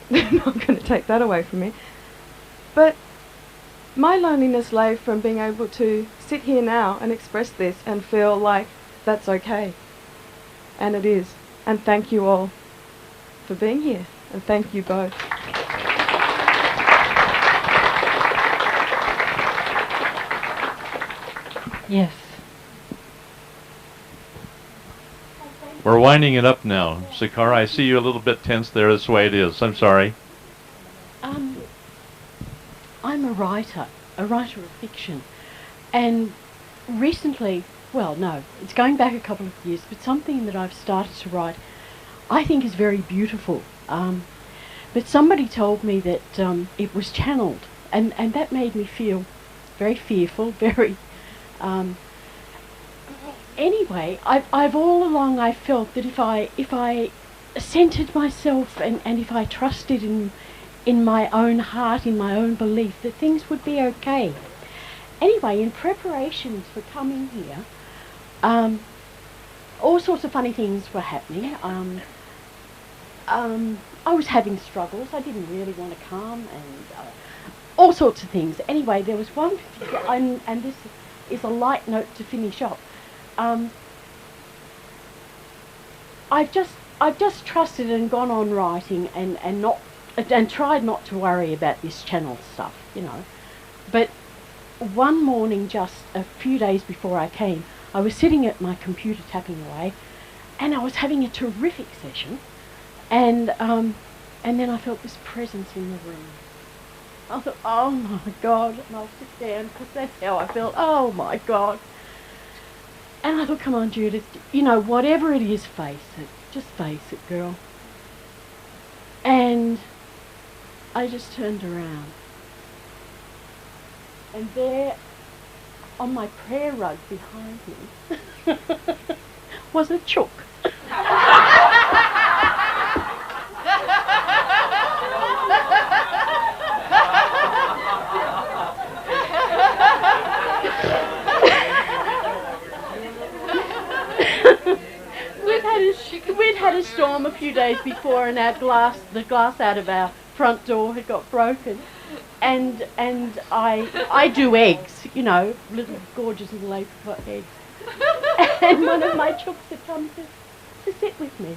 They're not going to take that away from me. But my loneliness lay from being able to sit here now and express this and feel like that's okay. And it is. And thank you all for being here. And thank you both. Yes. We're winding it up now. Sakara, I see you a little bit tense there. That's the way it is. I'm sorry. I'm a writer of fiction. And recently, well, no, it's going back a couple of years, but something that I've started to write I think is very beautiful. But somebody told me that it was channeled, and that made me feel very fearful, very... Anyway, I've all along I felt that if I centered myself and if I trusted in my own heart, in my own belief, that things would be okay. Anyway, in preparations for coming here, all sorts of funny things were happening. I was having struggles. I didn't really want to come, and all sorts of things. Anyway, there was one particular, and this is a light note to finish off. I've just trusted and gone on writing and tried not to worry about this channel stuff, you know. But one morning, just a few days before I came, I was sitting at my computer tapping away, and I was having a terrific session, and then I felt this presence in the room. I thought, oh my God, and I'll sit down because that's how I felt. Oh my God. And I thought, come on, Judith, you know, whatever it is, face it. Just face it, girl. And I just turned around. And there, on my prayer rug behind me, was a chook. We'd had a storm a few days before, and the glass out of our front door had got broken. And I do eggs, you know, little gorgeous little apricot eggs. And one of my chooks had come to sit with me.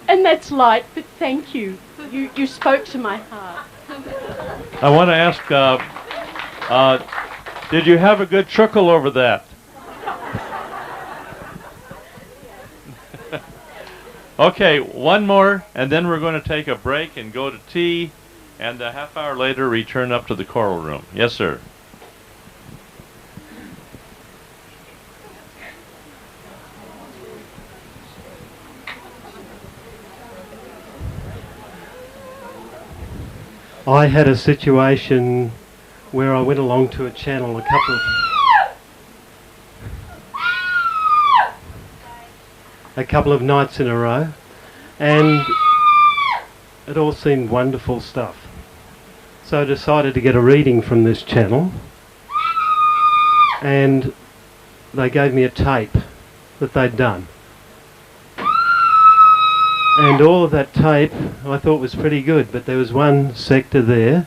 And that's light, but thank you. You spoke to my heart. I want to ask, did you have a good chuckle over that? Okay, one more, and then we're going to take a break and go to tea, and a half hour later return up to the choral room. Yes, sir. I had a situation where I went along to a channel a couple of nights in a row, and it all seemed wonderful stuff. So I decided to get a reading from this channel, and they gave me a tape that they'd done. And all of that tape I thought was pretty good, but there was one sector there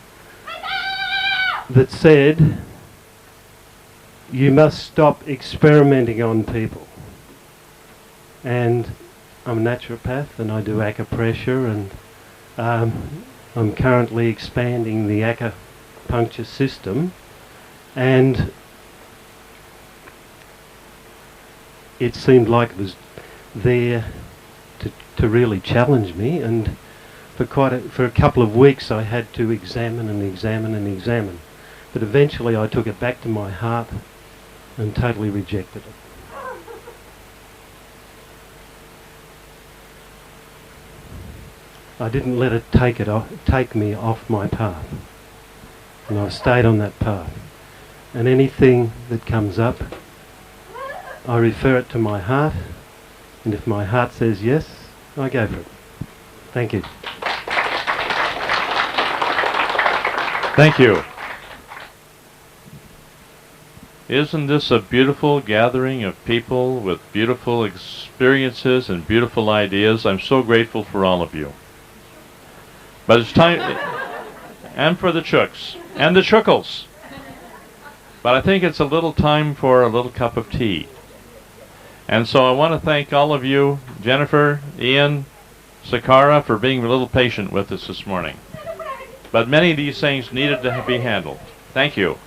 that said, you must stop experimenting on people. And I'm a naturopath and I do acupressure, and I'm currently expanding the acupuncture system, and it seemed like it was there to really challenge me, and for a couple of weeks I had to examine and examine and examine, but eventually I took it back to my heart and totally rejected it. I didn't let it take me off my path, and I've stayed on that path. And anything that comes up, I refer it to my heart, and if my heart says yes, I go for it. Thank you. Thank you. Isn't this a beautiful gathering of people with beautiful experiences and beautiful ideas? I'm so grateful for all of you. But it's time, and for the chooks, and the chookles. But I think it's a little time for a little cup of tea. And so I want to thank all of you, Jennifer, Ian, Sakara, for being a little patient with us this morning. But many of these things needed to be handled. Thank you.